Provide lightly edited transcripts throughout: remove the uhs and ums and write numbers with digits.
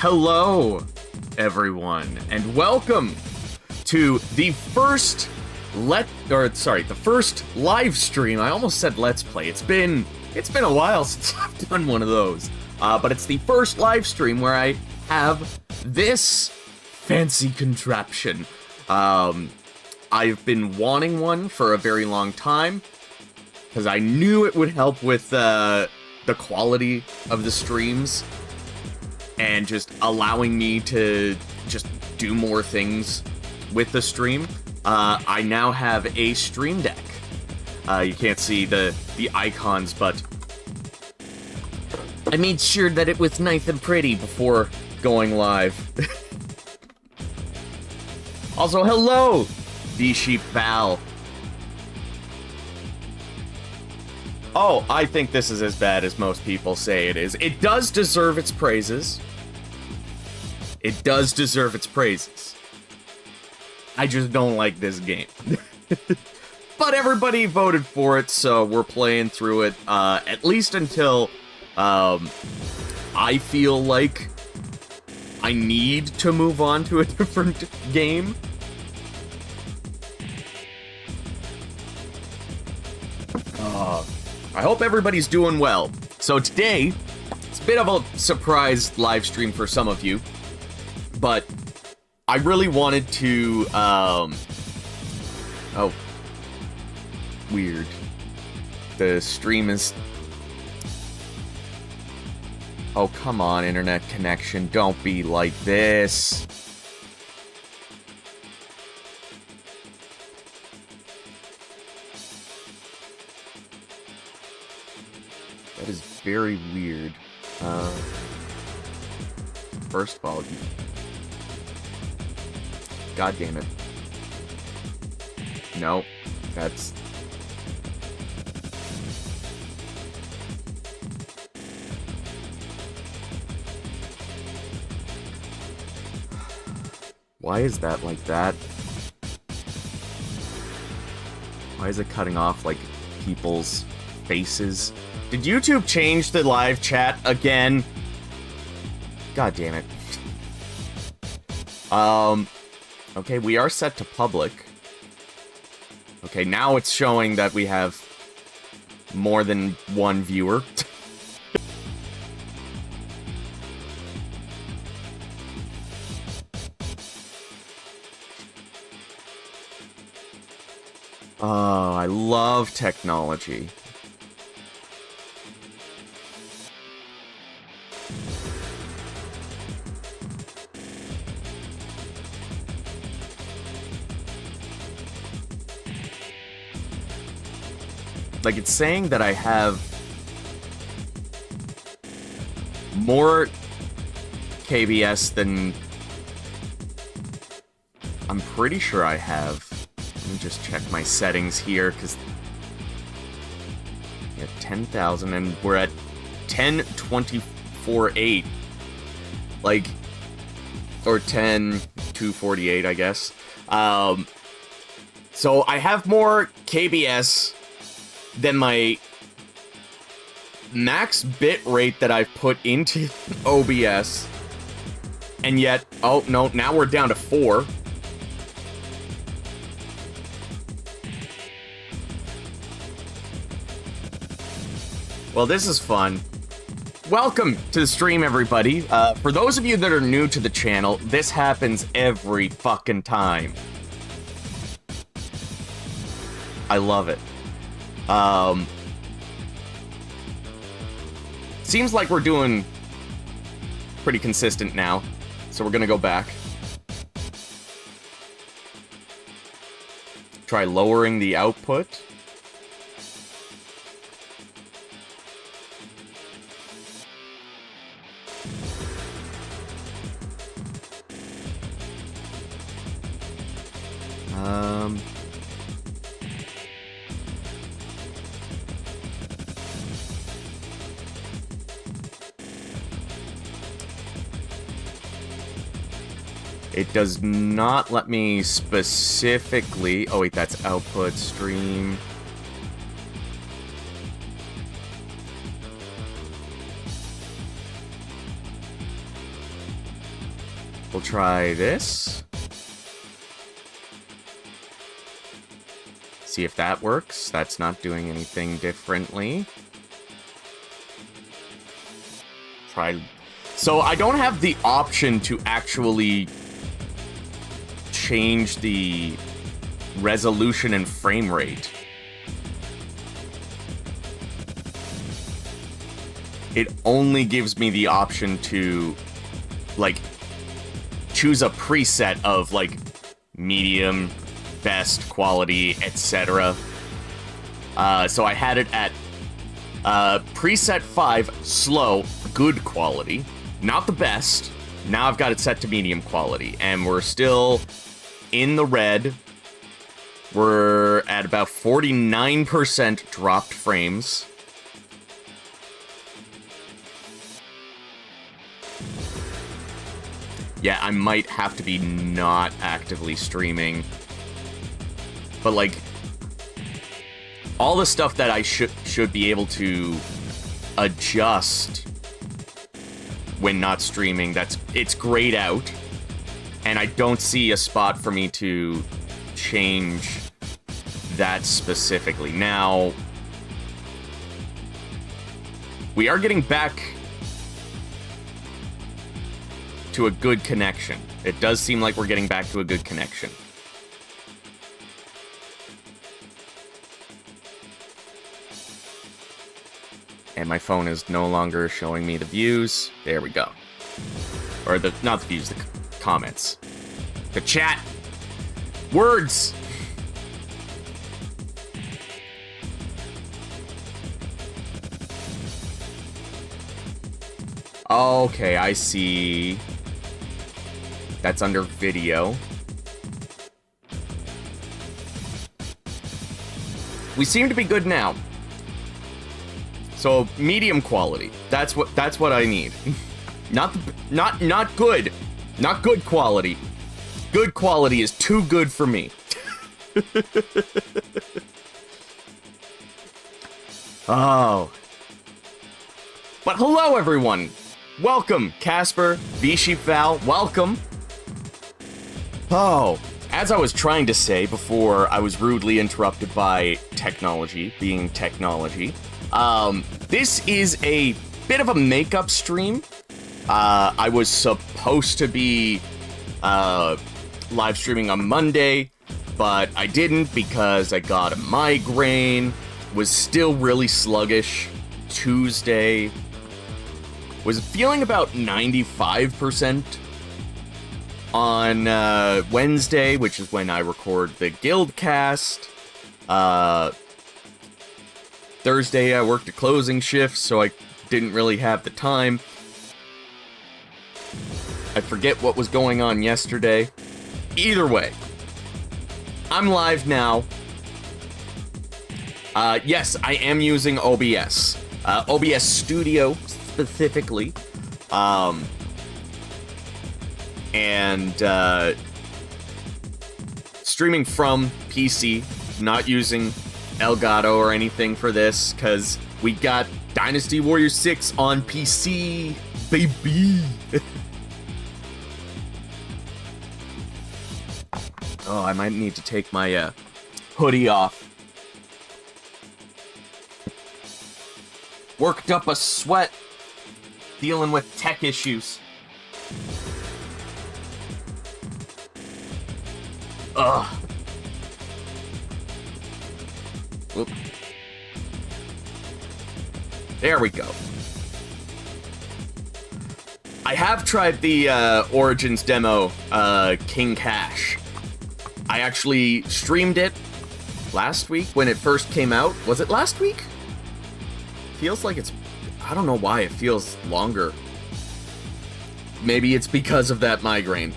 Hello, everyone, and welcome to the first live stream. I almost said Let's Play. It's been It's been a while since I've done one of those. But it's the first live stream where I have this fancy contraption. I've been wanting one for a very long time, because I knew it would help with the quality of the streams, and just allowing me to just do more things with the stream. I now have a stream deck. You can't see the icons, but I made sure that it was nice and pretty before going live. Also, hello, D-Sheep Val. Oh, I think this is as bad as most people say it is. It does deserve its praises. It does deserve its praises. I just don't like this game. But everybody voted for it, so we're playing through it, at least until, I feel like I need to move on to a different game. I hope everybody's doing well. So today, it's a bit of a surprise live stream for some of you, but I really wanted to, oh, weird. The stream is... Oh, come on, internet connection, don't be like this. That is very weird. First of all, God damn it. No, that's... Why is that like that? Why is it cutting off, like, people's faces? Did YouTube change the live chat again? God damn it. Okay, we are set to public. Okay, now it's showing that we have more than one viewer. Oh, I love technology. Like, it's saying that I have more KBS than I'm pretty sure I have. Let me just check my settings here, because yeah, 10,000, and we're at 1024.8. Like, or 10,248, I guess. So I have more KBS than my max bit rate that I've put into OBS. And yet, oh no, now we're down to 4. Well, this is fun. Welcome to the stream, everybody. For those of you that are new to the channel, this happens every fucking time. I love it. Seems like we're doing pretty consistent now, so we're gonna go back. Try lowering the output. It does not let me specifically... Oh, wait, that's output stream. We'll try this. See if that works. That's not doing anything differently. try. So I don't have the option to actually change the resolution and frame rate. It only gives me the option to, like, choose a preset of, like, medium, best, quality, etc. So I had it at preset 5, slow, good quality. Not the best. Now I've got it set to medium quality. And we're still in the red. We're at about 49% dropped frames. Yeah, I might have to be not actively streaming. But, like, all the stuff that I should be able to adjust when not streaming, it's grayed out. And I don't see a spot for me to change that specifically. Now, we are getting back to a good connection. It does seem like we're getting back to a good connection. And my phone is no longer showing me the views. There we go. Or not the views, the comments. The chat. Words. Okay, I see. That's under video. We seem to be good now. So medium quality. That's what I need. Not good. Not good quality. Good quality is too good for me. Oh. But hello everyone. Welcome, Casper, V-Sheep Val, welcome. Oh, as I was trying to say before I was rudely interrupted by technology, being technology, this is a bit of a makeup stream. I was supposed to be live streaming on Monday, but I didn't because I got a migraine, was still really sluggish. Tuesday, was feeling about 95% on Wednesday, which is when I record the Guildcast. Thursday, I worked a closing shift, so I didn't really have the time. I forget what was going on yesterday. Either way, I'm live now. Yes, I am using OBS. OBS Studio, specifically. And streaming from PC, not using Elgato or anything for this, because we got Dynasty Warriors 6 on PC, baby. Oh, I might need to take my hoodie off. Worked up a sweat dealing with tech issues. Ugh. Whoop. There we go. I have tried the Origins demo, King Cash. I actually streamed it last week when it first came out. Was it last week? Feels like it's... I don't know why it feels longer. Maybe it's because of that migraine.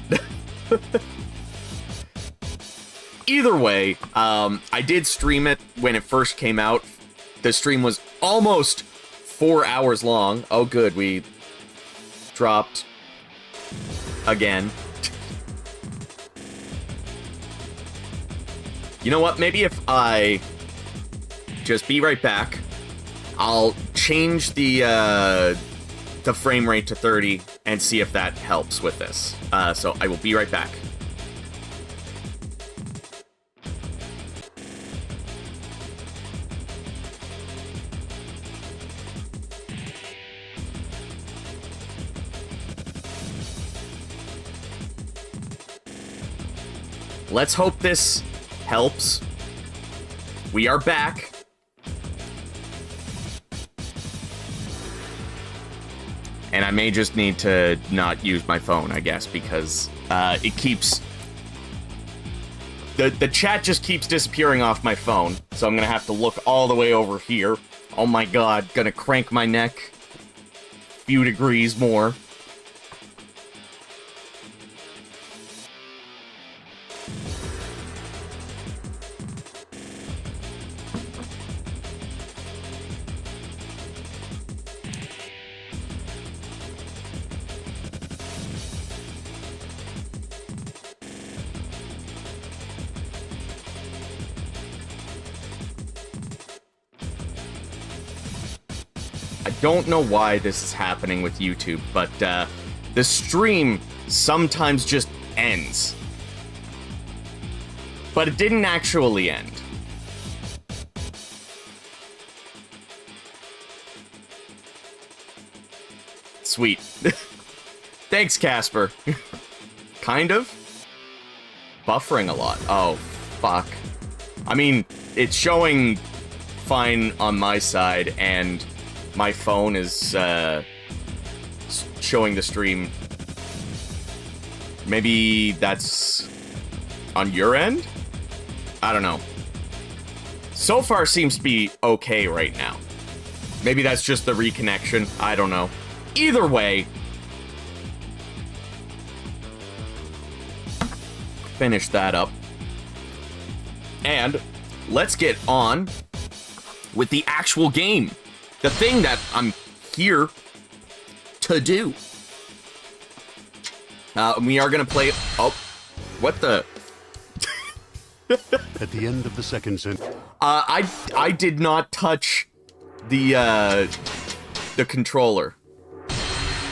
Either way, I did stream it when it first came out. The stream was almost 4 hours long. Oh good, we dropped again. You know what, maybe if I just be right back, I'll change the frame rate to 30 and see if that helps with this. So I will be right back. let's hope this helps. We are back. And I may just need to not use my phone, I guess, because it keeps... The chat just keeps disappearing off my phone, so I'm gonna have to look all the way over here. Oh my god, gonna crank my neck a few degrees more. I don't know why this is happening with YouTube, but the stream sometimes just ends. But it didn't actually end. Sweet. Thanks, Casper. Kind of. Buffering a lot. Oh, fuck. I mean, it's showing fine on my side, and my phone is showing the stream. Maybe that's on your end? I don't know. So far seems to be okay right now. Maybe that's just the reconnection. I don't know. Either way, finish that up. And let's get on with the actual game. The thing that I'm here to do. We are gonna play... Oh, what the... At the end of the second sentence... I did not touch the controller.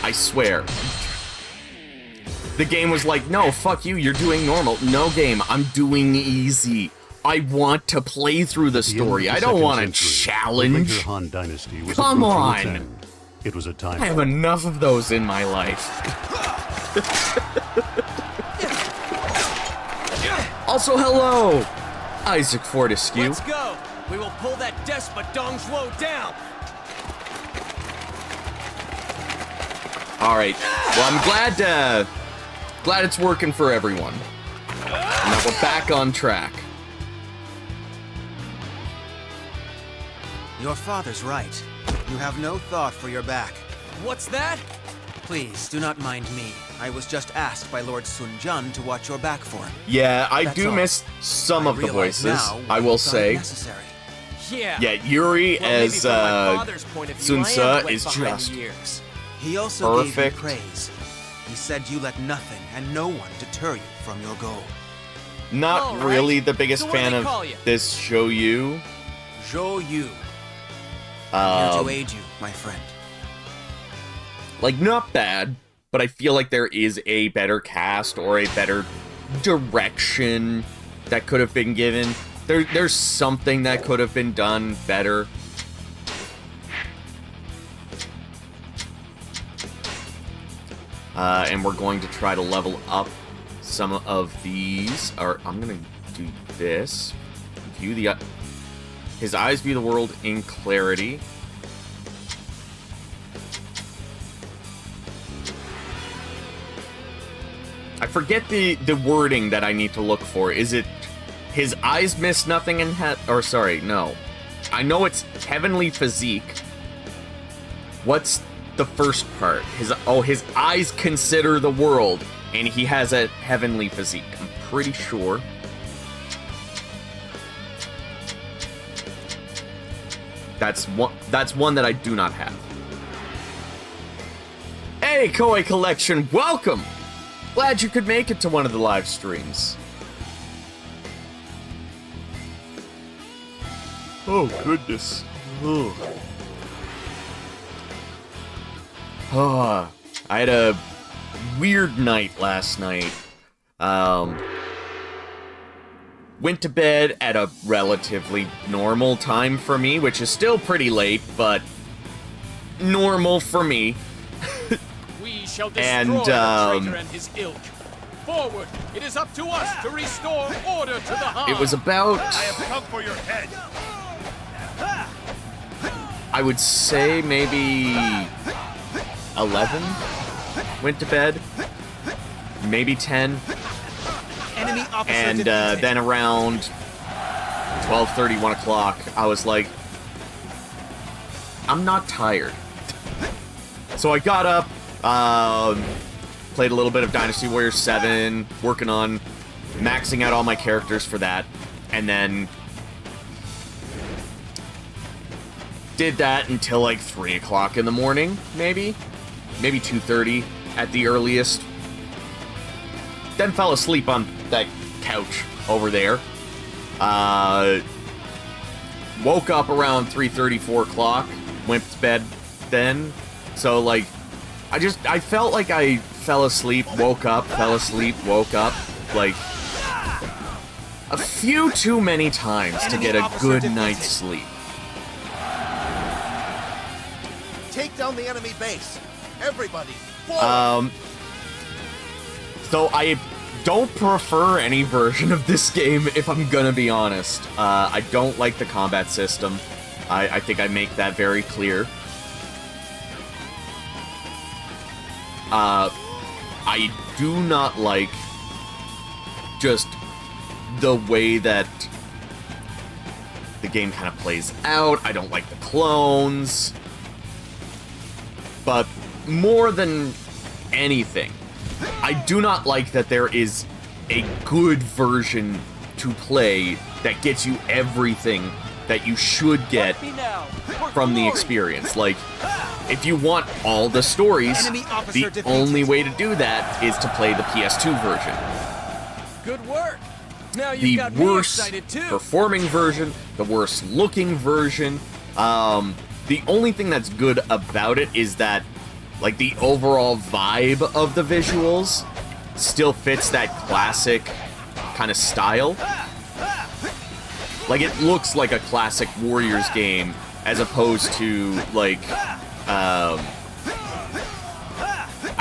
I swear. The game was like, no, fuck you, you're doing normal. No, game, I'm doing easy. I want to play through the story. I don't want to challenge. The Han Dynasty was Come on. its end. It was a time. I have enough of those in my life. Also, hello, Isaac Fortescue. Let's go. We will pull that despot Dong Zhuo down. All right. Well, I'm glad it's working for everyone. Now we're back on track. Your father's right. You have no thought for your back. What's that? Please, do not mind me. I was just asked by Lord Sun Jian to watch your back for him. Yeah, I That's do all. miss some I of the realize voices, now I what will you thought say. necessary. Yeah. Yeah, Yuri Well, maybe as from my father's point of view, Sun I Tzu am wet is behind just the ears. He also gave perfect. you praise. He said you let nothing and no one deter you from your goal. Not All right. really the biggest So what do fan they of call you? this Zhou Yu. Zhou Yu. I'm here to aid you, my friend. Like, not bad, but I feel like there is a better cast or a better direction that could have been given. There's something that could have been done better. And we're going to try to level up some of these. Or I'm gonna do this. View the... His eyes view the world in clarity. I forget the wording that I need to look for. Is it his eyes miss nothing in or sorry, no. I know it's heavenly physique. What's the first part? His eyes consider the world, and he has a heavenly physique. I'm pretty sure. That's one that I do not have. Hey, Koei Collection, welcome! Glad you could make it to one of the live streams. Oh, goodness. Ugh. Oh, I had a weird night last night. Went to bed at a relatively normal time for me, which is still pretty late, but normal for me. We shall destroy And, the traitor and his ilk. forward. It is up to us to restore order to the Han. It was about, I have come for your head. I would say maybe 11 went to bed, maybe 10, Enemy officer and defeated. then around 12:30, 1 o'clock, I was like, I'm not tired. So I got up, played a little bit of Dynasty Warriors 7, working on maxing out all my characters for that, and then did that until like 3 o'clock in the morning, maybe 2:30 at the earliest. Then fell asleep on that couch over there. Woke up around 3:30, 4 o'clock, went to bed then. So like, I felt like I fell asleep, woke up, fell asleep, woke up, like a few too many times to get a good night's sleep. Take down the enemy base. Everybody, forward. So I don't prefer any version of this game, if I'm gonna be honest. I don't like the combat system. I think I make that very clear. I do not like just the way that the game kind of plays out. I don't like the clones. But more than anything, I do not like that there is a good version to play that gets you everything that you should get from the experience. Like, if you want all the stories, the only way to do that is to play the PS2 version. Good work. Now The you've got me worst excited too. performing version, the worst looking version. The only thing that's good about it is that, like, the overall vibe of the visuals still fits that classic kind of style. Like, it looks like a classic Warriors game as opposed to, like, I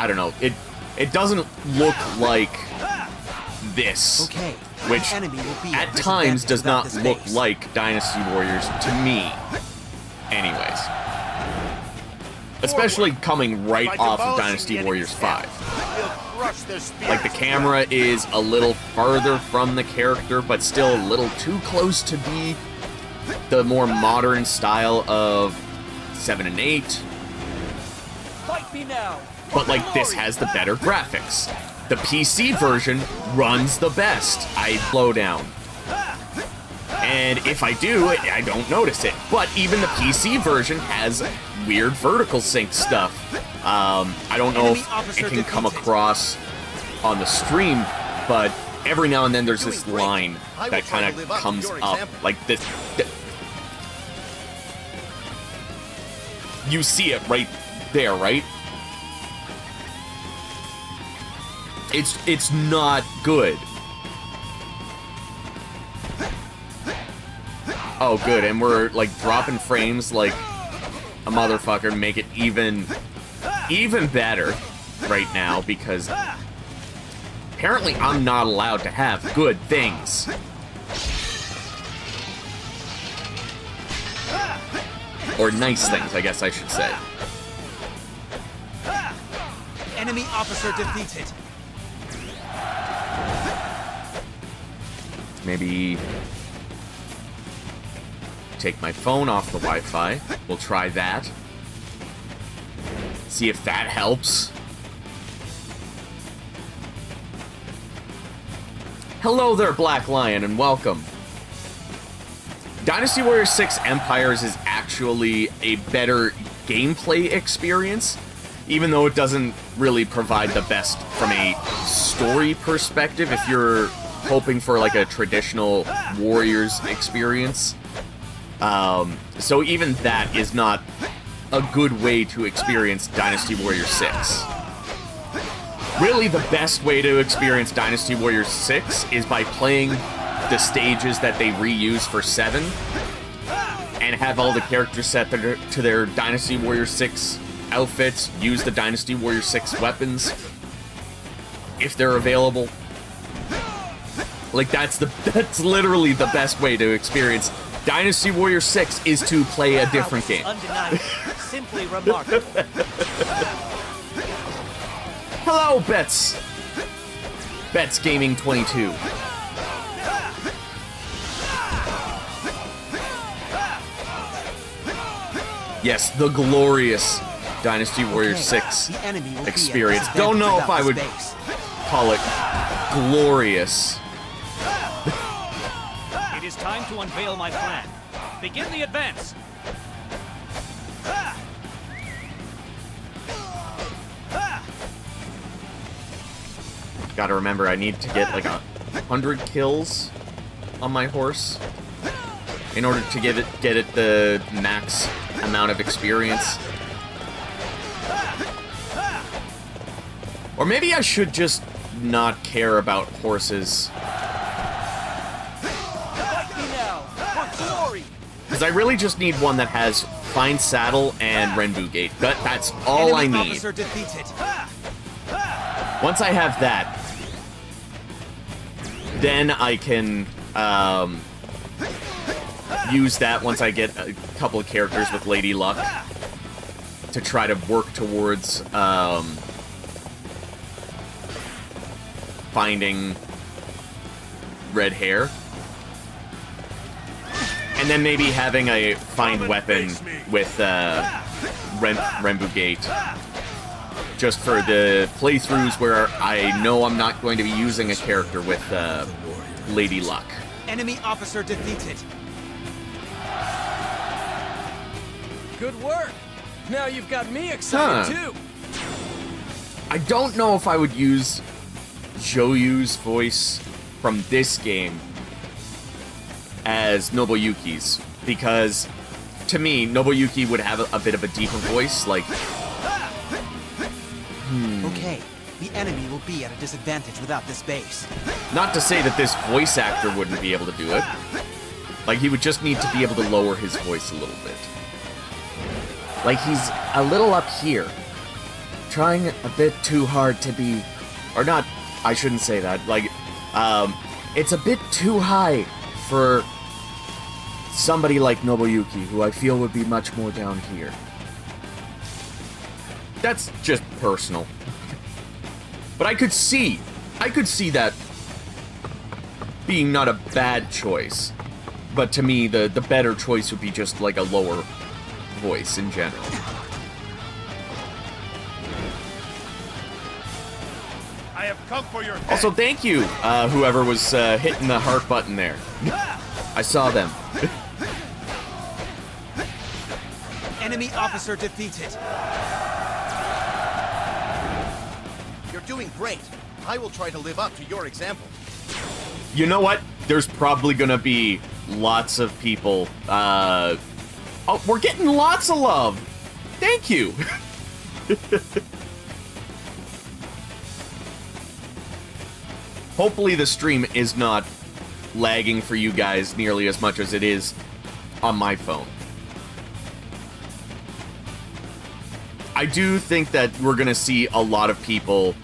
don't know. It doesn't look like this, Okay. which the enemy will be at times disadvantage does without not this look base. like Dynasty Warriors to me. Anyways. Especially coming right By off of demolishing Dynasty the Warriors enemy's 5. We'll crush their spears. Like, the camera is a little farther from the character, but still a little too close to be the more modern style of 7 and 8. Fight me now. But, like, this has the better graphics. The PC version runs the best. I slow down. And if I do, I don't notice it. But even the PC version has weird vertical sync stuff. I don't know if it can come across on the stream, but every now and then there's this line that kind of comes up. Like this. You see it right there, right? It's not good. Oh, good, and we're, like, dropping frames like a motherfucker, make it even better right now, because apparently I'm not allowed to have good things. Or nice things, I guess I should say. Enemy officer defeated. Maybe take my phone off the Wi-Fi. We'll try that. See if that helps. Hello there, Black Lion, and welcome. Dynasty Warriors 6 Empires is actually a better gameplay experience, even though it doesn't really provide the best from a story perspective if you're hoping for like a traditional Warriors experience. So even that is not a good way to experience Dynasty Warriors 6. Really, the best way to experience Dynasty Warriors 6 is by playing the stages that they reuse for 7 and have all the characters set to their Dynasty Warriors 6 outfits, use the Dynasty Warriors 6 weapons. if they're available. Like, that's literally the best way to experience Dynasty Warriors 6 is to play a different game. Undeniable. Simply remarkable. Hello, Bets. Bets Gaming 22. Yes, the glorious Dynasty Warriors 6 The enemy will experience. Be at Don't know if I would base. call it glorious. It is time to unveil my plan. Begin the advance. Gotta remember, I need to get like 100 kills on my horse in order to get it the max amount of experience. Or maybe I should just not care about horses. Fight me now for glory. Because I really just need one that has fine saddle and Renbu Gate. That's all I Enemy need. officer defeated. Once I have that, then I can use that once I get a couple of characters with Lady Luck to try to work towards finding red hair. And then maybe having a find weapon with Renbu Gate. Just for the playthroughs where I know I'm not going to be using a character with Lady Luck. Enemy officer defeated. Good work. Now you've got me excited too. I don't know if I would use Zhou Yu's voice from this game as Nobuyuki's, because to me, Nobuyuki would have a bit of a deeper voice, like... Okay, the enemy will be at a disadvantage without this base. Not to say that this voice actor wouldn't be able to do it. Like, he would just need to be able to lower his voice a little bit. Like, he's a little up here. Trying a bit too hard to be... Or not, I shouldn't say that. Like, it's a bit too high for somebody like Nobuyuki, who I feel would be much more down here. That's just personal. But I could see that being not a bad choice. But to me, the better choice would be just like a lower voice in general. I have come for your head. Also, thank you, whoever was hitting the heart button there. I saw them. Enemy officer defeated. You're doing great. I will try to live up to your example. You know what? There's probably gonna be lots of people. Oh, we're getting lots of love. Thank you. Hopefully the stream is not lagging for you guys nearly as much as it is on my phone. I do think that we're gonna see a lot of people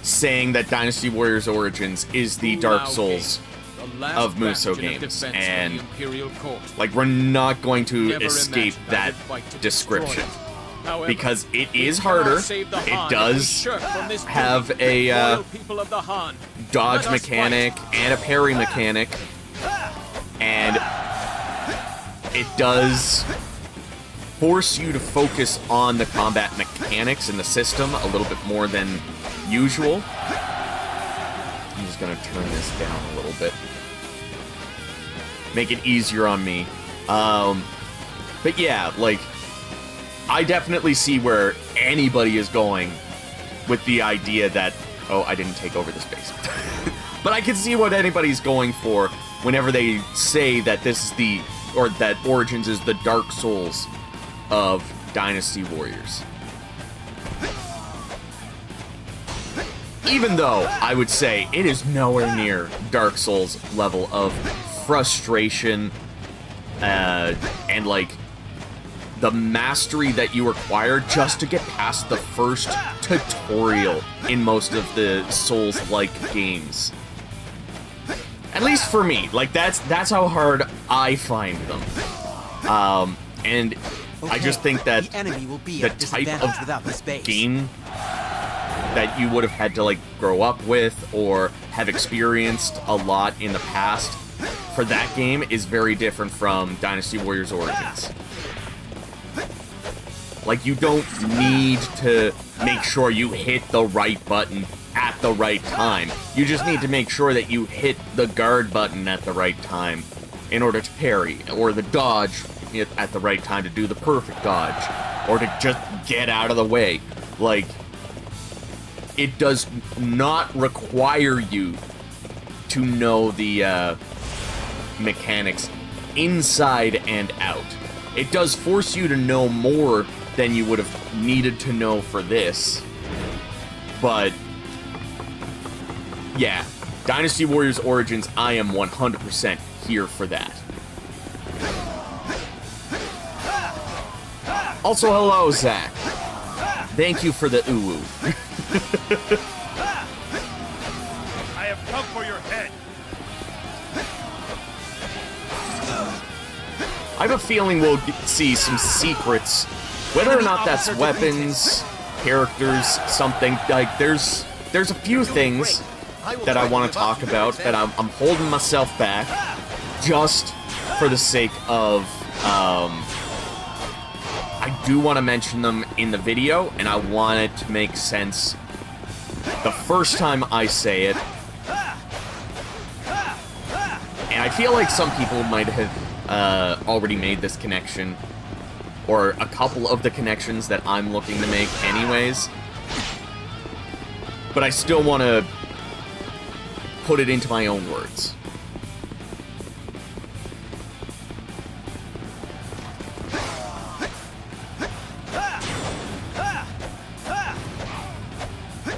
saying that Dynasty Warriors Origins is the Dark Souls of Musou games, and like we're not going to escape that description because it is harder. It does have a dodge mechanic and a parry mechanic, and it does force you to focus on the combat mechanics and the system a little bit more than usual. I'm just gonna turn this down a little bit. Make it easier on me. But yeah, like, I definitely see where anybody is going with the idea that, oh, I didn't take over the space. But I can see what anybody's going for whenever they say that this is the, or that Origins is the Dark Souls of Dynasty Warriors. Even though I would say it is nowhere near Dark Souls level of frustration and like the mastery that you require just to get past the first tutorial in most of the Souls-like games. At least for me, like that's how hard I find them. And I just think that the enemy will be the at type disadvantage of without this base. game that you would have had to like grow up with or have experienced a lot in the past for that game is very different from Dynasty Warriors Origins. Like, you don't need to make sure you hit the right button at the right time. You just need to make sure that you hit the guard button at the right time in order to parry, or the dodge at the right time to do the perfect dodge, or to just get out of the way. Like, it does not require you to know the mechanics inside and out. It does force you to know more than you would have needed to know for this. But yeah, Dynasty Warriors Origins, I am 100% here for that. Also, hello, Zach. Thank you for the uwu. I have come for your head. I have a feeling we'll see some secrets, whether or not that's weapons, characters, something. Like, there's a few things that I want to talk about that I'm holding myself back just for the sake of, I do want to mention them in the video, and I want it to make sense the first time I say it. And I feel like some people might have already made this connection, or a couple of the connections that I'm looking to make anyways. But I still want to put it into my own words.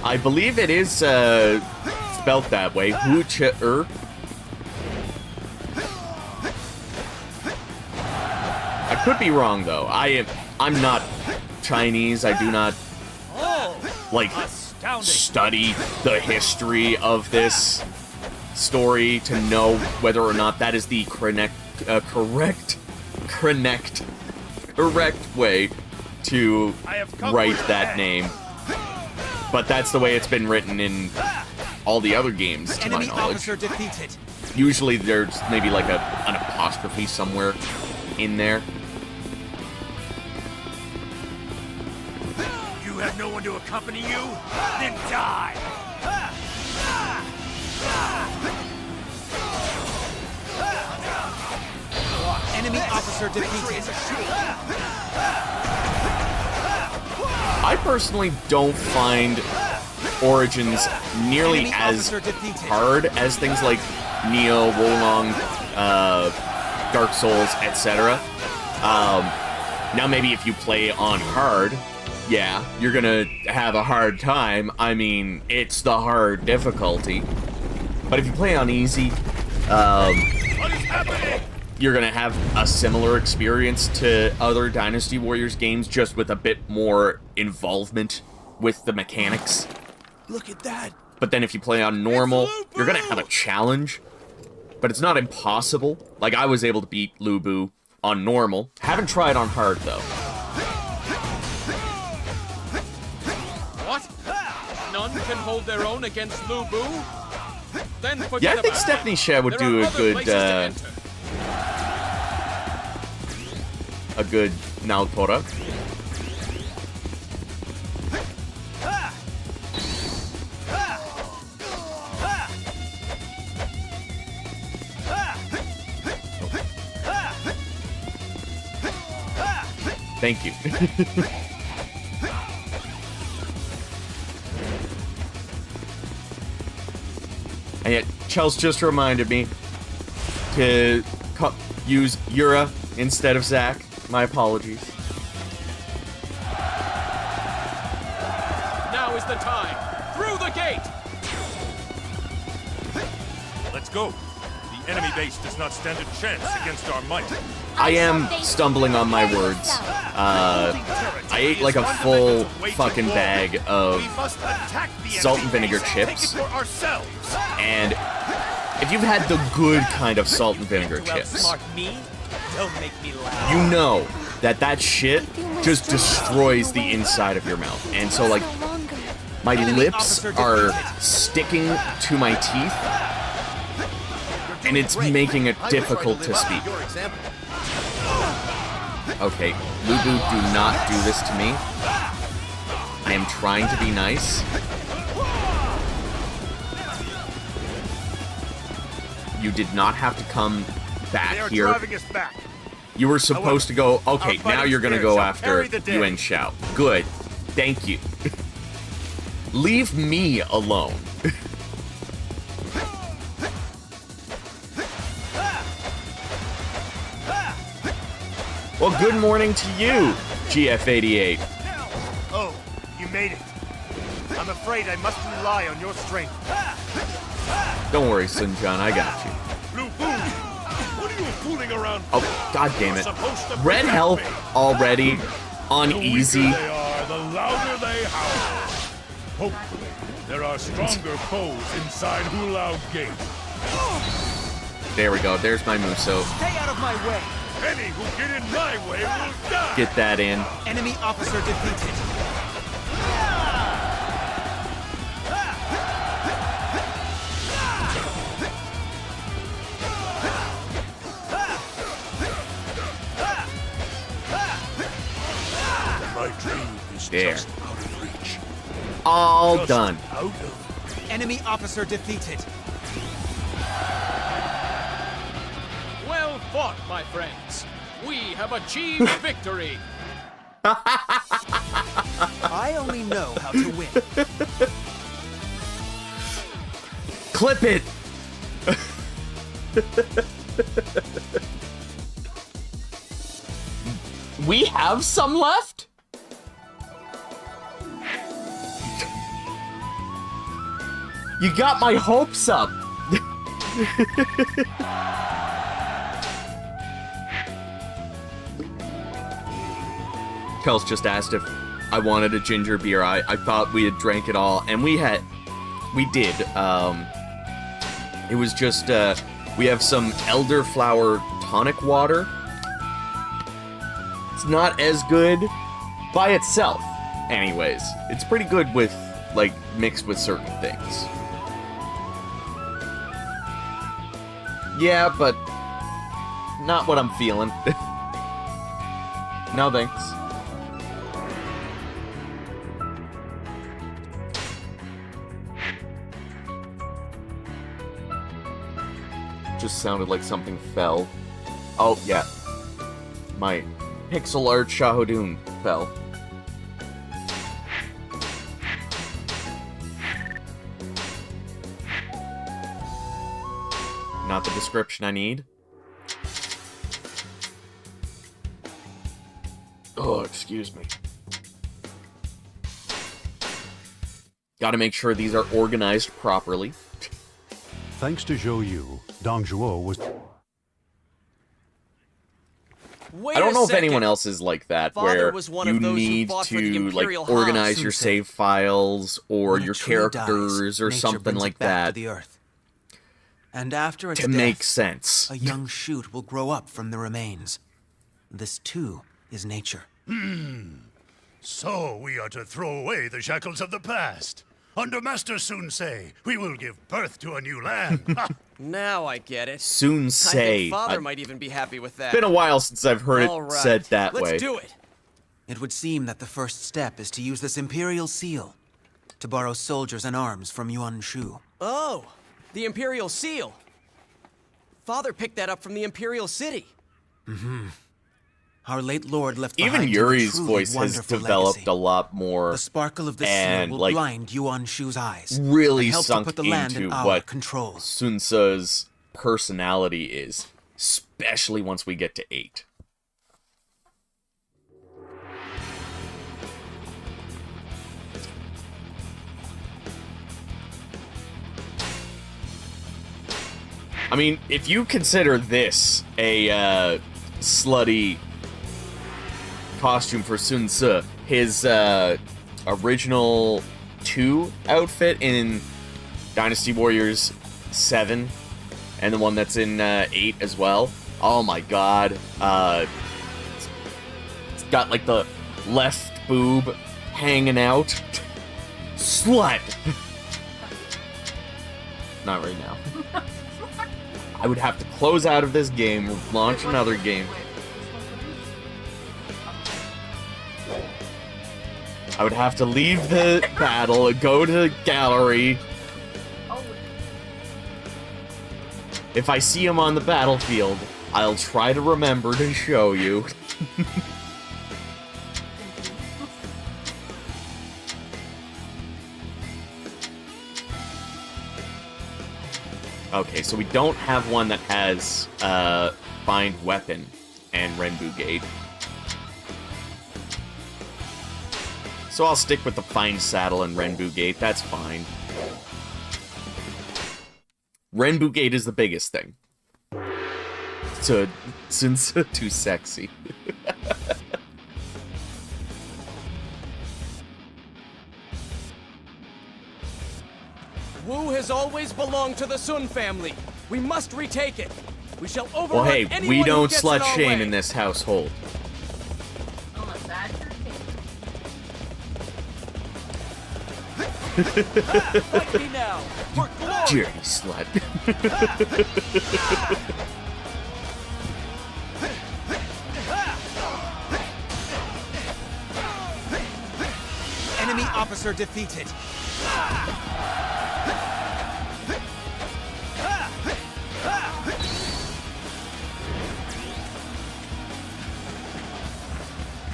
I believe it is spelt that way. Hu-Che-Er. I could be wrong though. I'm not Chinese. I do not like study the history of this story to know whether or not that is the correct way to write that name. But that's the way it's been written in all the other games, to my knowledge. Usually there's maybe like an apostrophe somewhere in there. You have no one to accompany you? Then die! Enemy officer defeated. I personally don't find Origins nearly as hard as things like Neo, Wolong, Dark Souls, etc. Now maybe if you play on hard, yeah, you're gonna have a hard time. I mean, it's the hard difficulty. But if you play on easy, you're gonna have a similar experience to other Dynasty Warriors games, just with a bit more involvement with the mechanics. Look at that! But then if you play on normal, you're gonna have a challenge. But it's not impossible. Like, I was able to beat Lu Bu on normal. Haven't tried on hard, though. What? None can hold their own against Lu Bu? Then forget Yeah, I think about Stephanie it. Sheh would There do are a other good, places to enter. Naotora. Thank you. And yet, Chels just reminded me to use Yura instead of Zach. My apologies. Now is the time. Through the gate. Let's go. The Enemy base does not stand a chance against our might. I am stumbling on my words. I ate like a full fucking bag of We must attack the salt and enemy vinegar base chips. Take it for ourselves. And if you've had the good kind of salt and vinegar To chips, outsmart me? Don't make me laugh. you know that that shit just destroys the inside of your mouth. And so, like, my lips are sticking to my teeth, and it's making it difficult to speak. Your example. Okay, Lubu, do not do this to me. I am trying to be nice. You did not have to come They back are here. driving us back. You were supposed to go, okay, our now you're gonna fighting go spirit after shall carry the day. Yuan Shao. Good. Thank you. Leave me alone. Well, good morning to you, GF88. Oh, you made it. I'm afraid I must rely on your strength. Don't worry, Sun John, I got you. Blue Boo, what are you fooling around? Oh, god damn it. Supposed to Red protect health me. already, The uneasy. weaker they are, the louder they howl. Hopefully, there are stronger foes inside Hulao Gate. There we go, there's my Muso. Stay out of my way! Any who get in my way will die. Get that in. Enemy officer defeated. My dream is There. just out of reach. All Just done. out of Enemy officer defeated. Well fought, my friends. We have achieved victory. I only know how to win. Clip it! We have some left? You got my hopes up. Kels just asked if I wanted a ginger beer. I thought we had drank it all, and we did. It was just, we have some elderflower tonic water. It's not as good by itself. Anyways, it's pretty good with, like, mixed with certain things. Yeah, but not what I'm feeling. No thanks. Just sounded like something fell. Oh, yeah. My pixel art Shahodoon fell. Not the description I need. Oh, excuse me. Gotta make sure these are organized properly. Thanks to Zhou Yu, Dong Zhuo was... Wait I don't a know if second. anyone else is like that, Father where was one you of those who need fought for the to Imperial like organize house, your Sensei. save files or When a your tree characters dies, or nature something brings like it back that to the earth. And after its to death, make sense. a young shoot will grow up from the remains. This too is nature. So we are to throw away the shackles of the past. Under Master Sunsei, we will give birth to a new land. Ha! Now I get it. Soon I say. think Father might even be happy with that. Been a while since I've heard All it right, said that let's way. do it. It would seem that the first step is to use this Imperial seal to borrow soldiers and arms from Yuan Shu. Oh, the Imperial Seal. Father picked that up from the Imperial City. Our late Lord left Even behind him a Yuri's truly voice has wonderful developed legacy. a lot more The sparkle of the and, seal will like, blind Yuan Shu's eyes. really and help sunk to put the land in into our what control. Sun Tzu's personality is, especially once we get to 8. I mean, if you consider this a slutty costume for Sun Tzu, his original 2 outfit in Dynasty Warriors 7, and the one that's in 8 as well. Oh my god. It's got like the left boob hanging out. Slut! Not right now. I would have to close out of this game, launch another game. I would have to leave the battle, go to the gallery. If I see him on the battlefield, I'll try to remember to show you. Okay, so we don't have one that has Find Weapon and Renbu Gate. So I'll stick with the Find Saddle and Renbu Gate, that's fine. Renbu Gate is the biggest thing. So, since too sexy. Wu has always belonged to the Sun family. We must retake it. We shall overrun Well, hey, anyone we who don't gets slut in our shame way. in this household. Fight me now, for glory. Dirty slut. Enemy officer defeated.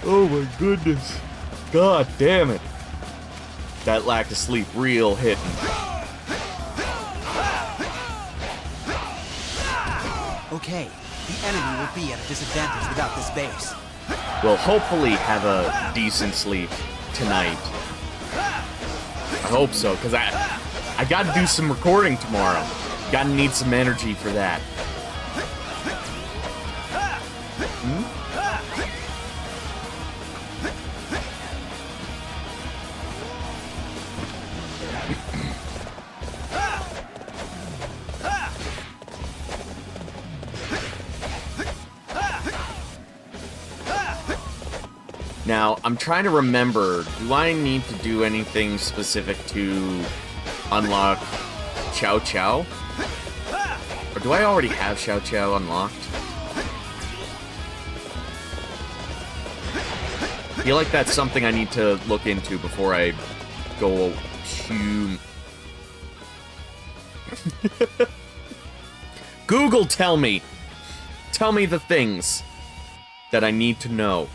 Oh my goodness. God damn it. That lack of sleep real hitting. Okay, the enemy will be at a disadvantage without this base. We'll hopefully have a decent sleep tonight. I hope so, because I gotta do some recording tomorrow. Gotta need some energy for that. Now, I'm trying to remember, do I need to do anything specific to unlock Chow Chow? Or do I already have Chow Chow unlocked? I feel like that's something I need to look into before I go to... Google, tell me! Tell me the things that I need to know.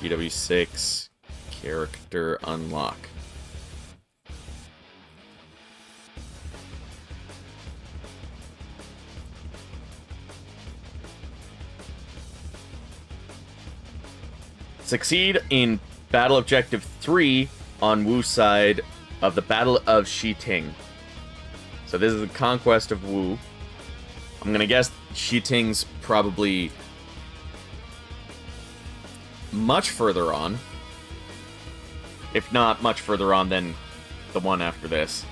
PW6 character unlock. Succeed in Battle Objective 3 on Wu's side of the Battle of Shiting. So this is the conquest of Wu. I'm gonna guess Shiting's probably much further on. If not much further on than the one after this.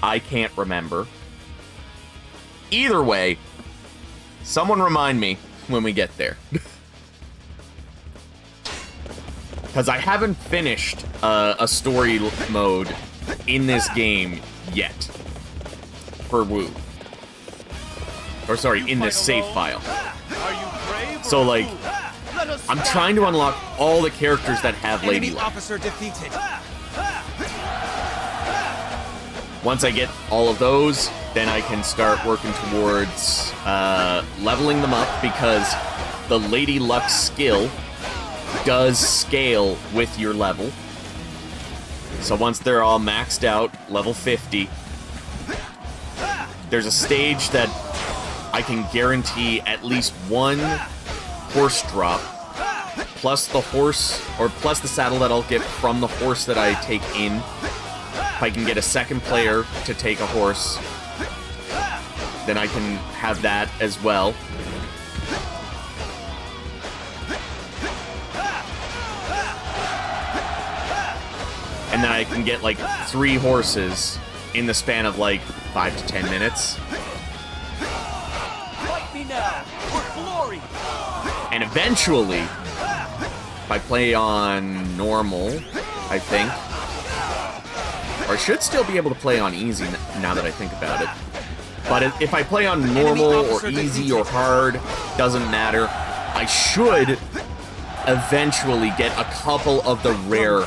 I can't remember. Either way, someone remind me when we get there. Because I haven't finished a story mode in this game yet. For Wu. Or sorry, in this save file. So like, I'm trying to unlock all the characters that have Lady Enemy Luck. officer defeated. Once I get all of those, then I can start working towards leveling them up, because the Lady Luck skill does scale with your level. So once they're all maxed out, level 50, there's a stage that I can guarantee at least one horse drop, plus the horse, or plus the saddle that I'll get from the horse that I take in if I can get a second player to take a horse, then I can have that as well. And then I can get like 3 horses in the span of like 5 to 10 minutes. Fight me now for glory. And eventually, if I play on normal, I think, or I should still be able to play on easy now that I think about it. But if I play on normal or easy or hard, doesn't matter. I should eventually get a couple of the rare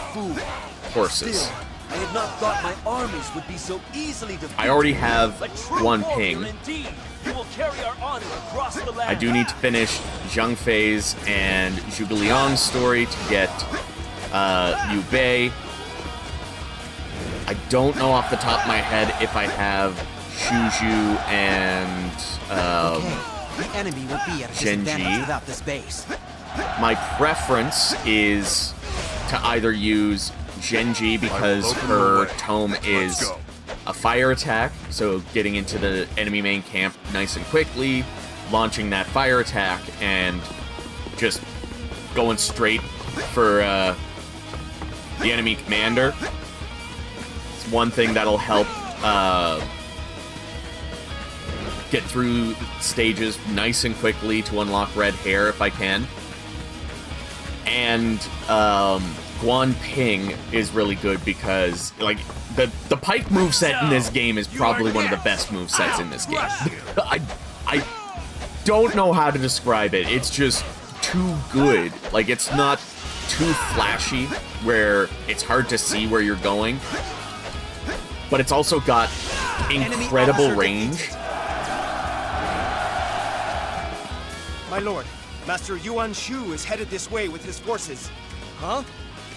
horses. I had not thought my armies would be so easily defeated. I already have A true 1 warrior ping. indeed. You will carry our honor across the land. I do need to finish Zhang Fei's and Zhuge Liang's story to get Liu Bei. I don't know off the top of my head if I have Zhu Yu and The enemy will be at a disadvantage Genji. without this base. My preference is to either use Genji because her tome is a fire attack, so getting into the enemy main camp nice and quickly, launching that fire attack, and just going straight for the enemy commander. It's one thing that'll help get through stages nice and quickly to unlock red hair if I can. And Guan Ping is really good because, like, the pike moveset in this game is probably one of the best movesets in this game. I don't know how to describe it. It's just too good. Like, it's not too flashy where it's hard to see where you're going, but it's also got incredible range. My lord, Master Yuan Shu is headed this way with his forces. Huh?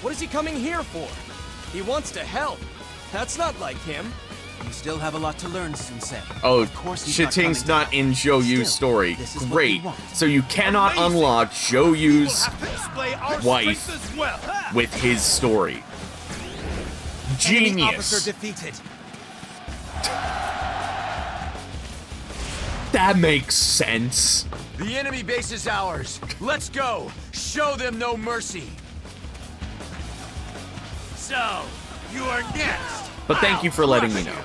What is he coming here for? He wants to help. That's not like him. You still have a lot to learn, Sun-se. Oh, Of course he's not Shiting's coming not in Zhou Yu's Still, story. this is what Great. we want. So you cannot unlock Zhou Yu's Display our wife strength as well. with his story. Enemy officer Genius. defeated. That makes sense. The enemy base is ours. Let's go. Show them no mercy. So, you are next. But thank you for letting me know.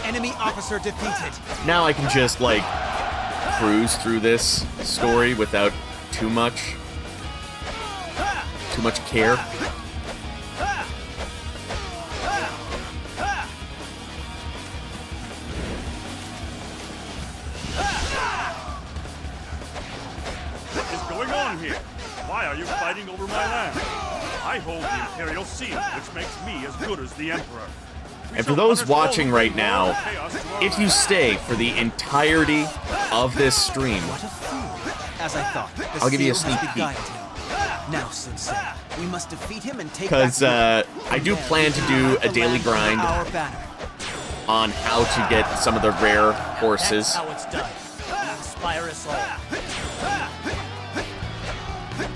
Enemy officer defeated. Now I can just, like, cruise through this story without too much care. What is going on here? Why are you fighting over my land? I hold the Imperial Seal, which makes me as good as the Emperor. We And for shall those punish all watching who right bring now, moral chaos to our if you land. stay for the entirety of this stream, What a fool. As I thought, the I'll give you a seal has sneak peek. beguiled him. Now, Sun-se, we must defeat him and take because back I do plan to do a daily grind our banner. on how to get some of the rare horses. That's how it's done. Inspire us all.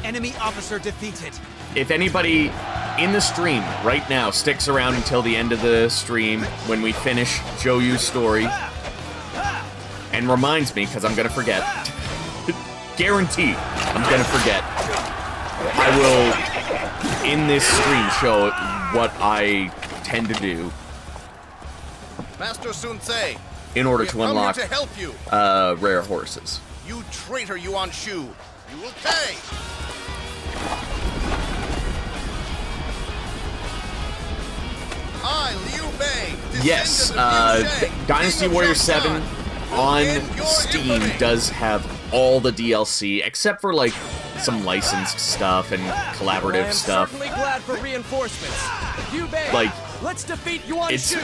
Enemy officer defeated. If anybody in the stream right now sticks around until the end of the stream when we finish Zhou Yu's story and reminds me, because I'm gonna forget, guarantee I'm gonna forget, I will in this stream show what I tend to do Master Sun-se, in order we've to come unlock here to help you. rare horses. You traitor Yuan Shu. You will pay. I, Liu Bei, Yes, descendant of Liu Shang, Dynasty king of Warriors 7 Zhangjiang, will on end your Steam infamy. does have all the DLC, except for, like, some licensed stuff and I collaborative am stuff. certainly glad for reinforcements. Liu Bei, Like, let's defeat Yuan It's Shu.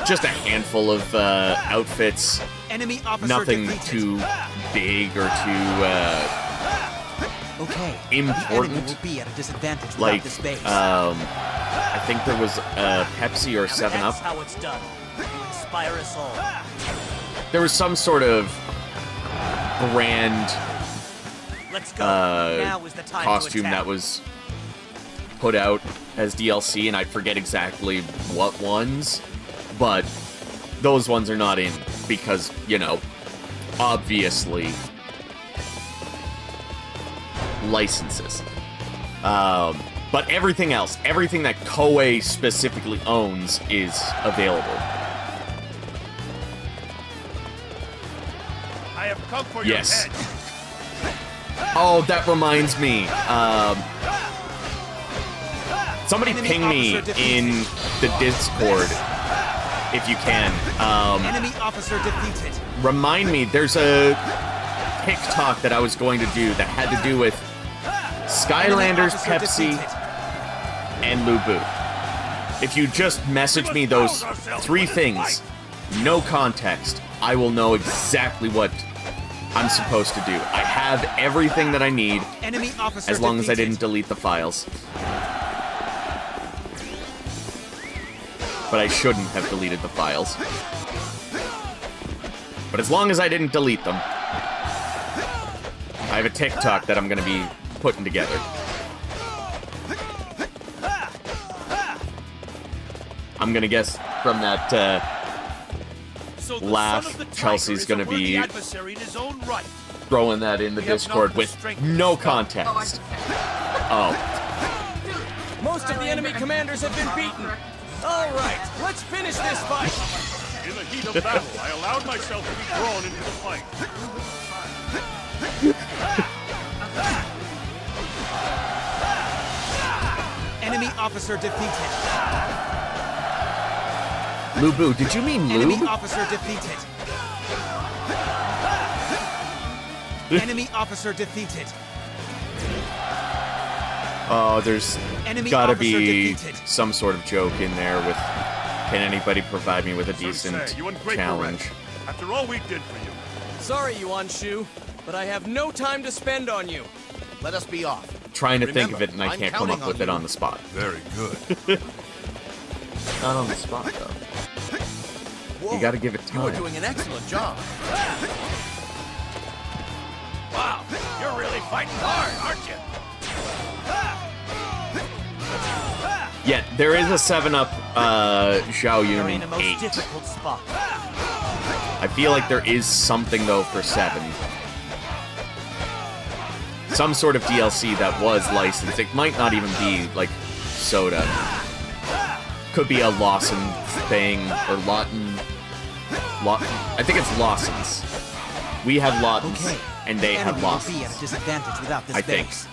just a handful of outfits, Enemy officer nothing defeated. too big or too, Okay. important. The enemy will be at a disadvantage without like, this base. I think there was Pepsi or 7-Up. That's how it's done. Inspire us all. There was some sort of brand Let's go. Now is the time costume to attack. that was put out as DLC, and I forget exactly what ones, but those ones are not in because, you know, obviously licenses. But everything else, everything that Koei specifically owns is available. I have come for Yes. your head. Oh, that reminds me. Somebody Enemy ping me officer in the Discord if you can. Enemy officer defeated. Remind me, there's a TikTok that I was going to do that had to do with Skylanders, officer Pepsi, defeated. and Lubu. If you just message me those 3 things, no context, I will know exactly what I'm supposed to do. I have everything that I need, Enemy officer as long as I defeated. didn't delete the files. But I shouldn't have deleted the files. But as long as I didn't delete them, I have a TikTok that I'm gonna be putting together. I'm gonna guess from that So the laugh, son of the tiger Chelsea's is gonna a worthy be adversary in his own right. throwing that in the We have Discord not the with strength no to stop. context. Oh, Most of the enemy commanders have been beaten. All right, let's finish this fight. In the heat of battle, I allowed myself to be drawn into the fight. Enemy officer defeated. Lubu, did you mean Enemy lube? officer defeated. Enemy officer defeated. Oh, there's Enemy gotta officer be defeated. some sort of joke in there with, can anybody provide me with a So decent say, you ungrateful challenge? wretch. After all we did for you, Sorry, Yuan Shu, but I have no time to spend on you. Let us be off. Trying to think of Remember, it and I I'm can't come counting up with on it you. on the spot. Very good. Not on the spot, though. Whoa, You gotta give it You are time. doing an excellent job. Wow, you're really fighting hard, aren't you? Yeah, there is a 7-Up Zhou Yu You're in a most 8. difficult spot. I feel like there is something, though, for 7. Some sort of DLC that was licensed. It might not even be, like, Soda. Could be a Lawson thing, or Lawton. I think it's Lawson's. We have Lawtons, Okay. and they have Enemy will be Lawsons. at a disadvantage without this I think. base.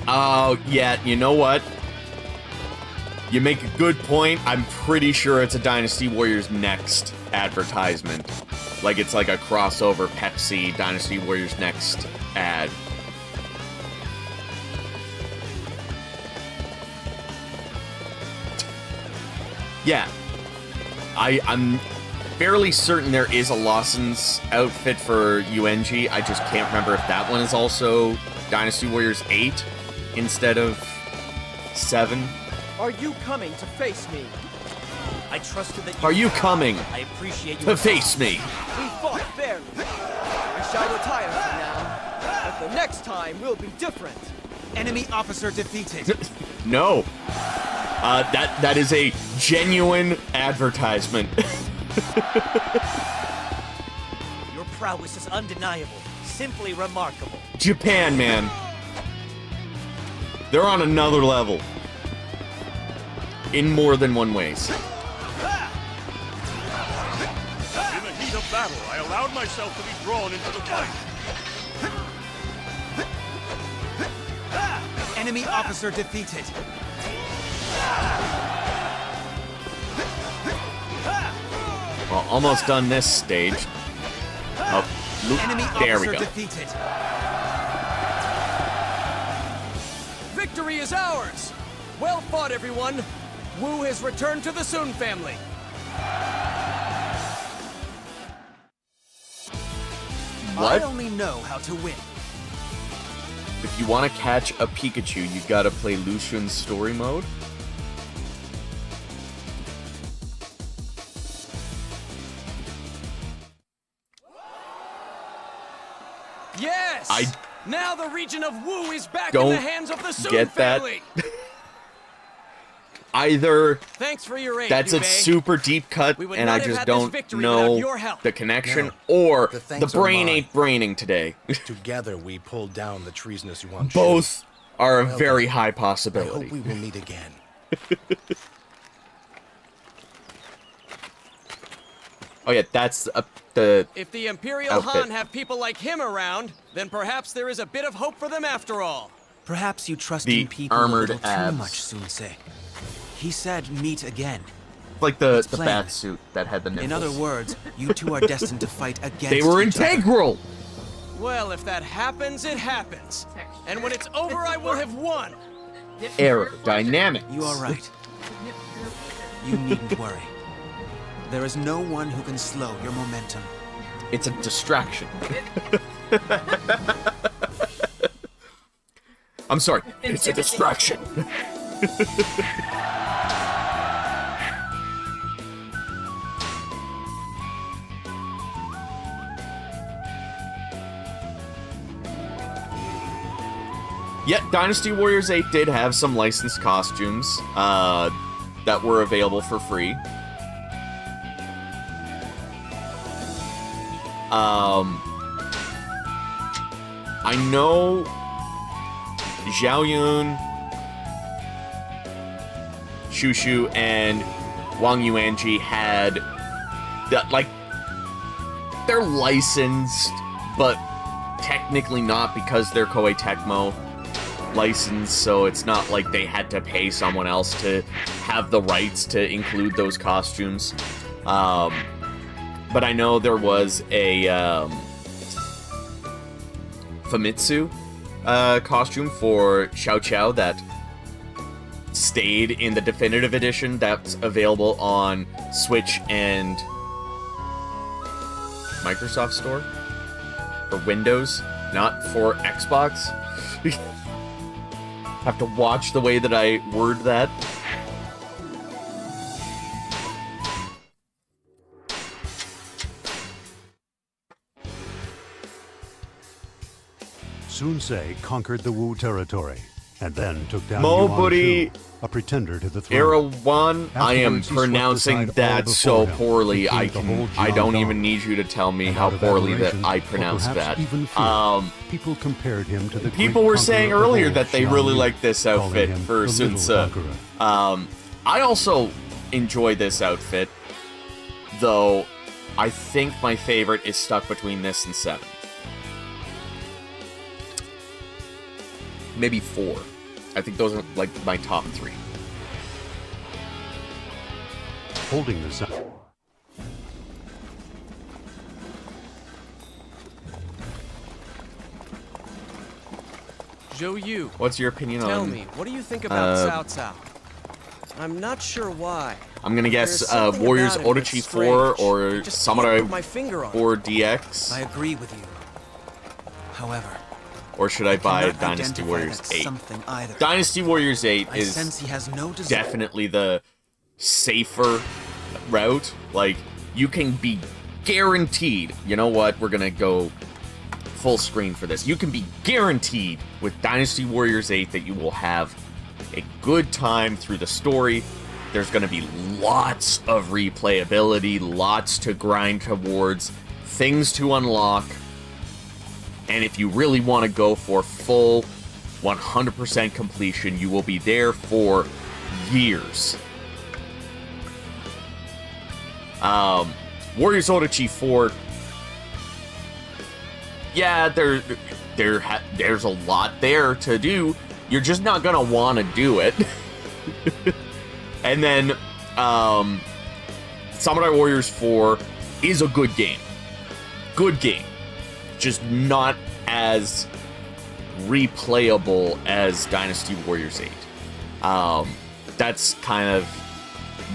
Oh, yeah, you know what? You make a good point. I'm pretty sure it's a Dynasty Warriors Next advertisement. Like, it's like a crossover Pepsi Dynasty Warriors Next ad. Yeah. I'm fairly certain there is a Lawson's outfit for UNG. I just can't remember if that one is also Dynasty Warriors 8 instead of 7. Are you coming to face me? I trusted that Are you coming I appreciate to your face me? We fought fairly. I shall retire for now, but the next time will be different. Enemy officer defeated. No. That is a genuine advertisement. Your prowess is undeniable, simply remarkable. Japan, man. They're on another level. In more than one ways. in the heat of battle, I allowed myself to be drawn into the fight. Enemy officer defeated. Well, almost done this stage. Oh, Enemy there we officer go. defeated. Victory is ours! Well fought, everyone! Wu has returned to the Sun family. What? I only know how to win. If you want to catch a Pikachu, you gotta play Lucian's story mode. Yes! I now the region of Wu is back in don't the hands of the Sun get that. family. Either Thanks for your aid, that's a Liu Bei. super deep cut We would and not I have just had this don't victory know without your help. the connection, No, or the the thanks are brain mine. ain't braining today. Together we pulled down the treasonous Yuan. Both are a Well, very then, high I hope possibility. we will meet again. Oh yeah, that's the If the Imperial outfit. Han have people like him around, then perhaps there is a bit of hope for them after all. Perhaps you trust The in people armored a little abs. too much, Sun-se. He said meet again. like the plain. bat suit that had the nipples. In other words, you two are destined to fight against they were each other. integral. Well, if that happens, it happens. And when it's over, I will have won. Aerodynamics. You are right. You needn't worry. There is no one who can slow your momentum. It's a distraction. I'm sorry. It's a distraction. Yeah, Dynasty Warriors 8 did have some licensed costumes that were available for free. I know Zhou Yun, Shushu, and Wang Yuanji had that, like, they're licensed, but technically not because they're Koei Tecmo licensed, so it's not like they had to pay someone else to have the rights to include those costumes. But I know there was a Famitsu costume for Xiao Qiao that stayed in the definitive edition that's available on Switch and Microsoft Store for Windows, not for Xbox. Have to watch the way that I word that. Sun-se conquered the Wu territory and then took down Mo Yuan Buddy, Shu, a pretender to the throne. Era 1, I am Afterwards, he swept pronouncing aside all that so before him, poorly, defeated the whole I don't Jiangdong. even need you to tell me And how out of poorly that admiration, I or pronounce perhaps that. even fear, people compared him to the People great were saying conqueror of earlier old, that they Xiang really Yu, liked this calling outfit him for the Sun little Ce. conqueror. I also enjoy this outfit, though I think my favorite is stuck between this and 7. Maybe 4. I think those are like my top 3. Holding the sound. Zhou Yu, What's your opinion tell on? me, what do you think about Cao Cao? I'm not sure why. I'm gonna guess There's something Warriors about him that's Odachi 4 strange. or I just Samurai can't put my finger on it. 4 DX, I agree with you. However, or should I buy cannot Dynasty identify Warriors that 8? something either. Dynasty Warriors 8 I is sense he has no desire. definitely the safer route. Like, you can be guaranteed, you know what, we're gonna go full screen for this. You can be guaranteed with Dynasty Warriors 8 that you will have a good time through the story. There's gonna be lots of replayability, lots to grind towards, things to unlock. And if you really want to go for full 100% completion, you will be there for years. Warriors Odachi 4, yeah, there's a lot there to do, you're just not gonna want to do it. And then, Samurai Warriors 4 is a good game. Good game. Just not as replayable as Dynasty Warriors 8. That's kind of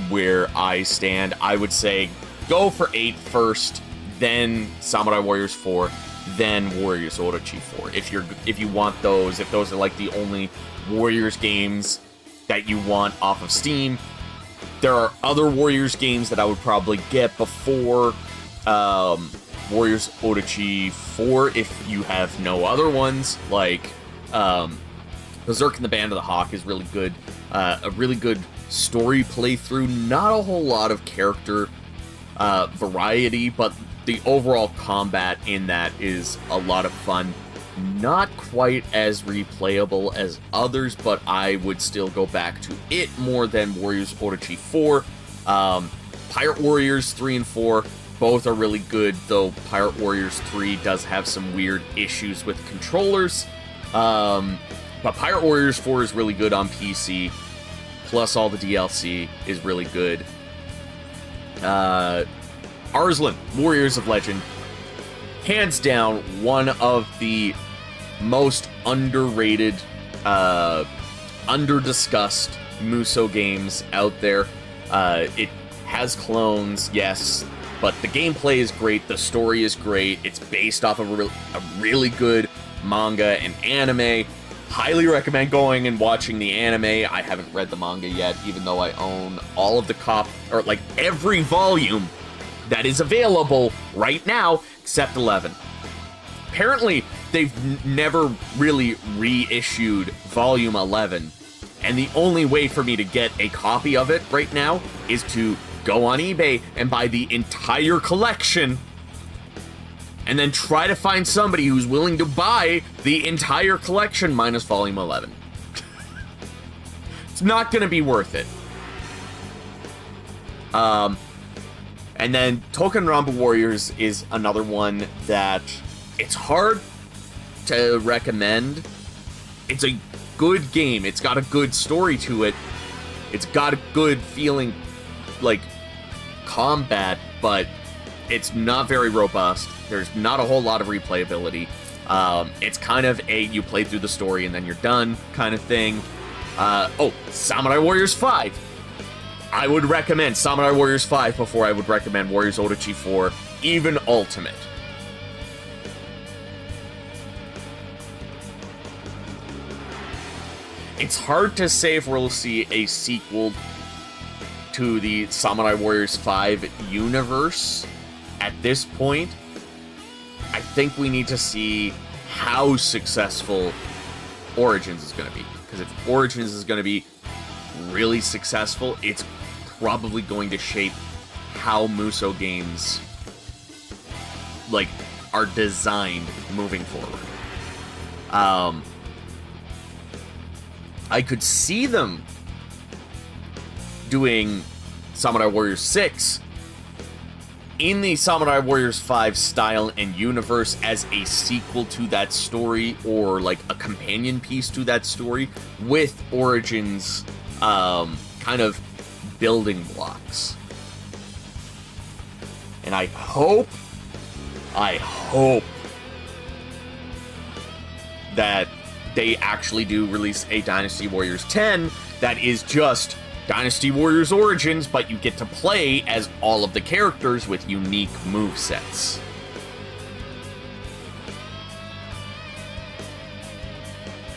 where I stand. I would say go for 8 first, then Samurai Warriors 4, then Warriors Orochi 4. If you want those, if those are like the only Warriors games that you want off of Steam. There are other Warriors games that I would probably get before Warriors Orochi 4 if you have no other ones, like Berserk and the Band of the Hawk is really good. A really good story playthrough, not a whole lot of character variety, but the overall combat in that is a lot of fun. Not quite as replayable as others, but I would still go back to it more than Warriors Orochi 4. Pirate Warriors 3 and 4, both are really good, though Pirate Warriors 3 does have some weird issues with controllers. But Pirate Warriors 4 is really good on PC, plus all the DLC is really good. Arslan, Warriors of Legend, hands down one of the most underrated, under-discussed Musou games out there. It has clones, yes, but the gameplay is great, the story is great, it's based off of a really good manga and anime. Highly recommend going and watching the anime. I haven't read the manga yet, even though I own all of the every volume that is available right now, except 11. Apparently, they've never really reissued Volume 11, and the only way for me to get a copy of it right now is to go on eBay and buy the entire collection, and then try to find somebody who's willing to buy the entire collection minus Volume 11. It's not going to be worth it. And then Token Ranbu Warriors is another one that it's hard to recommend. It's a good game. It's got a good story to it. It's got a good feeling, like, combat, but it's not very robust. There's not a whole lot of replayability. It's kind of a you play through the story and then you're done kind of thing. Samurai Warriors 5. I would recommend Samurai Warriors 5 before I would recommend Warriors Orochi 4, even Ultimate. It's hard to say if we'll see a sequel to the Samurai Warriors 5 universe at this point. I think we need to see how successful Origins is going to be. Because if Origins is going to be really successful, it's probably going to shape how Musou games, like, are designed moving forward. I could see them doing Samurai Warriors 6 in the Samurai Warriors 5 style and universe as a sequel to that story, or like a companion piece to that story, with Origins kind of building blocks. And I hope that they actually do release a Dynasty Warriors 10 that is just Dynasty Warriors Origins, but you get to play as all of the characters with unique movesets.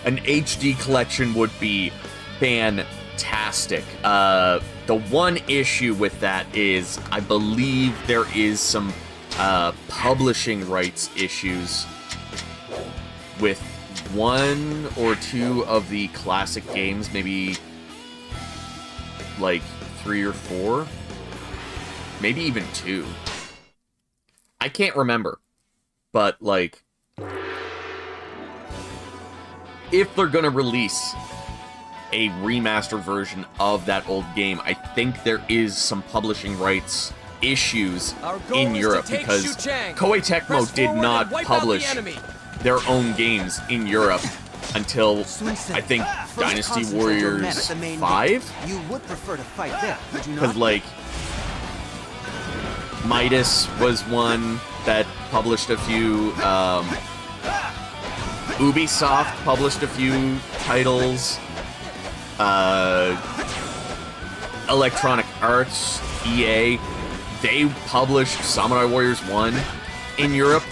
An HD collection would be fantastic. The one issue with that is I believe there is some publishing rights issues with one or two of the classic games, maybe like 3 or 4, maybe even 2. I can't remember, but like, if they're gonna release a remastered version of that old game, I think there is some publishing rights issues in Europe, because Koei Tecmo did not publish their own games in Europe until Sun-sen, I think first Dynasty concentrate your men at Warriors the main 5. gate. You would prefer to fight there, would you not? Because, like, Midas was one that published a few, Ubisoft published a few titles, Electronic Arts, EA, they published Samurai Warriors 1 in Europe.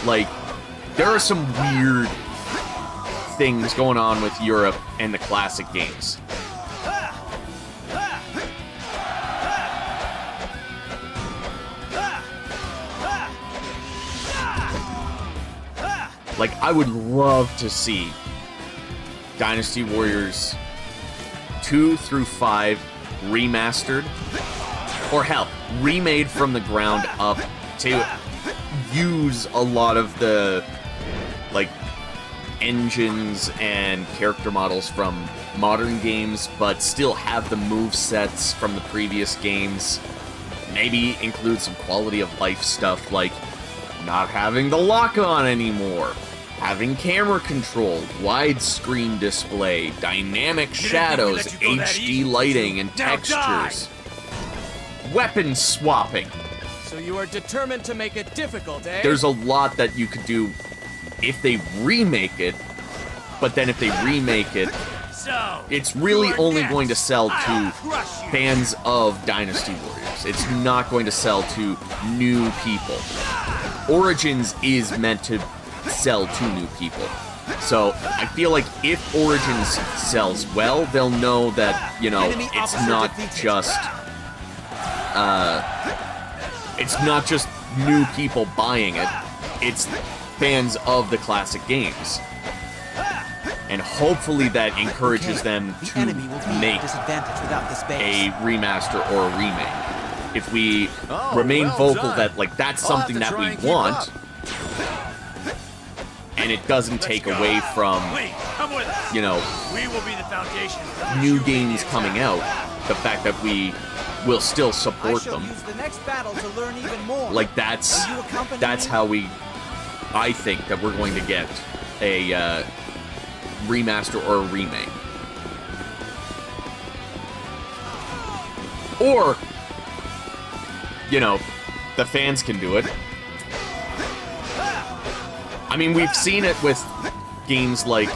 Like, there are some weird things going on with Europe and the classic games. Like, I would love to see Dynasty Warriors 2 through 5 remastered, or hell, remade from the ground up to use a lot of the, like, engines and character models from modern games, but still have the move sets from the previous games. Maybe include some quality of life stuff like not having the lock-on anymore, having camera control, widescreen display, dynamic shadows, HD lighting and textures, weapon swapping. So you are determined to make it difficult, eh? There's a lot that you could do if they remake it, but then if they remake it, it's really only going to sell to fans of Dynasty Warriors. It's not going to sell to new people. Origins is meant to sell to new people. So I feel like if Origins sells well, they'll know that, you know, it's not just new people buying it. It's fans of the classic games. And hopefully that encourages them to make a remaster or a remake. If we remain vocal that, like, that's something that we want, and it doesn't take away from, you know, new games coming out, the fact that we will still support them. Like, that's how I think that we're going to get a remaster or a remake. Or, you know, the fans can do it. I mean, we've seen it with games like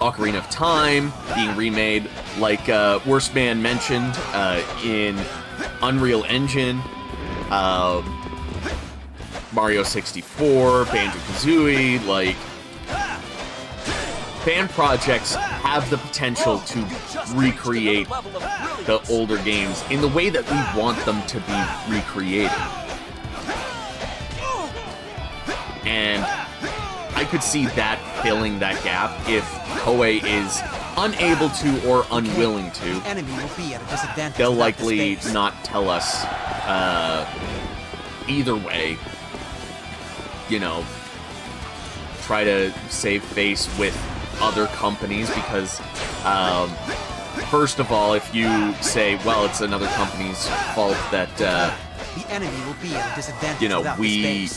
Ocarina of Time being remade, like Worst Man mentioned in Unreal Engine, Mario 64, Banjo-Kazooie. Like, fan projects have the potential to recreate the older games in the way that we want them to be recreated. And I could see that filling that gap if Koei is unable to or unwilling to. They'll likely not tell us either way. You know, try to save face with other companies because, first of all, if you say, well, it's another company's fault that, the enemy will be at a disadvantage, you know, we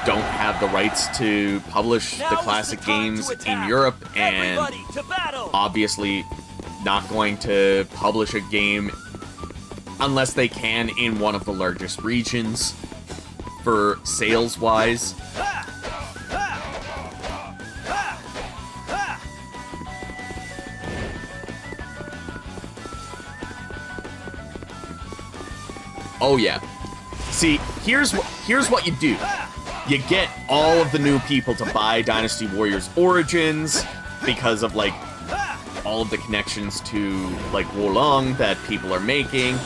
don't have the rights to publish the classic games in Europe, and obviously not going to publish a game unless they can in one of the largest regions for sales-wise. Oh yeah. See, here's what you do. You get all of the new people to buy Dynasty Warriors Origins because of, like, all of the connections to, like, Wolong that people are making,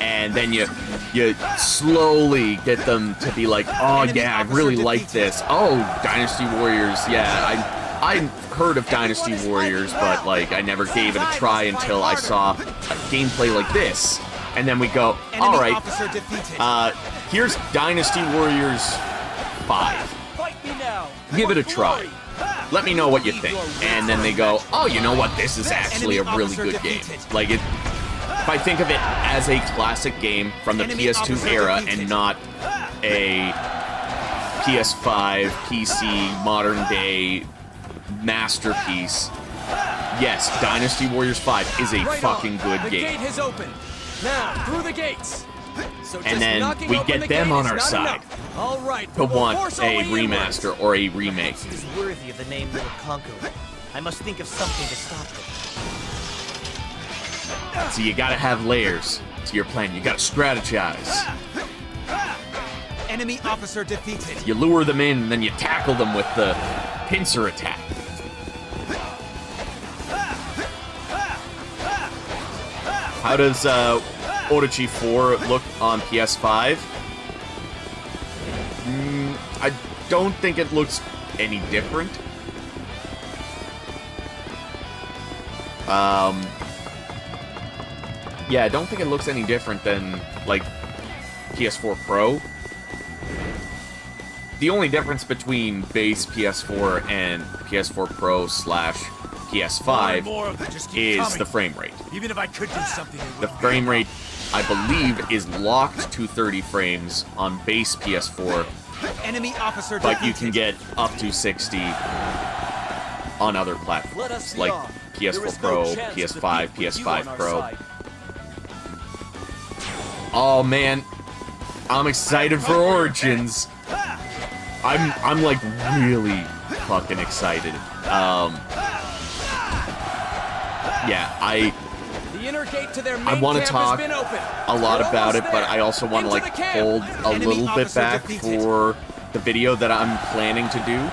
and then you slowly get them to be like, oh yeah, I really like this. Oh, Dynasty Warriors, yeah, I heard of Dynasty Warriors, but, like, I never gave it a try until I saw a gameplay like this. And then we go, alright, here's Dynasty Warriors 5. Give it a try. Let me know what you think. And then they go, oh, you know what, this is actually a really good game. Like, if I think of it as a classic game from the PS2 era and not a PS5, PC, modern day masterpiece. Yes, Dynasty Warriors 5 is a fucking good the game. Gate has opened. Now, through the gates. So just And then knocking we open get the them gate on is our not side enough. All right, to we will want force our a way inwards. remaster or a remake. It is worthy of the name Little Conqueror. I must think of something to stop them. So you gotta have layers to your plan. You gotta strategize. Enemy officer defeated. You lure them in, and then you tackle them with the pincer attack. How does Orochi 4 look on PS5? I don't think it looks any different. Yeah, I don't think it looks any different than, like, PS4 Pro. The only difference between base PS4 and PS4 Pro / PS5 is the frame rate. Even if I could do something, The frame rate, I believe, is locked to 30 frames on base PS4, Enemy officer but defeated. you can get up to 60 on other Let us platforms, be like off. PS4 There is Pro, no chance of PS5, defeat with you PS5 on our Pro. side. Oh man, I'm excited for Origins. I'm like really fucking excited. Yeah, The inner gate to their main I want to camp talk has been opened. a lot We're about it, almost but there. I also want to Into like the camp. hold a Enemy little bit officer back defeated. for the video that I'm planning to do.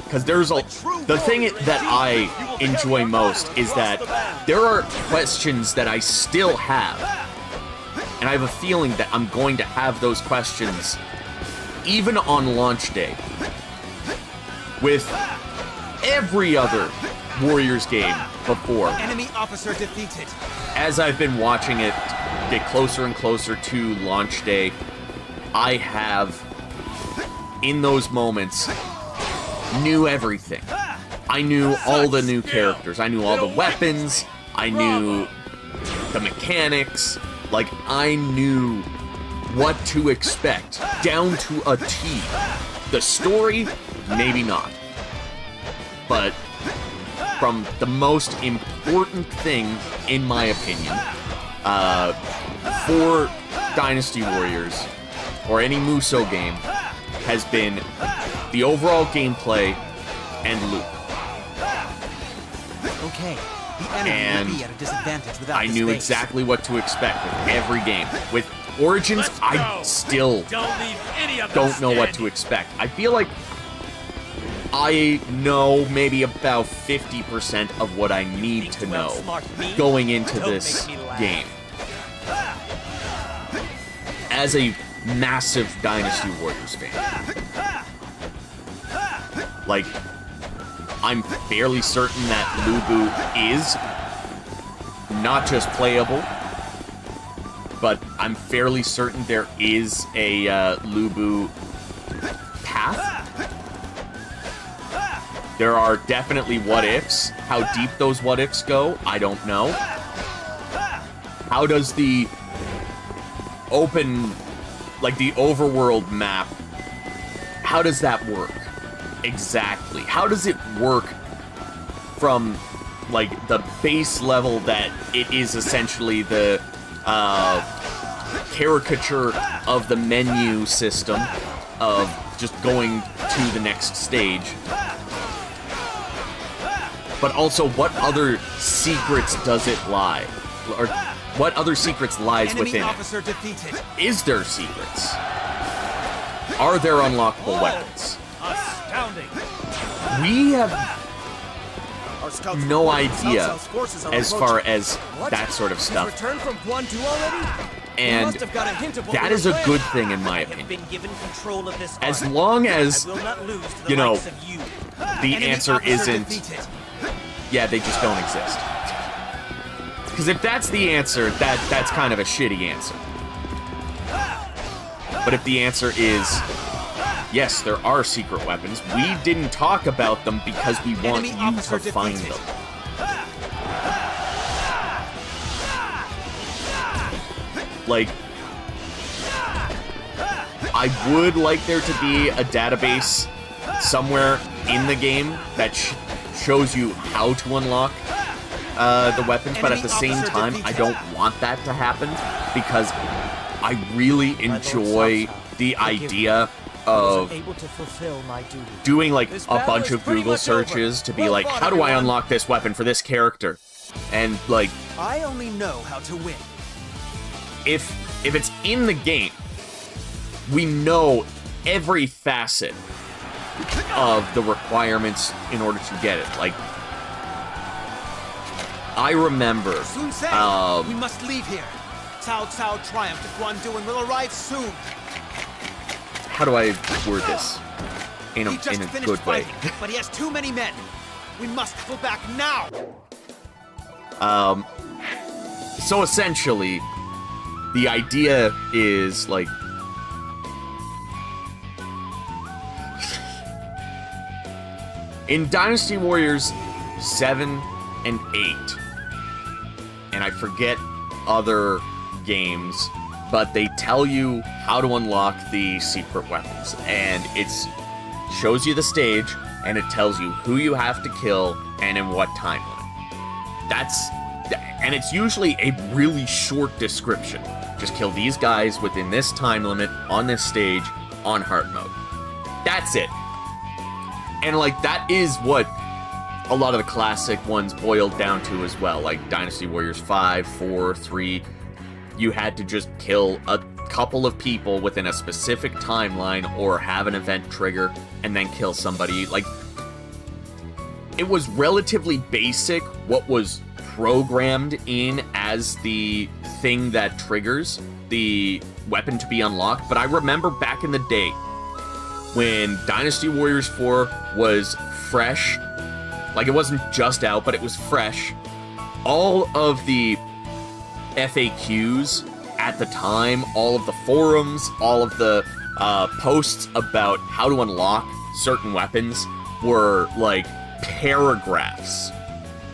Because there's the thing that I enjoy most is that there are questions that I still have. And I have a feeling that I'm going to have those questions even on launch day. With every other Warriors game before. Enemy officer defeated. As I've been watching it get closer and closer to launch day, I have, in those moments, knew everything. I knew all the new characters. I knew all the weapons. I knew the mechanics. Like, I knew what to expect, down to a T. The story, maybe not. But from the most important thing, in my opinion, for Dynasty Warriors, or any Musou game, has been the overall gameplay and loop. Okay, the enemy And will be at a disadvantage without I this knew base. exactly what to expect with every game. With Origins, I still Don't leave any of don't know what to expect. I feel like I know maybe about 50% of what I need to know going into this game. As a massive Dynasty Warriors fan. Like, I'm fairly certain that Lu Bu is not just playable, but I'm fairly certain there is a Lu Bu path. There are definitely what-ifs. How deep those what-ifs go, I don't know. How does the open, like the overworld map, how does that work? Exactly. How does it work from, like, the base level that it is essentially the caricature of the menu system of just going to the next stage? But also, what other secrets does it lie? Or what other secrets lies Enemy within officer it? defeated. Is there secrets? Are there unlockable weapons? Astounding. We have Our scouts no reported idea Cao Cao's forces are as approaching. far as What? that sort of He's stuff. returned from Guandu already? We And must have got a hint of what that we is were a good planning. thing, in my I have opinion. been given control of this As army. long I as will not lose to the you know, likes of you. the Enemy answer officer isn't, defeated. yeah, they just don't exist. Because if that's the answer, that's kind of a shitty answer. But if the answer is, yes, there are secret weapons, we didn't talk about them because we want Enemy you officer to find defeated. them. Like, I would like there to be a database somewhere in the game that shows you how to unlock the weapons, but at the same time, I don't want that to happen because I really enjoy the idea of doing like a bunch of Google searches to be like, how do I unlock this weapon for this character? And like, I only know how to win. if it's in the game, we know every facet of the requirements in order to get it. Like, I remember, we must leave here. Cao Cao triumph to Guandu and will arrive soon. How do I word this in a good way? Fighting, but he has too many men. We must pull back now. So essentially, the idea is like, in Dynasty Warriors 7 and 8, and I forget other games, but they tell you how to unlock the secret weapons, and it shows you the stage, and it tells you who you have to kill and in what time limit. And it's usually a really short description. Just kill these guys within this time limit, on this stage, on hard mode. That's it. And like, that is what a lot of the classic ones boiled down to as well. Like Dynasty Warriors 5, 4, 3. You had to just kill a couple of people within a specific timeline or have an event trigger and then kill somebody. Like, it was relatively basic what was programmed in as the thing that triggers the weapon to be unlocked. But I remember back in the day when Dynasty Warriors 4 was fresh, like it wasn't just out, but it was fresh, all of the FAQs at the time, all of the forums, all of the posts about how to unlock certain weapons were like paragraphs,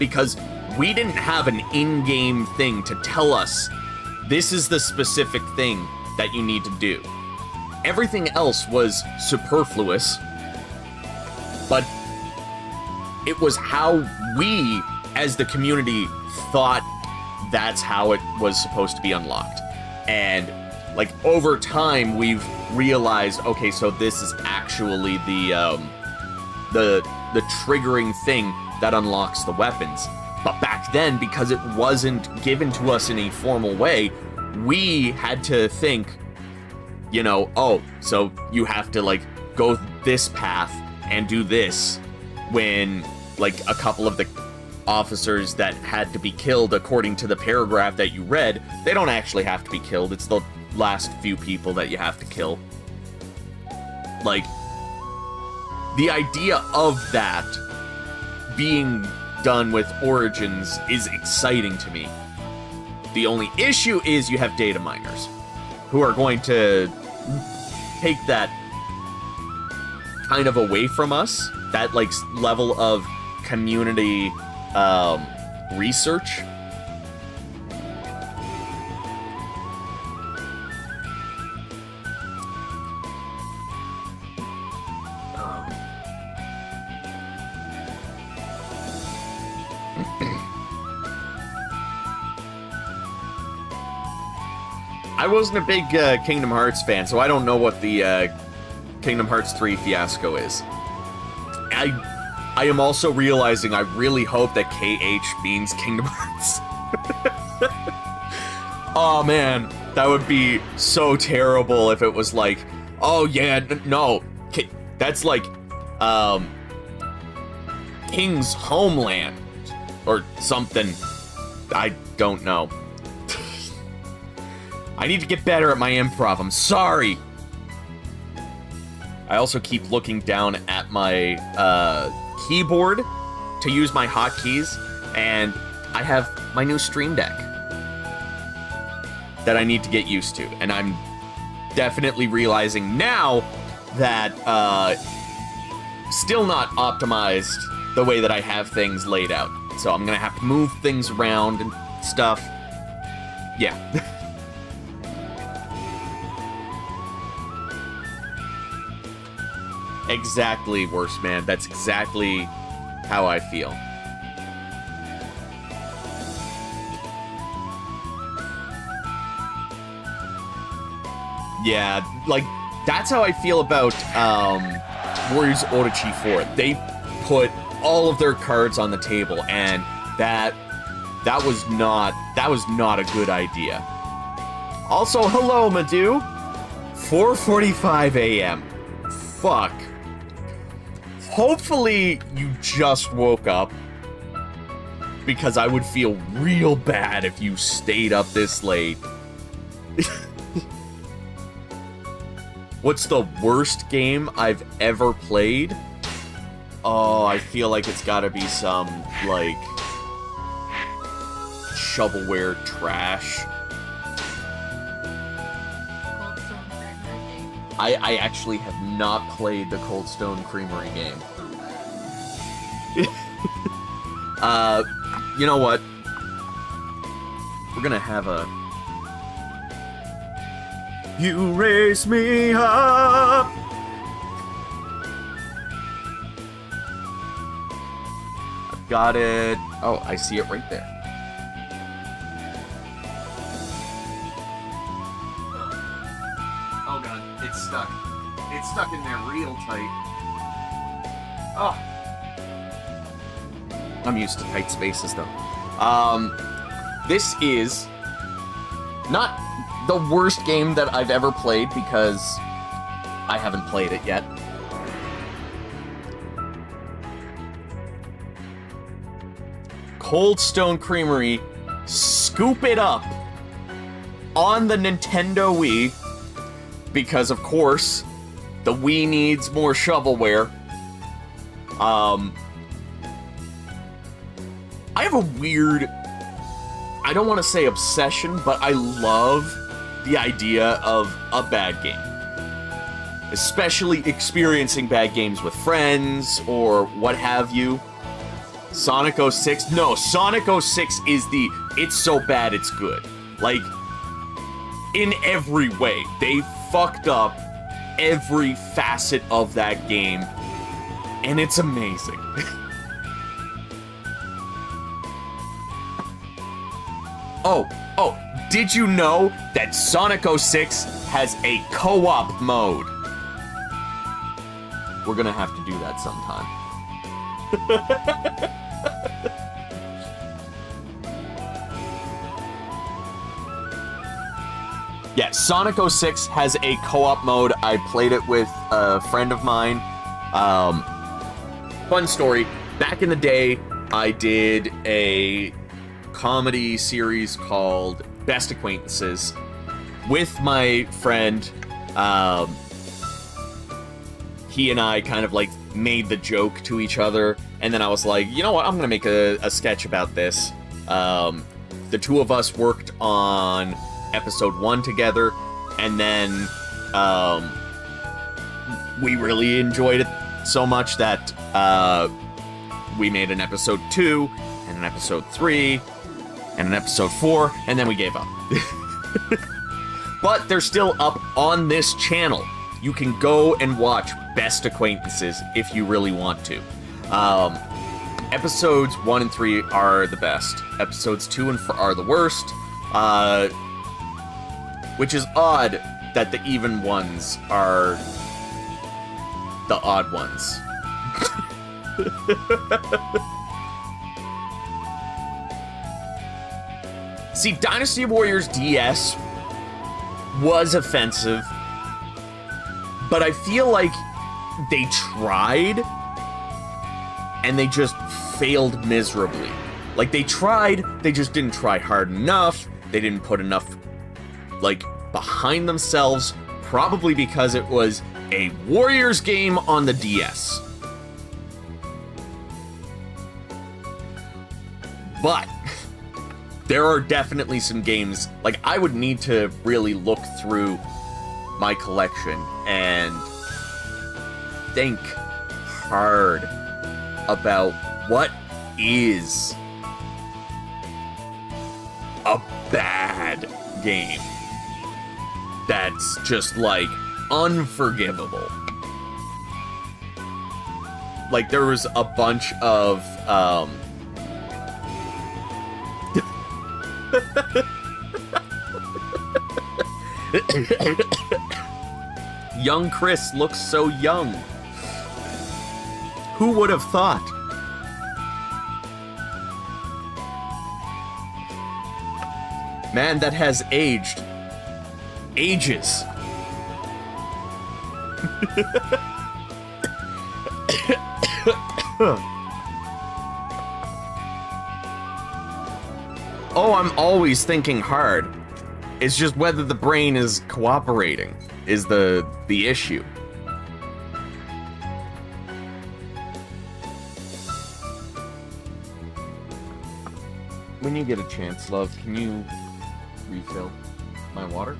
because we didn't have an in-game thing to tell us this is the specific thing that you need to do. Everything else was superfluous, but it was how we, as the community, thought that's how it was supposed to be unlocked. And like, over time, we've realized, okay, so this is actually the triggering thing that unlocks the weapons. But back then, because it wasn't given to us in a formal way, we had to think, you know, oh, so you have to like go this path and do this, when like a couple of the officers that had to be killed according to the paragraph that you read, they don't actually have to be killed. It's the last few people that you have to kill. Like, the idea of that being done with Origins is exciting to me. The only issue is you have data miners who are going to take that kind of away from us, that like level of community research. I wasn't a big Kingdom Hearts fan, so I don't know what the Kingdom Hearts 3 fiasco is. I am also realizing I really hope that KH means Kingdom Hearts. Oh man, that would be so terrible if it was like, oh yeah, no, that's like King's Homeland or something. I don't know. I need to get better at my improv, I'm sorry. I also keep looking down at my keyboard to use my hotkeys, and I have my new Stream Deck that I need to get used to, and I'm definitely realizing now that still not optimized the way that I have things laid out. So I'm gonna have to move things around and stuff. Yeah. exactly, Worst Man. That's exactly how I feel. Yeah, like, that's how I feel about Warriors Orochi 4. They put all of their cards on the table, and that was not a good idea. Also, hello, Madhu. 4:45 a.m. Fuck. Hopefully you just woke up, because I would feel real bad if you stayed up this late. What's the worst game I've ever played? Oh, I feel like it's gotta be some, like, shovelware trash. I actually have not played the Cold Stone Creamery game. You know what? We're gonna have a... You raise me up. I've got it. Oh, I see it right there. Oh god, it's stuck. It's stuck in there real tight. Oh. I'm used to tight spaces though. This is not the worst game that I've ever played because I haven't played it yet. Cold Stone Creamery, scoop it up on the Nintendo Wii, because of course, the Wii needs more shovelware. I have a weird, I don't want to say obsession, but I love the idea of a bad game. Especially experiencing bad games with friends or what have you. Sonic 06? No, Sonic 06 is the it's so bad it's good. Like, in every way. They fucked up every facet of that game, and it's amazing. Oh, did you know that Sonic 06 has a co-op mode? We're gonna have to do that sometime. Yeah, Sonic 06 has a co-op mode. I played it with a friend of mine. Fun story. Back in the day, I did a comedy series called Best Acquaintances with my friend. He and I kind of like made the joke to each other, and then I was like, you know what, I'm gonna make a sketch about this. The two of us worked on episode 1 together, and then we really enjoyed it so much that we made an episode 2 and an episode 3 and an episode 4, and then we gave up. But they're still up on this channel. You can go and watch Best Acquaintances if you really want to. Episodes 1 and 3 are the best. Episodes 2 and 4 are the worst. Which is odd that the even ones are the odd ones. See, Dynasty Warriors DS was offensive, but I feel like they tried, and they just failed miserably. Like, they tried, they just didn't try hard enough, they didn't put enough, like, behind themselves, probably because it was a Warriors game on the DS. But there are definitely some games, like, I would need to really look through my collection and think hard about what is a bad game that's just, like, unforgivable. like, there was a bunch of, young Chris looks so young. Who would have thought? Man, that has aged. Ages. Oh, I'm always thinking hard. It's just whether the brain is cooperating is the issue. When you get a chance, love, can you refill my water?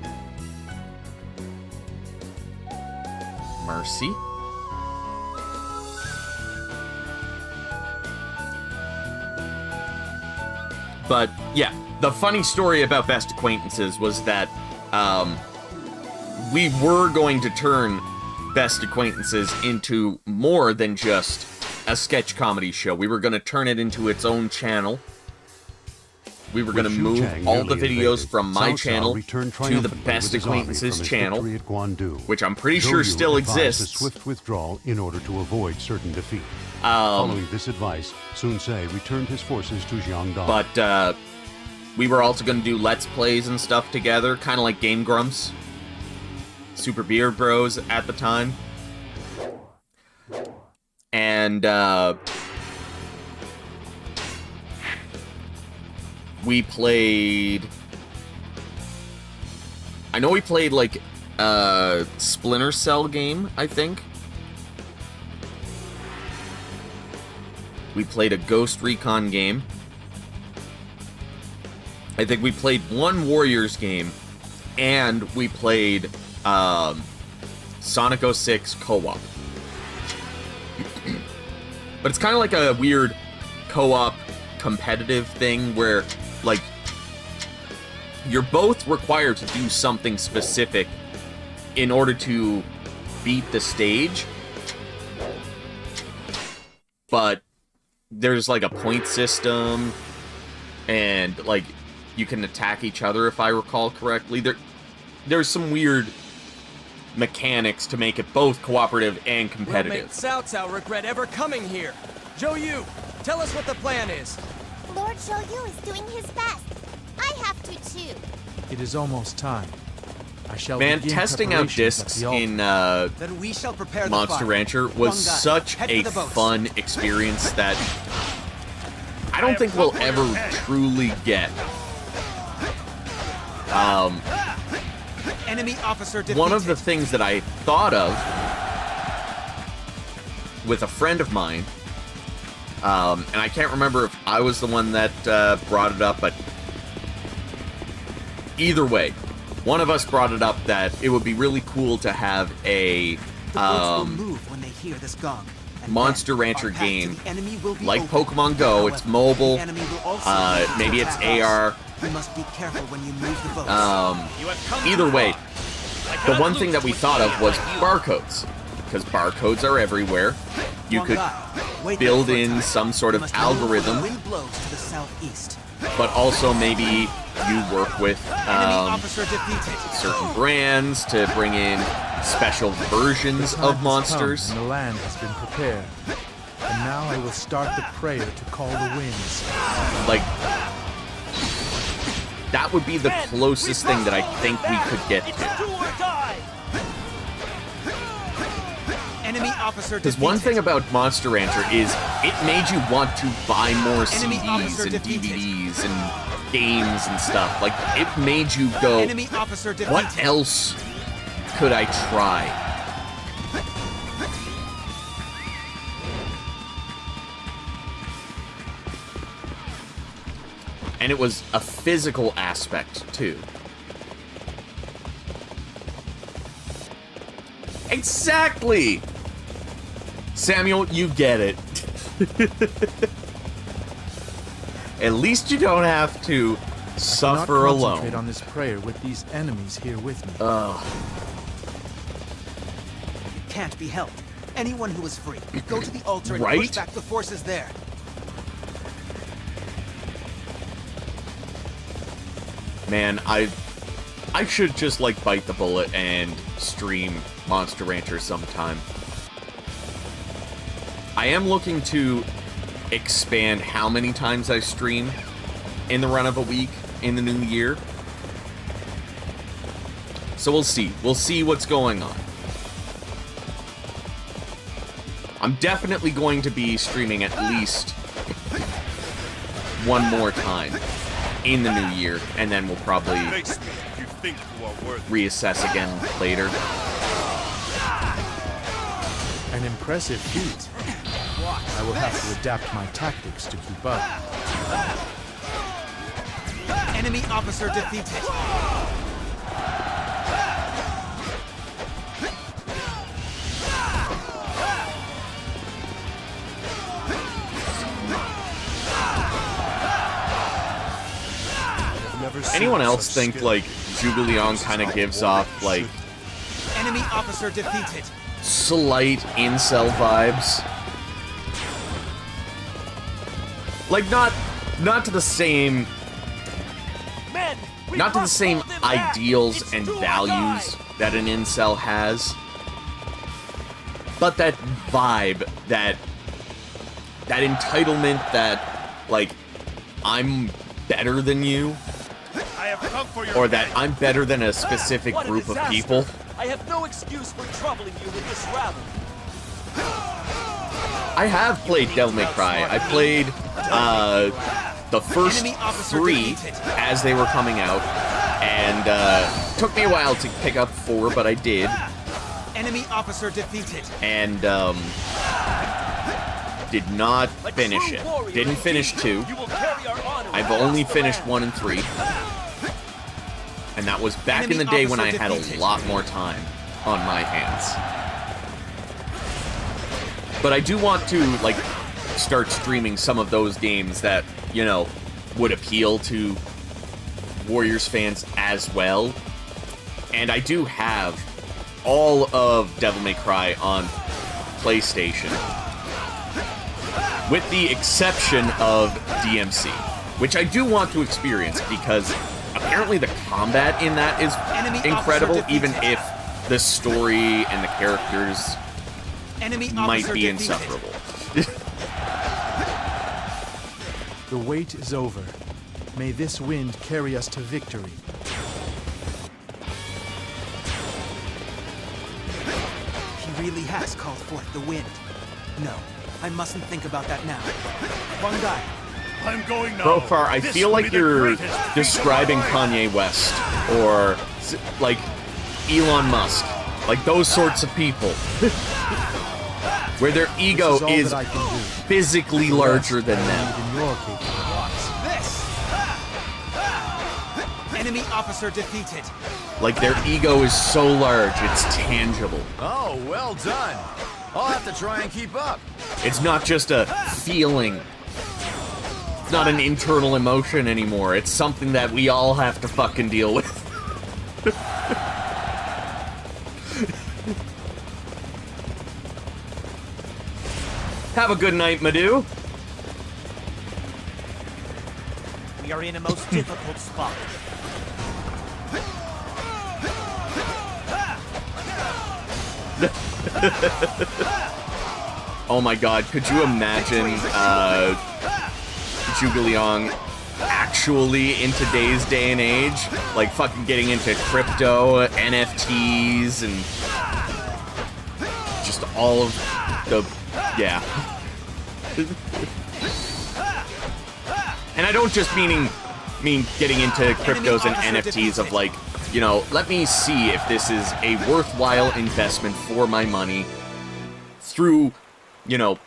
Mercy. But yeah, the funny story about Best Acquaintances was that we were going to turn Best Acquaintances into more than just a sketch comedy show. We were going to turn it into its own channel. We were going to move all the videos from my channel to the Best Acquaintances channel, which I'm pretty sure still exists. A swift withdrawal in order to avoid certain defeat. Following this advice, Sun Ce returned his forces to Jiangdong. But we were also going to do Let's Plays and stuff together, kind of like Game Grumps. Super Beard Bros at the time. And we played... I know we played, like, a Splinter Cell game, I think. We played a Ghost Recon game. I think we played one Warriors game. And we played Sonic 06 co-op. But it's kind of like a weird co-op competitive thing where, like, you're both required to do something specific in order to beat the stage. But there's, like, a point system, and, like, you can attack each other, if I recall correctly. There's some weird mechanics to make it both cooperative and competitive. We'll make Cao Cao regret ever coming here. Zhou Yu, tell us what the plan is. Lord Zhou Yu is doing his best. I have to too. It is almost time. I shall Man, begin testing out discs in Then we shall prepare Monster Rancher was such a fun experience that I don't think we'll ever truly get. Enemy officer defeated. One of the things that I thought of with a friend of mine, and I can't remember if I was the one that brought it up, but either way, one of us brought it up that it would be really cool to have a move when they hear this gong. Monster Rancher game like Pokemon Go. It's mobile. Maybe it's AR. You must be careful when you move the boats. Either way, the one thing that we thought of was barcodes, because barcodes are everywhere. You could build in some sort of algorithm, but also maybe you work with certain brands to bring in special versions of monsters. The land has been prepared, and now I will start the prayer to call the winds. Like, that would be the closest thing that I think we could get to. Because one thing about Monster Rancher is it made you want to buy more CDs and DVDs and games and stuff. Like, it made you go, what else could I try? And it was a physical aspect, too. Exactly! Samuel, you get it. At least you don't have to suffer alone. Concentrate on this prayer with these enemies here with me. It can't be helped. Anyone who is free, go to the altar and Right? push back the forces there. Man, I should just, like, bite the bullet and stream Monster Rancher sometime. I am looking to expand how many times I stream in the run of a week in the new year. So we'll see. We'll see what's going on. I'm definitely going to be streaming at least one more time in the new year, and then we'll probably reassess again later. An impressive feat. I will have to adapt my tactics to keep up. Enemy officer defeated. Anyone else think, like, Zhuge Liang kind of gives off, like, Enemy officer defeated. slight incel vibes? Like, not to the same... Not to the same ideals and values that an incel has, but that vibe, that entitlement, that, like, I'm better than you, or that I'm better than a specific group of people. I have no excuse for troubling you with this rabble. I have played Devil May Cry. I played the first 3 as they were coming out, and took me a while to pick up 4, but I did. Enemy officer defeated. And did not finish it. Didn't finish 2. I've only finished 1 and 3. And that was back in the day when I had a lot more time on my hands. But I do want to, like, start streaming some of those games that, you know, would appeal to Warriors fans as well. And I do have all of Devil May Cry on PlayStation, with the exception of DMC, which I do want to experience because apparently the combat in that is incredible, even if the story and the characters might be insufferable. The wait is over. May this wind carry us to victory. He really has called forth the wind. No, I mustn't think about that now. One guy. I'm going now. Profar, I feel like you're describing Kanye West or like Elon Musk, like those sorts of people, where their ego is physically larger than them. Enemy officer defeated. Like their ego is so large, it's tangible. Oh, well done. I'll have to try and keep up. It's not just a feeling. It's not an internal emotion anymore. It's something that we all have to fucking deal with. Have a good night, Madhu. We are in a most difficult spot. Oh my god, could you imagine Zhuge Liang actually in today's day and age? Like fucking getting into crypto, NFTs, and just all of the... yeah. And I don't just mean getting into cryptos and NFTs of like, you know, let me see if this is a worthwhile investment for my money through, you know,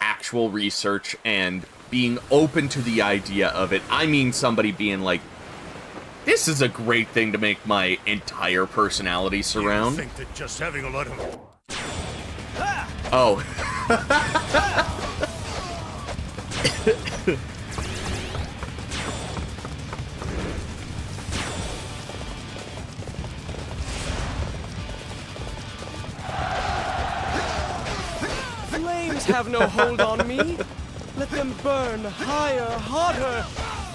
actual research and being open to the idea of it. I mean somebody being like, this is a great thing to make my entire personality surround. You think that just having a lot of... Oh. flames have no hold on me. Let them burn higher, hotter.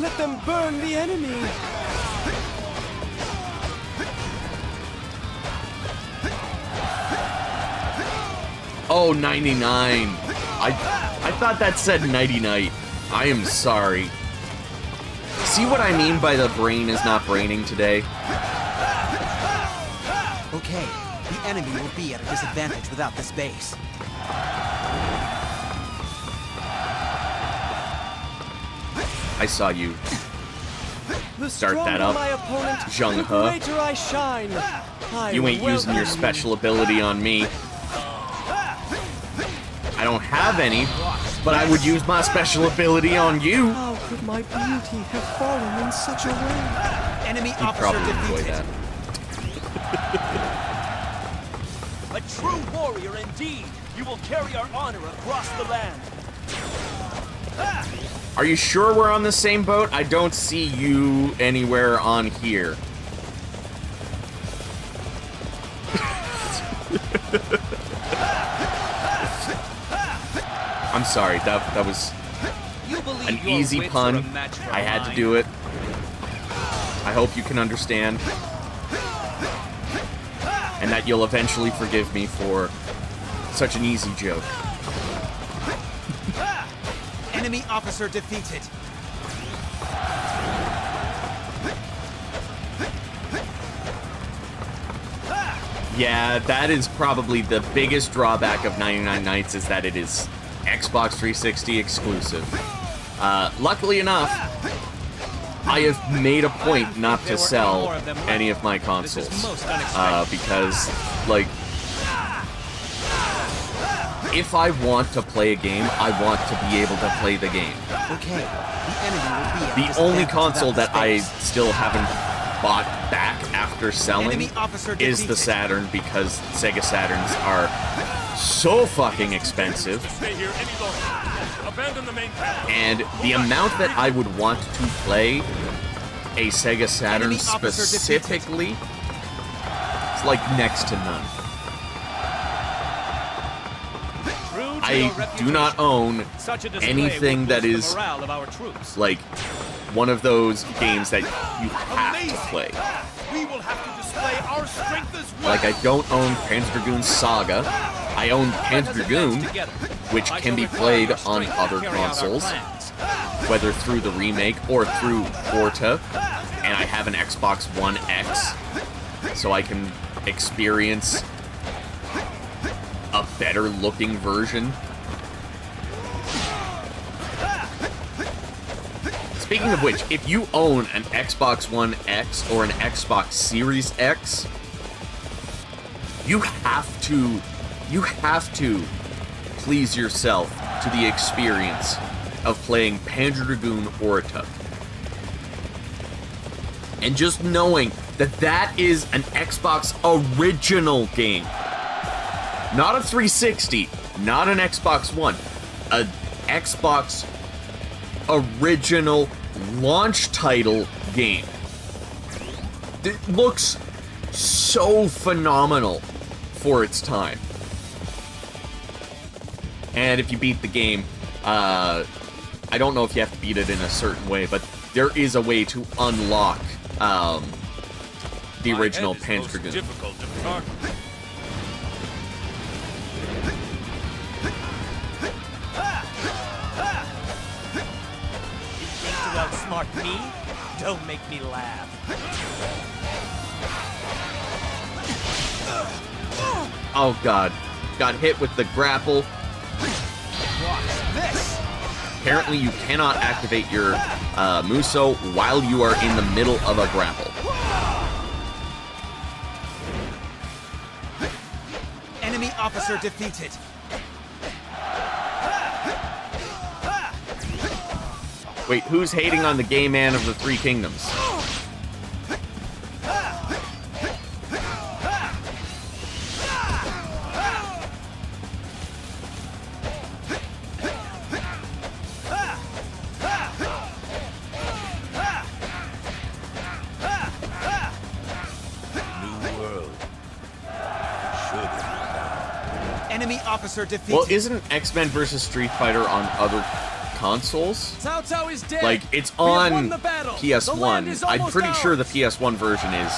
Let them burn the enemy. Oh, 99. I thought that said nighty-night. I am sorry. See what I mean by the brain is not braining today? Okay, the enemy will be at a disadvantage without this base. I saw you start that up, Zheng He. You ain't using your special ability on me. I don't have any, but I would use my special ability on you. How could my beauty have fallen in such a way? Enemy He'd officer probably enjoy defeated. that. A true warrior indeed. You will carry our honor across the land. Are you sure we're on the same boat? I don't see you anywhere on here. I'm sorry, that was an easy pun. I had to do it. I hope you can understand. And that you'll eventually forgive me for such an easy joke. Enemy officer defeated. Yeah, that is probably the biggest drawback of 99 Nights, is that it is Xbox 360 exclusive. Luckily enough, I have made a point not to sell any of my consoles. Because, like, if I want to play a game, I want to be able to play the game. Okay, the enemy will be at The only console that I still haven't bought back after selling is the Saturn, because Sega Saturns are so fucking expensive. And the amount that I would want to play a Sega Saturn specifically is like next to none. I do not own anything that is like one of those games that you have to play. Like, I don't own Panzer Dragoon Saga. I own Panzer Dragoon, which can be played on other consoles, whether through the remake or through Orta. And I have an Xbox One X, so I can experience a better looking version. Speaking of which, if you own an Xbox One X or an Xbox Series X, you have to please yourself to the experience of playing Panzer Dragoon Orta. And just knowing that that is an Xbox original game. Not a 360, not an Xbox One, an Xbox original launch title game. It looks so phenomenal for its time. And if you beat the game, I don't know if you have to beat it in a certain way, but there is a way to unlock the original Panzer Dragoon. Difficult to target. Outsmart me? Don't make me laugh. Oh god. Got hit with the grapple. Watch this! Apparently you cannot activate your Muso while you are in the middle of a grapple. Enemy officer defeated. Wait, who's hating on the gay man of the Three Kingdoms? Enemy officer defeated. Well, isn't X-Men vs. Street Fighter on other consoles? Cao Cao is dead. Like, it's We have on won the battle. The land PS1. is I'm almost pretty sure the ours. PS1 version is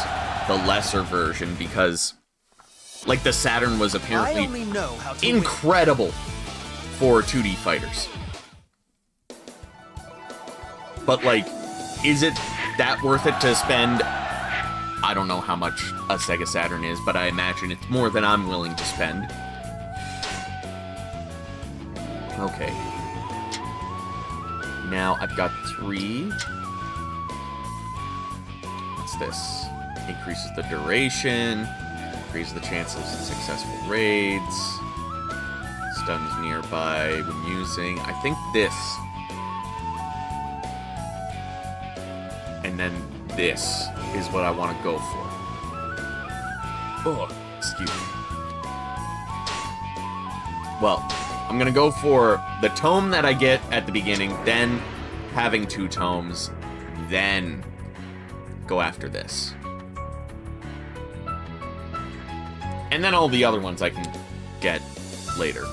the lesser version because, like, the Saturn was I apparently only know how to incredible for 2D fighters. But, like, is it that worth it to spend? I don't know how much a Sega Saturn is, but I imagine it's more than I'm willing to spend. Okay. Now I've got 3. What's this? Increases the duration, increases the chances of successful raids, stuns nearby when using. I think this. And then this is what I want to go for. Oh, excuse me. Well, I'm gonna go for the tome that I get at the beginning, then having 2 tomes, then go after this. And then all the other ones I can get later.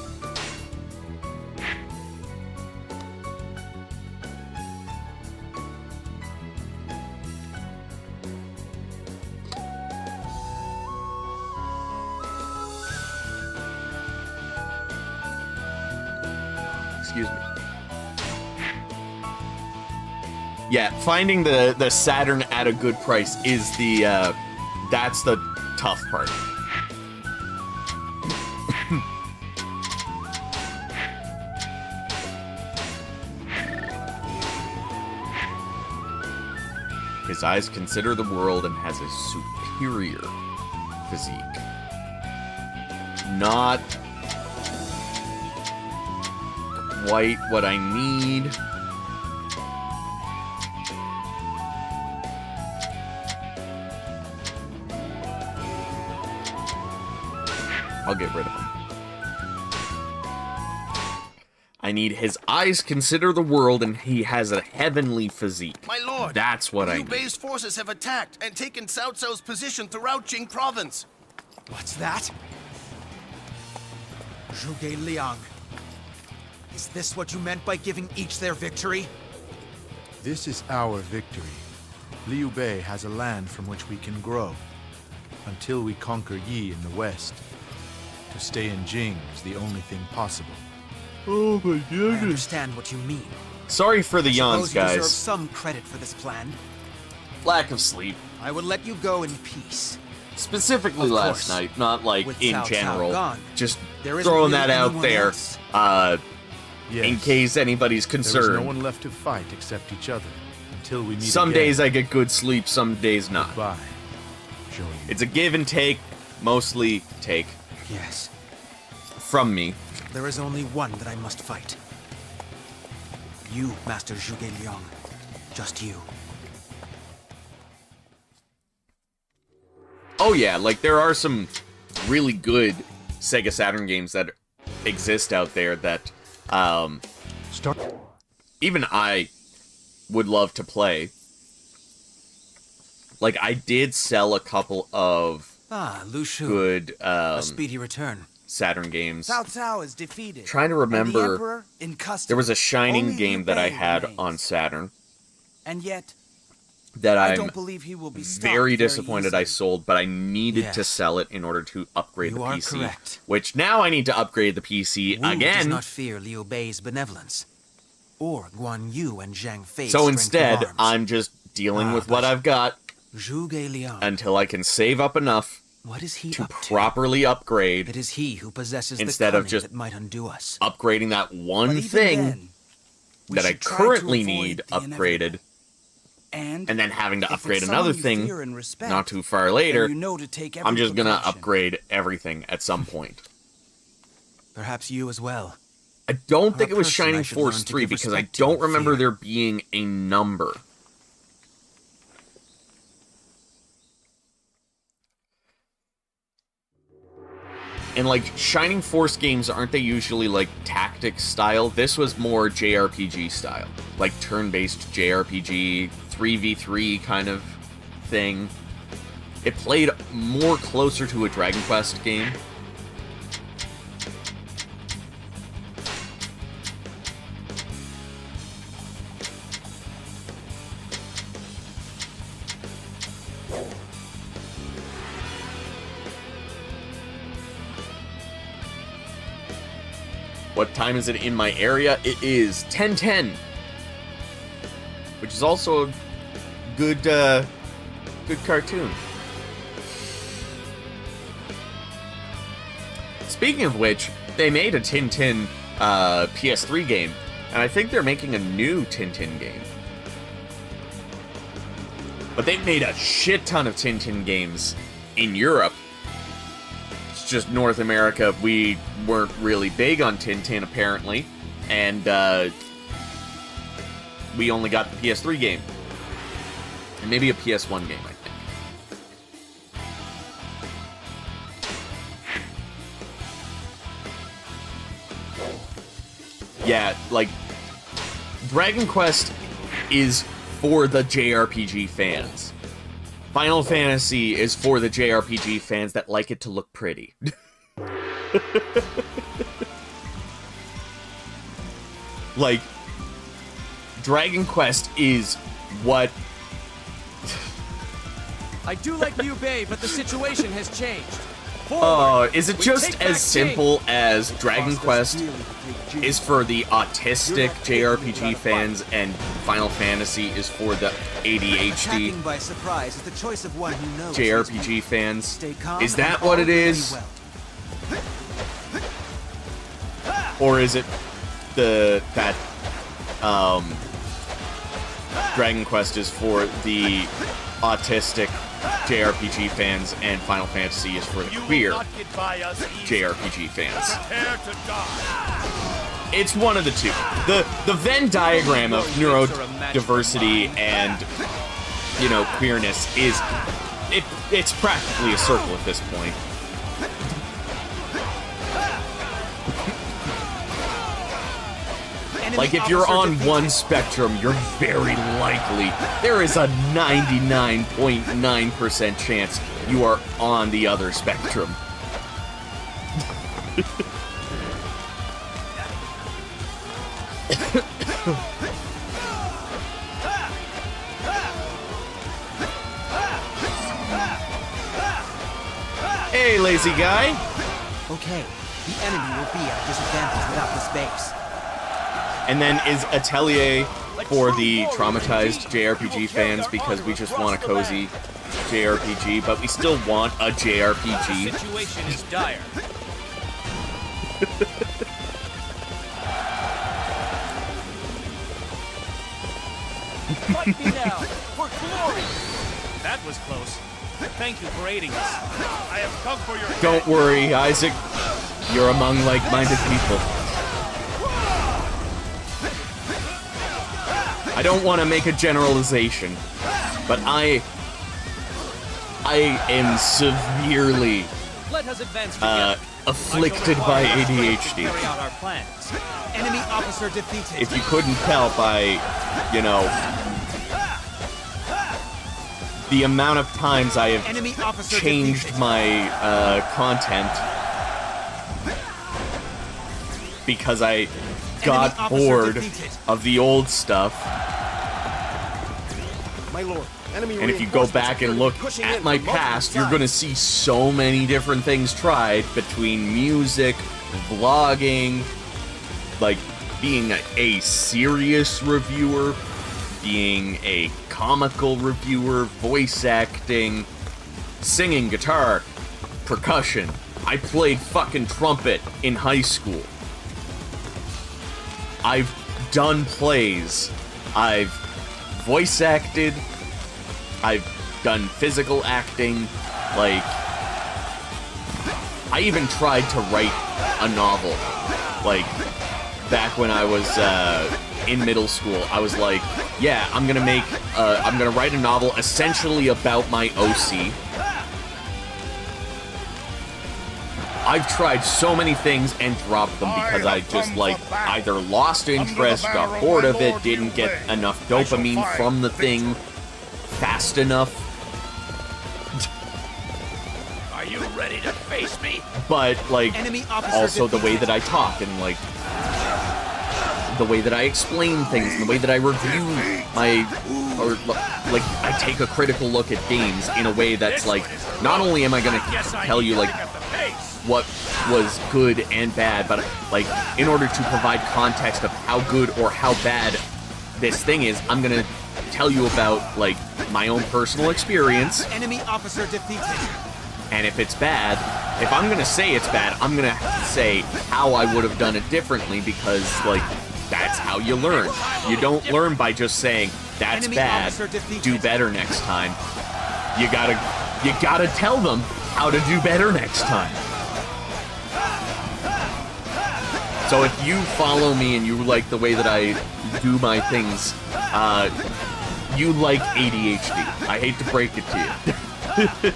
Excuse me. Yeah, finding the Saturn at a good price is the, that's the tough part. His eyes consider the world and has a superior physique. Not quite what I need. I'll get rid of him. I need his eyes consider the world and he has a heavenly physique. My lord, that's what I Liu need. Bei's forces have attacked and taken Cao Cao's position throughout Jing province. What's that? Zhuge Liang. Is this what you meant by giving each their victory? This is our victory. Liu Bei has a land from which we can grow. Until we conquer Yi in the west. To stay in Jing is the only thing possible. Oh my I understand what you mean. Sorry for the I yawns, suppose you deserve guys. some credit for this plan. Lack of sleep. I will let you go in peace. Specifically Of last course. night, not like With in Cao Cao general. gone, Just there isn't throwing really that out anyone there. else. Yes. In case anybody's There is concerned. no one left to fight except each other. Until we meet Some again. days I get good sleep, some days not. Goodbye, Zhou Yu. It's a give and take, mostly take Yes. from me. There is only one that I must fight. You, Master Zhuge Liang. Just you. Oh yeah, like there are some really good Sega Saturn games that exist out there that even I would love to play. Like I did sell a couple of Lu Shu. good A speedy return. Saturn games. Cao Cao is defeated. Trying to And the remember, Emperor in custody. there was a Shining Only game Liu that I Bei had remains. on Saturn And yet, that I I'm don't believe he will be stopped very disappointed I easily. sold, but I needed to Yes. sell it in order to upgrade You the are PC. correct. Which now I need to upgrade the PC Wu does again. not fear Liu Bei's benevolence, or Guan Yu and Zhang Fei's So strength of instead, arms. I'm just dealing with what but I've got Zhuge Liang. until I can save up enough What is he to up to? properly upgrade It is he who possesses instead the of cunning just that might undo us. upgrading that one But even thing then, we that I should try to currently avoid need the upgraded, inevitable. And and then having to if it's upgrade someone another you thing fear and respect, not too far then later. you know to take I'm every just gonna precaution. upgrade everything at some point. Perhaps you as well. I don't Or think a it was person I Shining should Force learn to 3 give because I respect to don't and remember fear. there being a number. And like Shining Force games, aren't they usually like tactics style? This was more JRPG style, like turn-based JRPG, 3v3 kind of thing. It played more closer to a Dragon Quest game. What time is it in my area? It is 10:10, which is also a good, good cartoon. Speaking of which, they made a Tintin PS3 game, and I think they're making a new Tintin game. But they've made a shit ton of Tintin games in Europe. It's just North America, we weren't really big on Tintin, apparently, and we only got the PS3 game. And maybe a PS1 game, I think. Yeah, like, Dragon Quest is for the JRPG fans. Final Fantasy is for the JRPG fans that like it to look pretty. Like, Dragon Quest is what... I do like Liu Bei, but the situation has changed. Oh, is it just as simple as Dragon Quest is for the autistic JRPG fans and Final Fantasy is for the ADHD JRPG fans? Is that what it is? Or is it that Dragon Quest is for the autistic JRPG fans and Final Fantasy is for the queer JRPG fans? It's one of the two. The Venn diagram of neurodiversity and, you know, queerness is it's practically a circle at this point. Like, if you're on one spectrum, you're very likely, there is a 99.9% chance you are on the other spectrum. Hey, lazy guy. Okay, the enemy will be at a disadvantage without this base. And then is Atelier for the traumatized JRPG fans because we just want a cozy JRPG, but we still want a JRPG. The situation is dire. Fight me now, for glory! That was close. Thank you for aiding us. I have come for your... Don't worry, Isaac. You're among like-minded people. I don't want to make a generalization, but I am severely afflicted by ADHD. Enemy officer defeated. If you couldn't tell by, you know, the amount of times I have changed my content because I got bored of the old stuff. My lord, and if you go back and look at my past, you're gonna see so many different things tried between music, vlogging, like being a serious reviewer, being a comical reviewer, voice acting, singing guitar, percussion. I played fucking trumpet in high school. I've done plays. I've voice acted. I've done physical acting. Like, I even tried to write a novel. Like, back when I was in middle school, I was like, yeah, I'm gonna write a novel essentially about my OC. I've tried so many things and dropped them because I just, like, either lost interest, got bored of it, didn't get enough dopamine from the thing fast enough. Are you ready to face me? But, like, also the way that I talk and, like, the way that I explain things and the way that I review like, I take a critical look at games in a way that's, like, not only am I gonna tell you, like, what was good and bad, but like in order to provide context of how good or how bad this thing is, I'm gonna tell you about like my own personal experience. Enemy officer defeated. And if it's bad, if I'm gonna say it's bad, I'm gonna say how I would have done it differently, because like that's how you learn. You don't learn by just saying that's bad, do better next time. You gotta tell them how to do better next time. So if you follow me and you like the way that I do my things, you like ADHD. I hate to break it to you.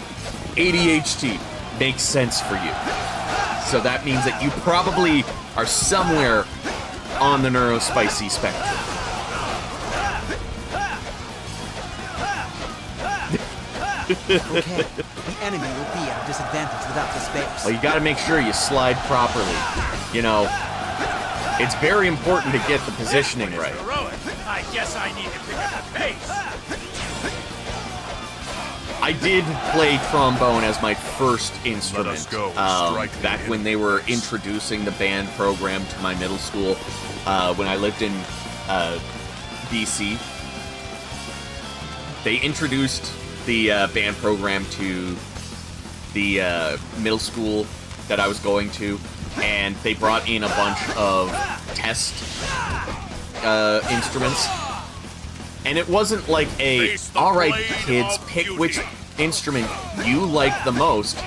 ADHD makes sense for you. So that means that you probably are somewhere on the neurospicy spectrum. Okay, the enemy will be at a disadvantage without this base. Well, you gotta make sure you slide properly. You know, it's very important to get the positioning right. Heroic. I guess I need to pick up the pace. I did play trombone as my first instrument back when they were introducing the band program to my middle school when I lived in BC. They introduced the band program to the middle school that I was going to, and they brought in a bunch of test instruments. And it wasn't like a, alright kids, pick which instrument you like the most.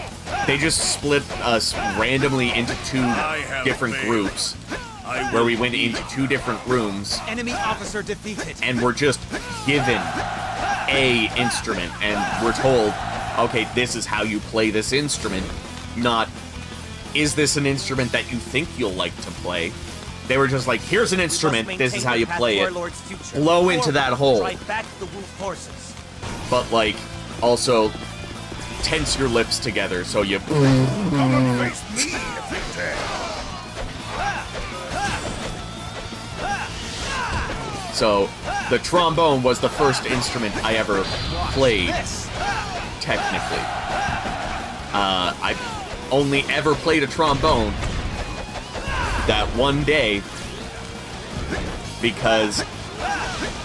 They just split us randomly into two different groups, where we went into two different rooms. Enemy officer defeated. And we're just given a instrument, and we're told, okay, this is how you play this instrument, not, is this an instrument that you think you'll like to play? They were just like, here's an instrument, this is how you play it. Blow into that hole. But like, also, tense your lips together so you... So, the trombone was the first instrument I ever played, technically. I've only ever played a trombone that one day because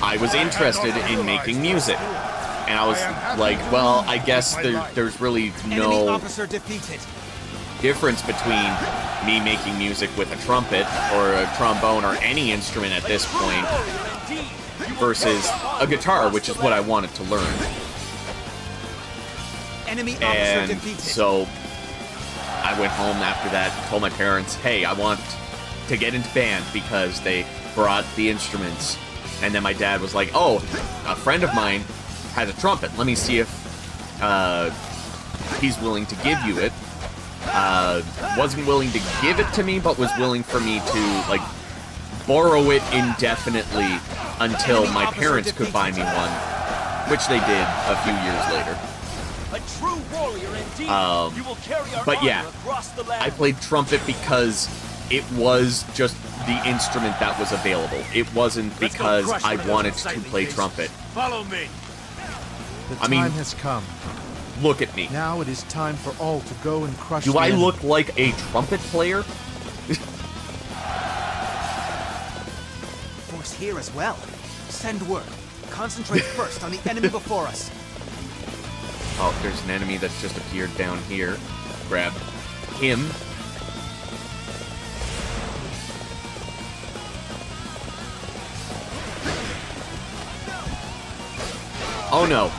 I was interested in making music. And I was like, well, I guess there's really no difference between me making music with a trumpet or a trombone or any instrument at this point versus a guitar, which is what I wanted to learn. And so I went home after that, told my parents, hey, I want to get into band because they brought the instruments. And then my dad was like, oh, a friend of mine has a trumpet. Let me see if he's willing to give you it. Wasn't willing to give it to me, but was willing for me to, like, borrow it indefinitely until my parents could buy me one, which they did a few years later. But yeah, I played trumpet because it was just the instrument that was available. It wasn't because I wanted to play trumpet. Follow me. The time has come. Look at me. Now it is time for all to go and crush. Do I look like a trumpet player? Force here as well. Send word. Concentrate first on the enemy before us. Oh, there's an enemy that's just appeared down here. Grab him. Oh no,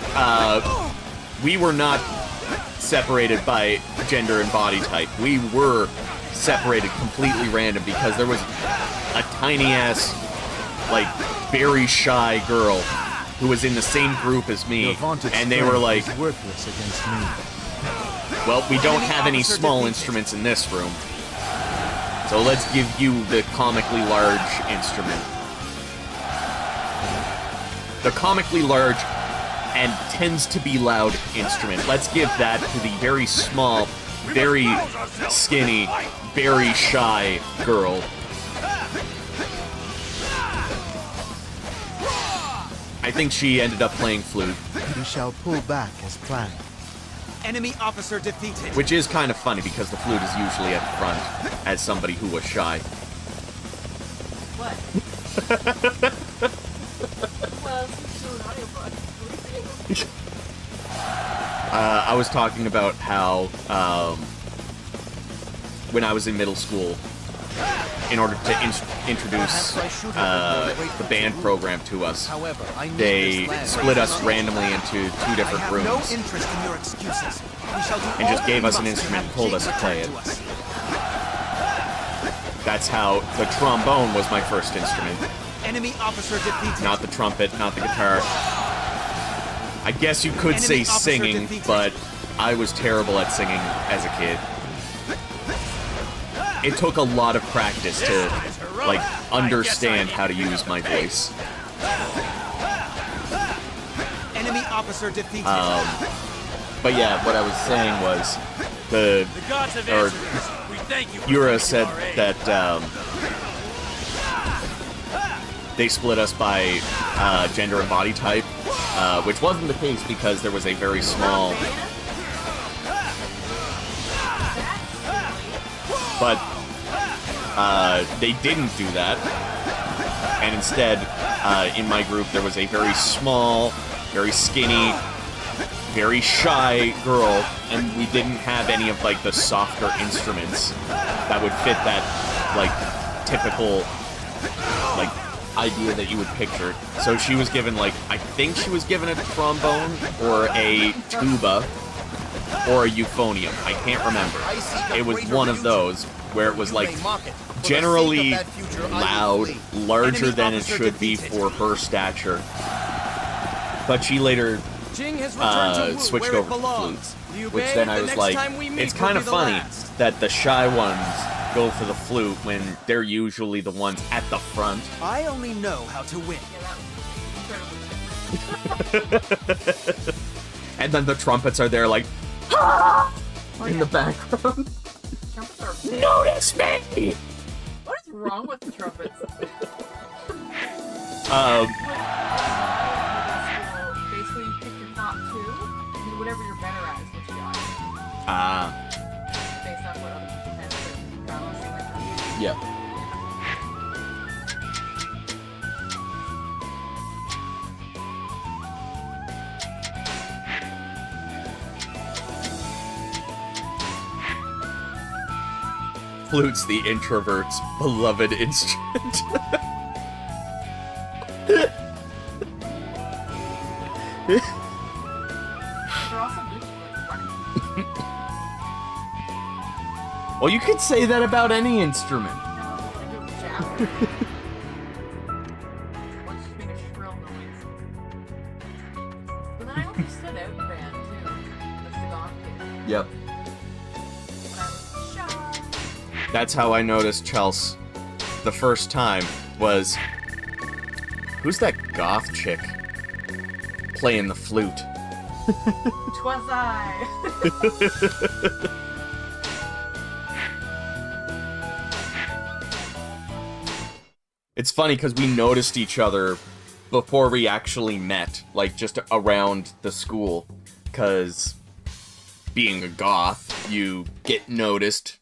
we were not separated by gender and body type. We were separated completely random because there was a tiny-ass, like, very shy girl who was in the same group as me, and they were like, worthless against me. well, we don't have any small instruments in this room, so let's give you the comically large instrument. The comically large and tends to be loud instrument. Let's give that to the very small, very skinny, very shy girl. I think she ended up playing flute. We shall pull back as planned. Enemy officer defeated. Which is kind of funny because the flute is usually at the front as somebody who was shy. What? Well, it's an audiobook. I was talking about how when I was in middle school, in order to introduce the band program to us, they split us randomly into 2 different rooms and just gave us an instrument and told us to play it. That's how the trombone was my first instrument. Enemy officer defeated. Not the trumpet, not the guitar. I guess you could say singing, but I was terrible at singing as a kid. It took a lot of practice to, like, understand how to use my voice. Enemy officer defeated. But yeah, what I was saying was Yura said that they split us by gender and body type, which wasn't the case because there was a very small. But they didn't do that, and instead, in my group, there was a very small, very skinny, very shy girl, and we didn't have any of, like, the softer instruments that would fit that, like, typical, like, idea that you would picture. So she was given, like, I think she was given a trombone, or a tuba, or a euphonium. I can't remember. It was one of those where it was, like, generally loud, larger than it should be for her stature. But she later switched over to flute, which then I was like, it's kind of funny that the shy ones go for the flute when they're usually the ones at the front. I only know how to win. And then the trumpets are there like, in the background. Notice me! What is wrong with the trumpets? Basically, you pick your top 2, and whatever you're better at is what you got. Based on what other people have to. Yep. Flute's the introvert's beloved instrument. Well, you could say that about any instrument. Yep. That's how I noticed Chelsea the first time was, who's that goth chick playing the flute? 'Twas I. It's funny because we noticed each other before we actually met, like just around the school, because being a goth, you get noticed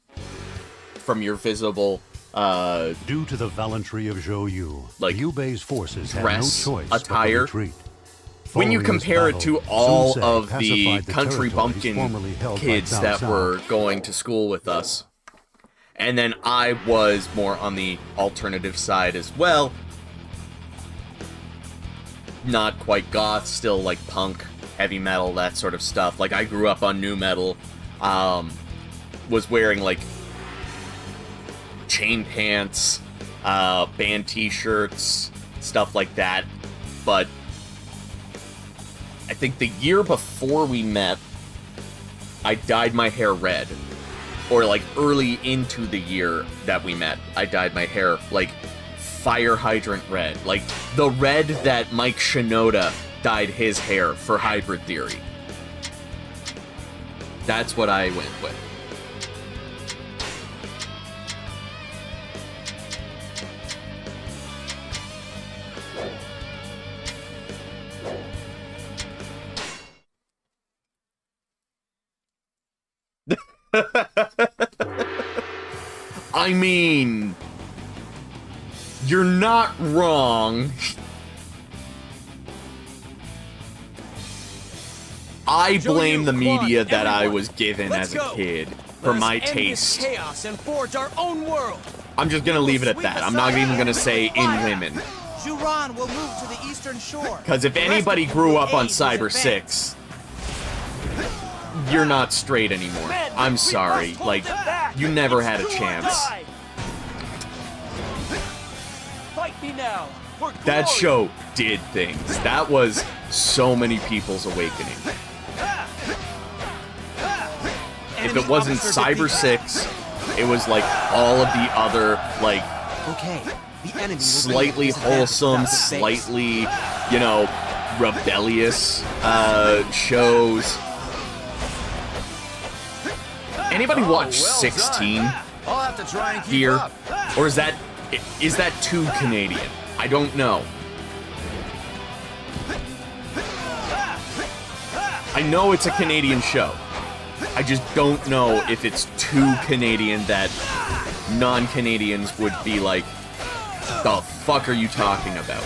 from your visible, due to the valiantry of Zhou Yu, like, Liu Bei's forces had no dress, choice attire. but to retreat. When you Following this compare it battle, to all Sun Ce of the pacified country territories bumpkin formerly held by kids Cao that Cao. were going to school with us, and then I was more on the alternative side as well. Not quite goth, still like punk, heavy metal, that sort of stuff. Like, I grew up on nu metal, was wearing like chain pants, band t-shirts, stuff like that. But I think the year before we met, I dyed my hair red. Or like early into the year that we met, I dyed my hair like fire hydrant red. Like the red that Mike Shinoda dyed his hair for Hybrid Theory. That's what I went with. I mean, you're not wrong. I blame the media that I was given as a kid for my taste. Chaos and forge our own world. I'm just gonna leave it at that. I'm not even gonna say in women. Juran will move to the eastern shore. Because if anybody grew up on Cyber 6, you're not straight anymore. I'm sorry. Like, you never had a chance. Fight me now. That show did things. That was so many people's awakening. If it wasn't Cyber 6, it was like all of the other, like, slightly wholesome, slightly, you know, rebellious shows. Anybody watch 16 here? Or is that too Canadian? I don't know. I know it's a Canadian show. I just don't know if it's too Canadian that non-Canadians would be like, the fuck are you talking about?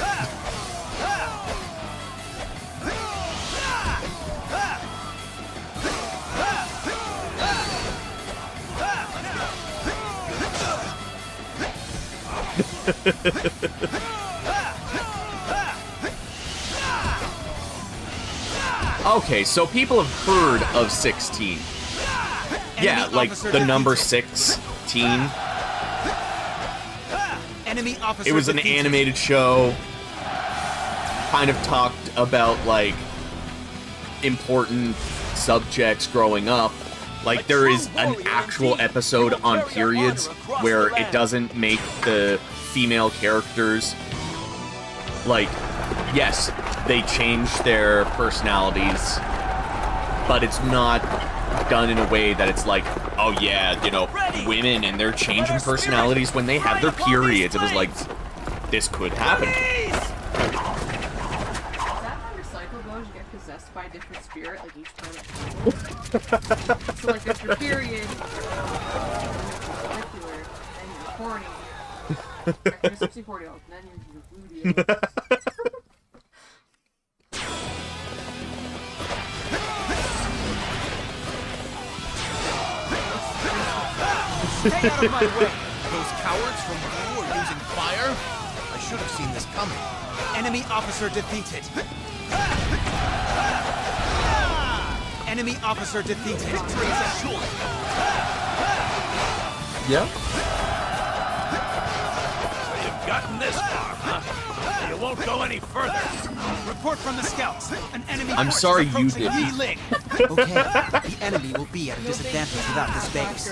Okay, so people have heard of 16. Yeah, like the number 16. It was an animated show. Kind of talked about, like, important subjects growing up. Like, there is an actual episode on periods where it doesn't make the female characters, like, yes, they change their personalities, but it's not done in a way that it's like, oh yeah, you know, women and they're changing personalities when they have their periods. It was like, this could happen. Is that how recycle goes? You get possessed by a different spirit, like each time it happens? So like if your period, molecular, and you're horny, after 60-40, and then you're gluteal. Stay out of my way! Those cowards from Wu are using fire? I should have seen this coming. Enemy officer defeated. Enemy officer defeated. Yep. You've gotten this far, huh? You won't go any further. Report from the scouts. An enemy I'm sorry you did. Okay, the enemy will be at a disadvantage without this base.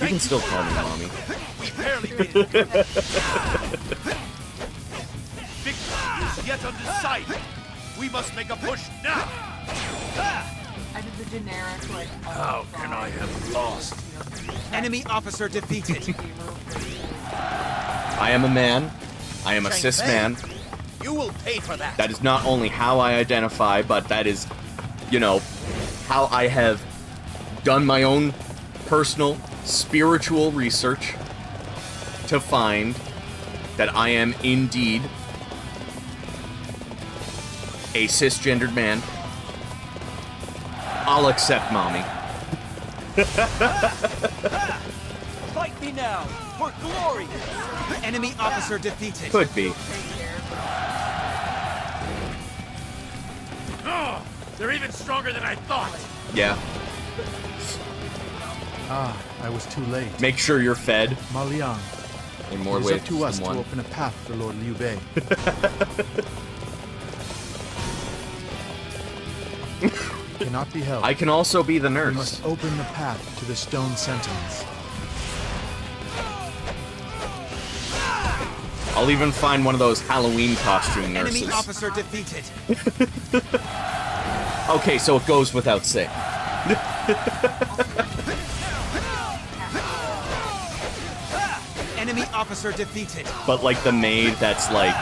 You can still call me mommy. We barely made it. Victory is yet undecided. We must make a push now. I did the generic, like, How can I have lost? Enemy officer defeated. I am a man. I am a cis man. You will pay for that. That is not only how I identify, but that is, you know, how I have done my own personal spiritual research to find that I am indeed a cisgendered man. I'll accept mommy. Fight me now for glory. Enemy officer defeated. Could be. Oh, they're even stronger than I thought. Yeah. Ah, I was too late. Make sure you're fed. Ma Liang, In more it is ways up to us than to one. open a path for Lord Liu Bei. Cannot be held. I can also be the We nurse. must open the path to the stone sentinels. I'll even find one of those Halloween costume nurses. Enemy officer defeated. Okay, so it goes without saying. Enemy officer defeated. But like the maid that's like,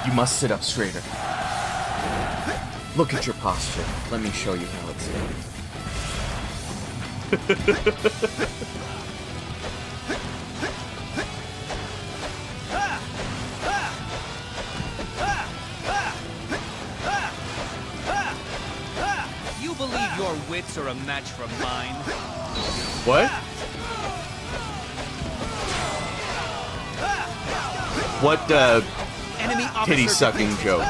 you must sit up straighter. Look at your posture. Let me show you how it's done. You believe your wits are a match for mine? What? What, Enemy titty officer sucking defeated. joke?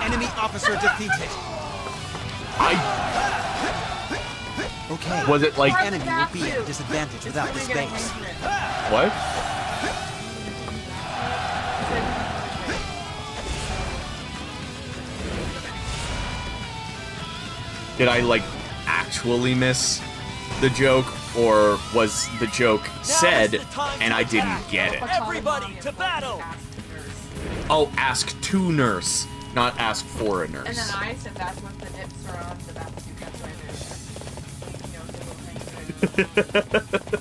Enemy officer defeated. Okay. Was it like... The enemy will be at a disadvantage without this base. What? Did I, like, actually miss the joke? Or was the joke said and I didn't get it? Everybody to battle! Oh, ask to nurse, not ask for a nurse. And then I said that's what the nips are on, so that's why they're,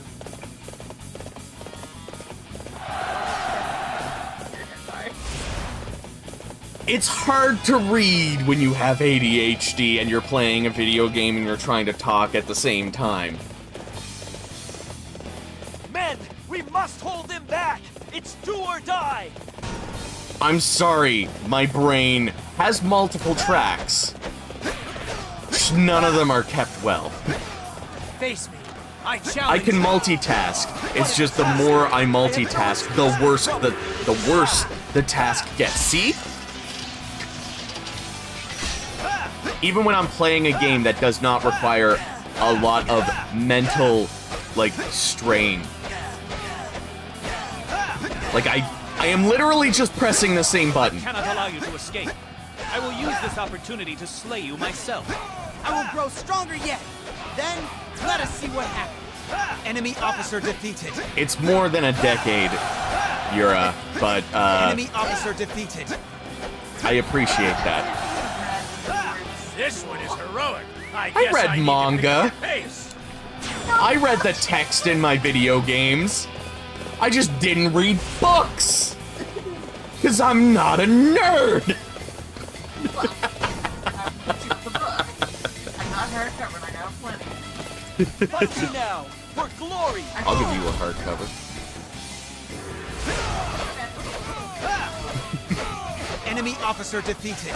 It's hard to read when you have ADHD and you're playing a video game and you're trying to talk at the same time. Men, we must hold them back! It's do or die! I'm sorry, my brain has multiple tracks. None of them are kept well. Face me. I I challenge can you. multitask. It's just the more I multitask, the worse the task gets. See? Even when I'm playing a game that does not require a lot of mental, like, strain. Like, I am literally just pressing the same button. I cannot allow you to escape. I will use this opportunity to slay you myself. I will grow stronger yet. Then, let us see what happens. Enemy officer defeated. It's more than a decade, Yura, but, Enemy officer defeated. I appreciate that. This one is heroic. I I guess read need to manga. pick up the pace. I read the text in my video games. I just didn't read books. Because I'm not a nerd. I'm not hardcover, I got plenty. Fight me now! For glory! I'll give you a hardcover. Enemy officer defeated.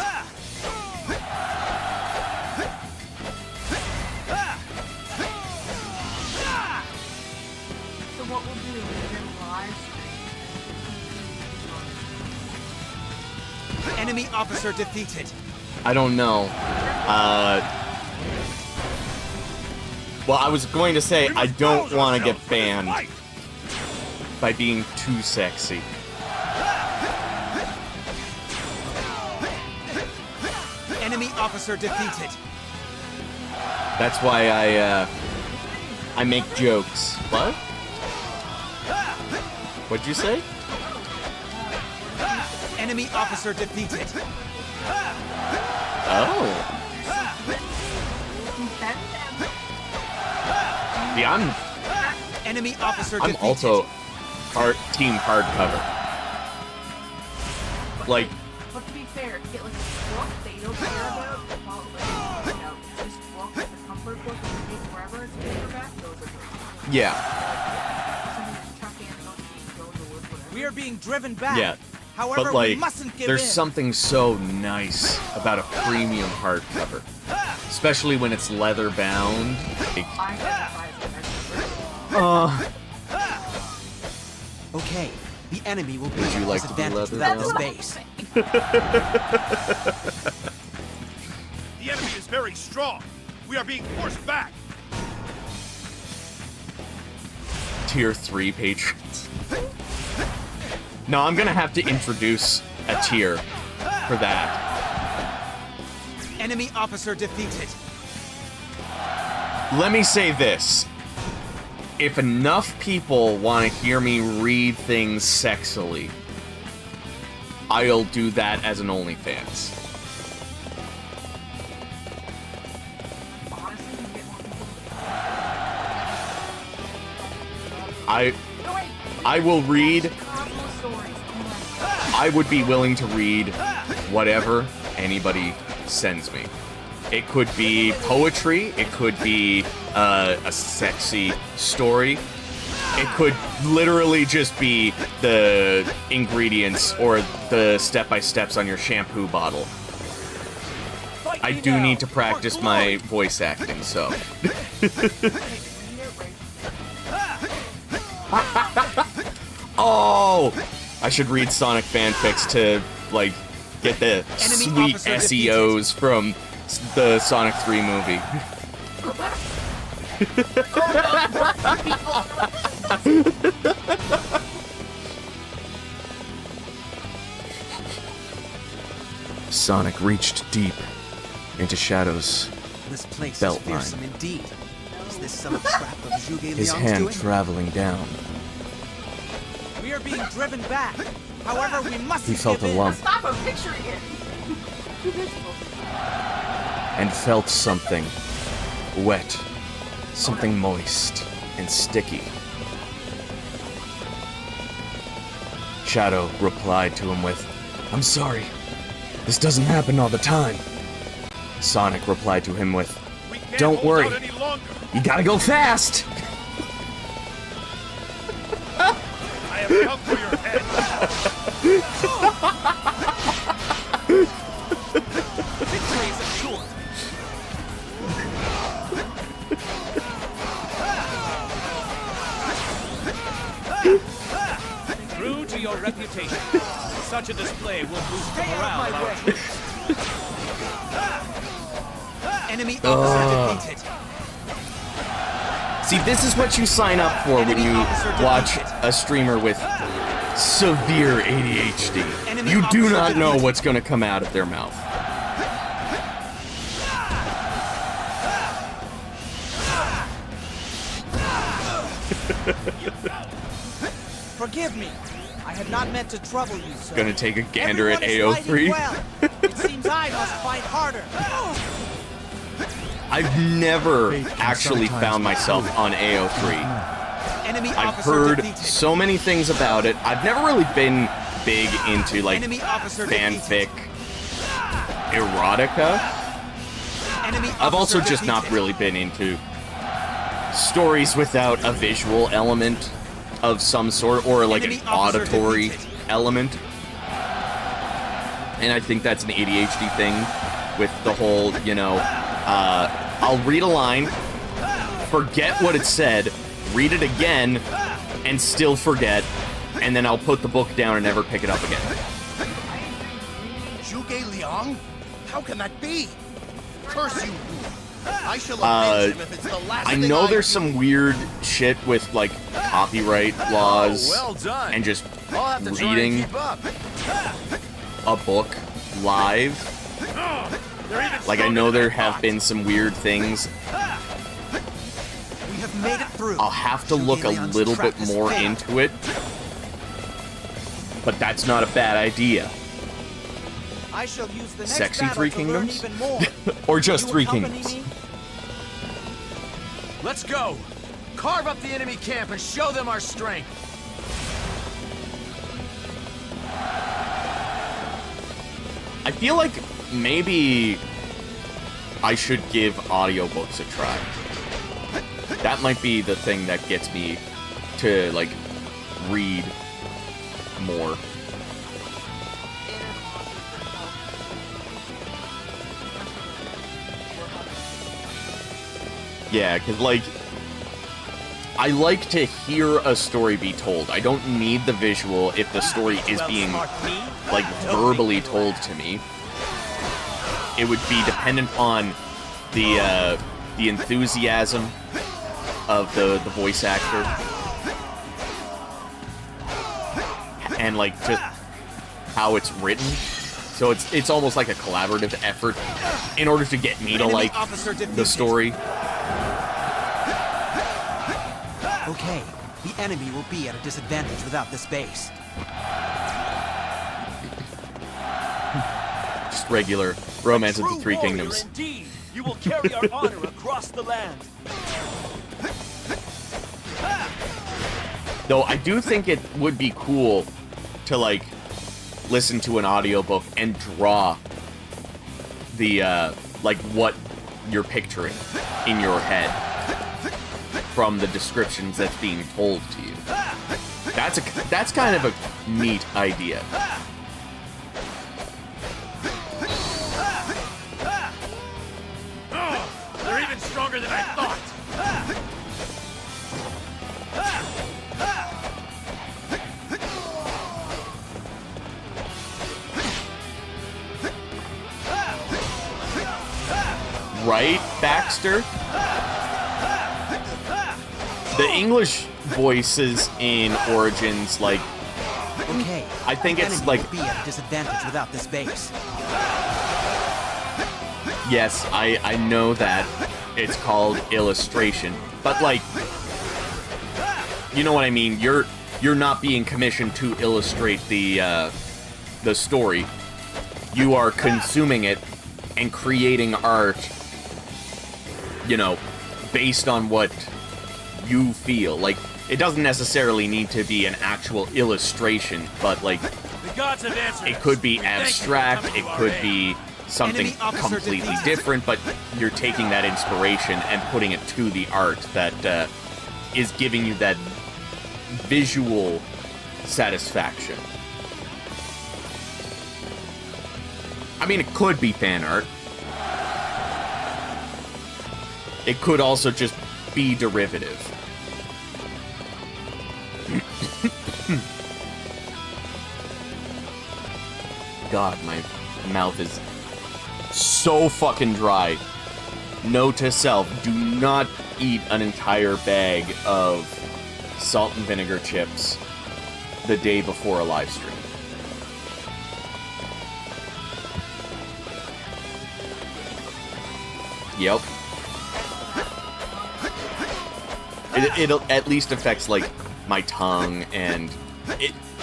So what we'll do is we'll live stream. Enemy officer defeated. I don't know. Well, I was going to say I don't want to get banned by being too sexy. Enemy officer defeated. That's why I make jokes. What? What'd you say? Enemy officer defeated. Oh. Yeah, Enemy officer I'm defeated. also team hardcover. Like, But to be fair, to get like a book that you don't care about, call it like, you know, this book, like the comfort book, that you take wherever it's paperback, those are great. yeah, We are being driven back. yeah. However, But we like, mustn't give there's in. something so nice about a premium hardcover, especially when it's leather bound. Okay, the enemy will be Would you at like to be disadvantage leather without this bound? base. The enemy is very strong. We are being forced back. Tier 3 patrons. No, I'm gonna have to introduce a tier for that. Enemy officer defeated. Let me say this. If enough people want to hear me read things sexily, I'll do that as an OnlyFans. I will read. I would be willing to read whatever anybody sends me. It could be poetry. It could be a sexy story. It could literally just be the ingredients or the step-by-steps on your shampoo bottle. I do need to practice my voice acting, so. Oh! I should read Sonic fanfics to, like, get the sweet SEOs from the Sonic 3 movie. Sonic reached deep into Shadow's This place belt is line. fearsome indeed. Is this some trap of Zhuge Liang's His hand doing? traveling down. We are being driven back. However, we must He felt a lump Stop, I'm picturing it. Too visible. and felt something wet, something moist and sticky. Shadow replied to him with, "I'm sorry. This doesn't happen all the time." Sonic replied to him with, "Don't worry. You gotta go fast." I have come for your head. Victory is assured. True to your reputation, such a display will boost the morale of our troops. Enemy officer defeated. See, this is what you sign up for when you watch a streamer with severe ADHD. You do not know what's going to come out of their mouth. Forgive me. I had not meant to trouble you, sir. Gonna take a gander at Everyone is fighting AO3. well. It seems I must fight harder. I've never actually found myself on AO3. Enemy I've officer heard defeated. so many things about it. I've never really been big into, like, Enemy officer fanfic, erotica. Enemy I've also officer just not defeated. really been into stories without a visual element of some sort, or like an Enemy officer auditory defeated. element. And I think that's an ADHD thing with the whole, you know, I'll read a line, forget what it said, read it again, and still forget, and then I'll put the book down and never pick it up again. Zhuge Liang? How can that be? Curse you! I shall avenge him if it's the last I thing know I there's do. some weird shit with, like, copyright laws well done. and just I'll have to try and reading keep up. a book live. Like, I know there have been some weird things. We have made it through. I'll have to Zhuge look a Liang's little trap bit has more failed. into it. But that's not a bad idea. I shall use the next Sexy battle Three to learn Kingdoms? even more. Or just You Three accompany Kingdoms. me? Let's go! Carve up the enemy camp and show them our strength! I feel like maybe I should give audiobooks a try. That might be the thing that gets me to, like, read more. Yeah, because, like, I like to hear a story be told. I don't need the visual if the story is being, like, verbally told to me. It would be dependent on the enthusiasm of the voice actor. And, like, just how it's written. So it's almost like a collaborative effort in order to get me to Enemy like officer the defeated. story. Okay, the enemy will be at a disadvantage without this base. Just regular Romance of the Three Kingdoms. Indeed, you will carry our honor across the land. Though I do think it would be cool to, like, listen to an audiobook and draw the like, what you're picturing in your head from the descriptions that's being told to you. That's kind of a neat idea. They're even stronger than I thought. Right, Baxter? The English voices in Origins, like, Okay. I think the it's enemy like, will be at a disadvantage without this base. yes, I know that it's called illustration, but like, you know what I mean? You're not being commissioned to illustrate the story. You are consuming it and creating art, you know, based on what you feel. Like, it doesn't necessarily need to be an actual illustration, but like, The gods have answered it us. could be We thank you for abstract, coming it to our could aid. be something Enemy officer completely defeated. different, but you're taking that inspiration and putting it to the art that is giving you that visual satisfaction. I mean, it could be fan art. It could also just be derivative. God, my mouth is so fucking dry. Note to self, do not eat an entire bag of salt and vinegar chips the day before a live stream. Yep. It'll at least affects, like, my tongue, and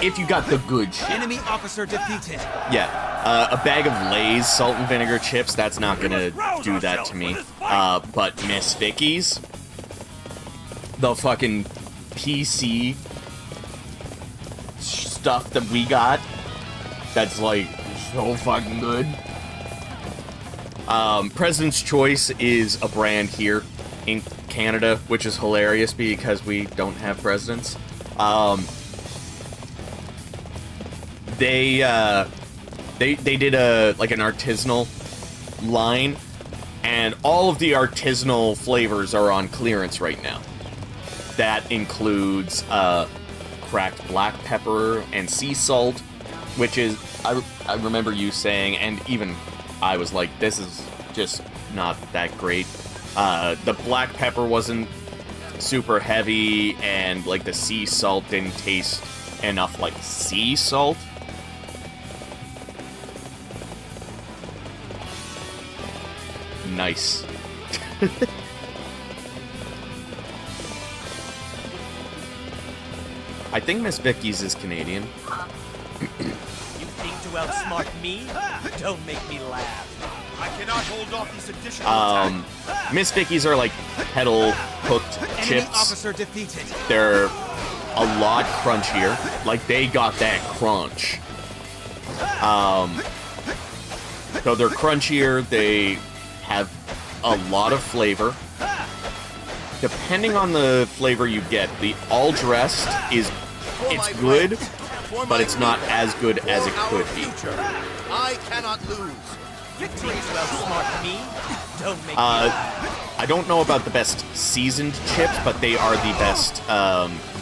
if you got the good shit. Enemy officer defeated. Yeah, a bag of Lay's salt and vinegar chips, that's not gonna do that to me. But Miss Vicky's, the fucking PC stuff that we got, that's, like, so fucking good. President's Choice is a brand here in Canada, which is hilarious because we don't have presidents. They did like an artisanal line, and all of the artisanal flavors are on clearance right now. That includes cracked black pepper and sea salt, which is I remember you saying, and even I was like, this is just not that great. The black pepper wasn't super heavy, and like the sea salt didn't taste enough like sea salt. Nice. I think Miss Vicky's is Canadian. You think to outsmart me? Don't make me laugh. I cannot hold off these additional attacks. Miss Vicky's are like kettle cooked Enemy chips. officer defeated. They're a lot crunchier. Like, they got that crunch. So they're crunchier, they have a lot of flavor. Depending on the flavor you get, the all dressed is, it's good, but it's not as good as it could be. I cannot lose. You think to outsmart me? Don't make me laugh. I don't know about the best seasoned chips, but they are the best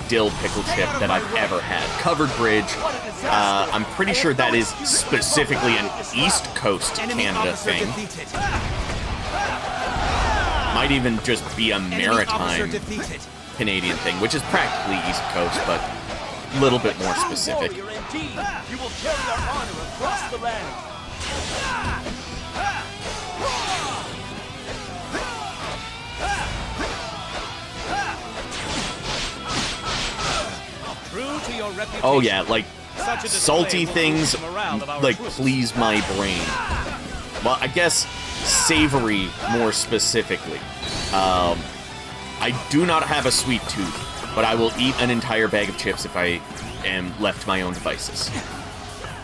dill pickle chip that I've ever had. Covered Bridge, I'm pretty sure that is specifically an East Coast Canada thing. Might even just be a maritime Canadian thing, which is practically East Coast, but a little bit more specific. Warrior indeed. You will carry our honor across the land. True to your reputation. Oh yeah, like, Such a display salty will things, boost the morale of our like, troops. please my brain. Well, I guess savory more specifically. I do not have a sweet tooth, but I will eat an entire bag of chips if I am left to my own devices.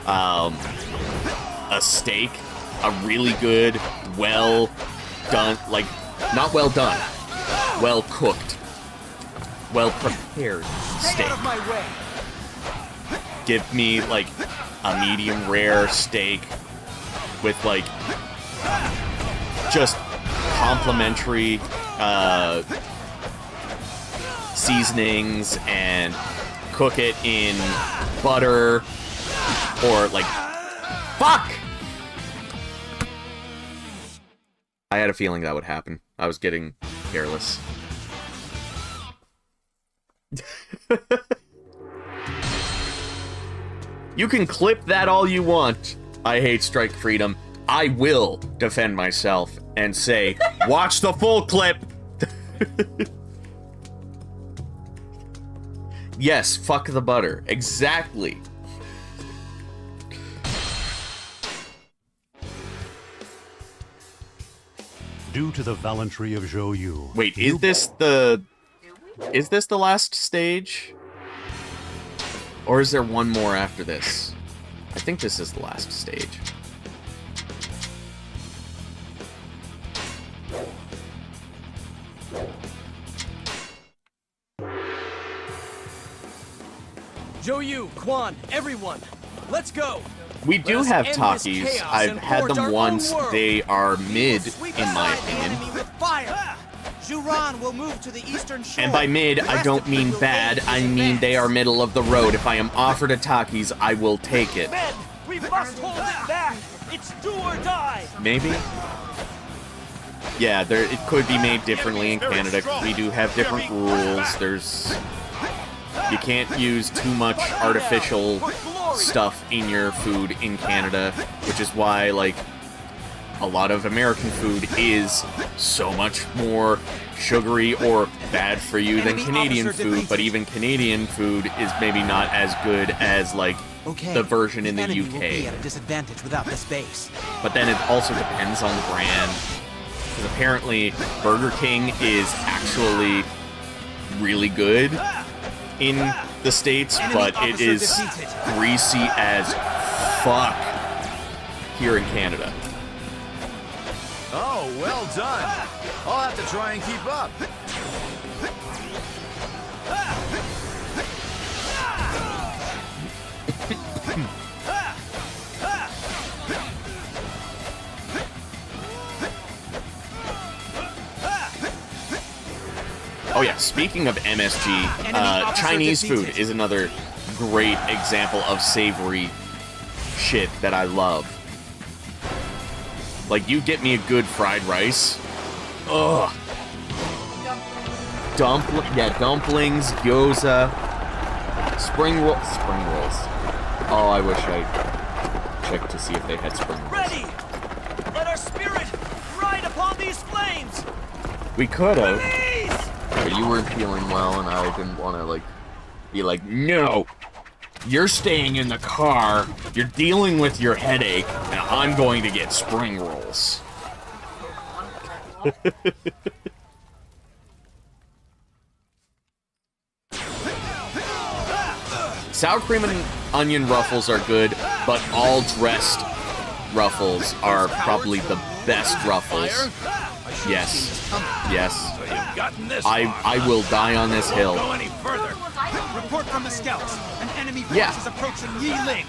A steak, a really good well done, like, not well done, well cooked, well prepared steak. Out of my way. Give me, like, a medium rare steak with, like, just complimentary seasonings, and cook it in butter or, like, fuck! I had a feeling that would happen. I was getting careless. You can clip that all you want. I hate strike freedom. I will defend myself and say, watch the full clip. Yes, fuck the butter. Exactly. Due to the gallantry of Zhou Yu. Wait, is this the last stage? Or is there one more after this? I think this is the last stage. Zhou Yu, Quan, everyone, let's go. We do have talkies. I've had them once. They are mid, in my opinion. Zhuran will move to the eastern shore. And by mid, I don't mean bad. I mean they are middle of the road. If I am offered a talkies, I will take it. Men, we must hold it back. It's do or die. Maybe? Yeah, it could be made differently in Canada. We do have different rules. You can't use too much artificial stuff in your food in Canada, which is why, like, a lot of American food is so much more sugary or bad for you than Canadian food, but even Canadian food is maybe not as good as, like, the version in the UK. Will be at a disadvantage without this base. But then it also depends on the brand, because apparently Burger King is actually really good in the States, but it is greasy as fuck here in Canada. Oh, well done. I'll have to try and keep up. Oh yeah, speaking of MSG, Chinese food is another great example of savory shit that I love. Like, you get me a good fried rice. Ugh. Dumplings, gyoza, spring rolls. Oh, I wish I checked to see if they had spring rolls. Ready! Let our spirit ride upon these flames! We could have. But you weren't feeling well, and I didn't want to, like, be like, no! You're staying in the car, you're dealing with your headache, and I'm going to get spring rolls. Sour cream and onion ruffles are good, but all dressed ruffles are probably the best ruffles. Yes. Yes. I will die on this hill. Report from the scouts. An enemy force is approaching Yiling.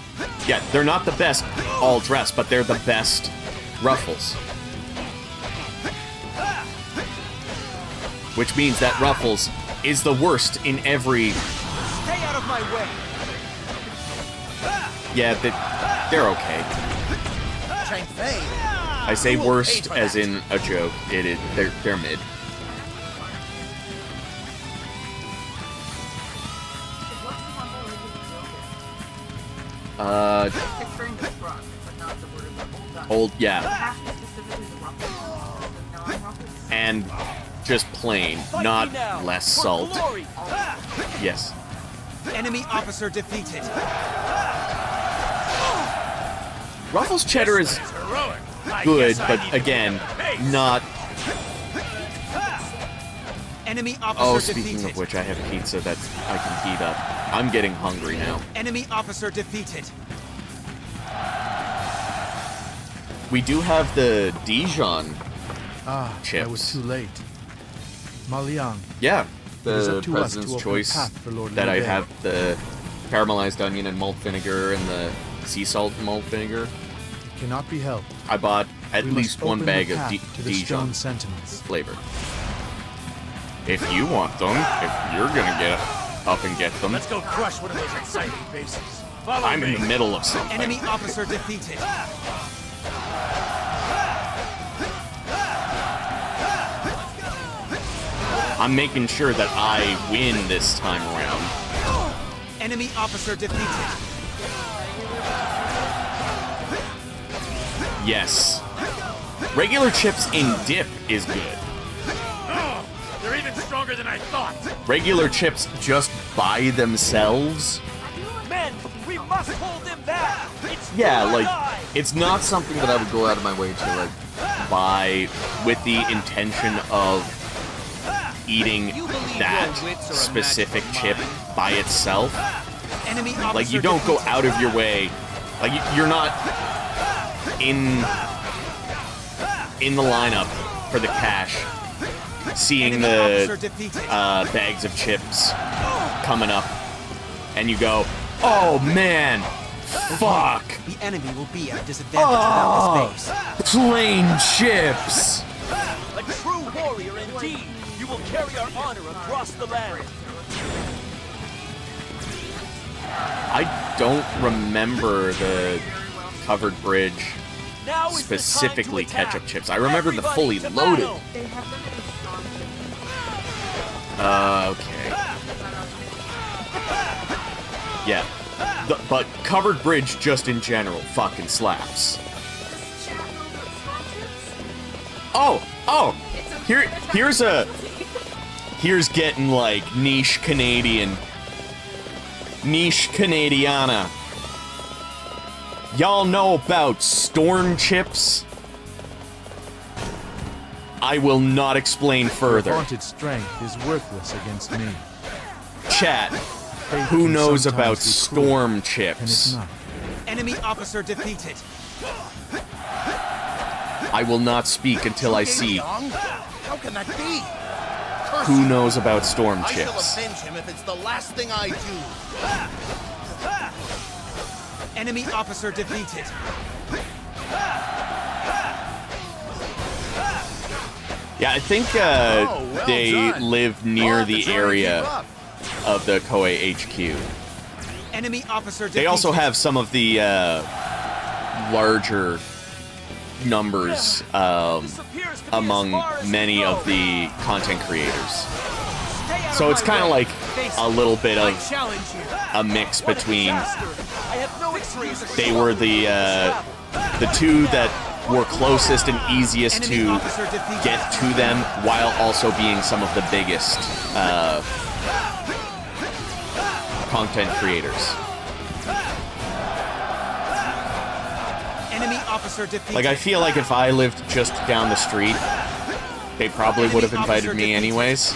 Yeah, they're not the best all dressed, but they're the best ruffles. Which means that Ruffles is the worst in every... Stay out of my way. Yeah, they're okay. I say worst as in a joke. It is they're mid. Old, yeah. And just plain, not less salt. Yes. Enemy officer defeated. Ruffles cheddar is good, but again, not... Enemy officer Oh, speaking of which, I have pizza that I can heat up. I'm getting hungry now. Enemy officer defeated. we do have the Dijon chips. I was too late. Ma Liang. Yeah, It is the up to us to President's open Choice a path for Lord that I Liu Bei. have the caramelized onion and malt vinegar and the sea salt and malt vinegar. It cannot be helped. I bought at We least must one open bag the of path to the Dijon stone sentinels. flavor. If you want them, if you're gonna get up and get them, Let's go crush one of those exciting bases. Follow I'm me. in the middle of something. Enemy officer defeated. I'm making sure that I win this time around. Enemy officer defeated. Yes. Regular chips in dip is good. Oh, they're even stronger than I thought. Regular chips just by themselves, Men, we must hold him back. It's yeah, do or like, die. it's not something that I would go out of my way to, like, buy with the intention of eating that specific chip by itself. Enemy officer Like, you don't go defeated. out of your way. Like, you're not in the lineup for the cash, seeing Enemy the officer defeated. bags of chips coming up, and you go, oh man, fuck, The enemy will be at a disadvantage without this base. plain chips. A true warrior indeed. You will carry our honor across the land. I don't remember the covered bridge Now is the time to specifically attack. ketchup chips. I remember the Everybody fully to loaded. battle. They have them in the strong Okay. Yeah. But covered bridge just in general fucking slaps. This chat knows what strong chips? Oh! It's a Here's getting like niche Canadiana. Y'all know about storm chips? I will not explain Your further. vaunted strength is worthless against me. Chat, Faith who can knows sometimes about be cruel, storm and it's chips? not. Enemy officer defeated. I will not speak until I see How can that be? Curse who you. knows about storm I shall chips. avenge him if it's the last thing I do. Enemy officer defeated. Yeah, I think well they done. live near You'll the have to try and area keep up. of the Koei HQ. Enemy officer defeated. They also have some of the larger numbers This appears to be among as far as many we of go. the content creators. Stay out So of it's my kind of way. like Face a it. little bit I of challenge you. a mix What a between disaster. I have no experience. they were the two that were closest and easiest Enemy to officer defeated. get to them while also being some of the biggest content creators. Enemy officer defeated. Like, I feel like if I lived just down the street, they probably would have invited me anyways.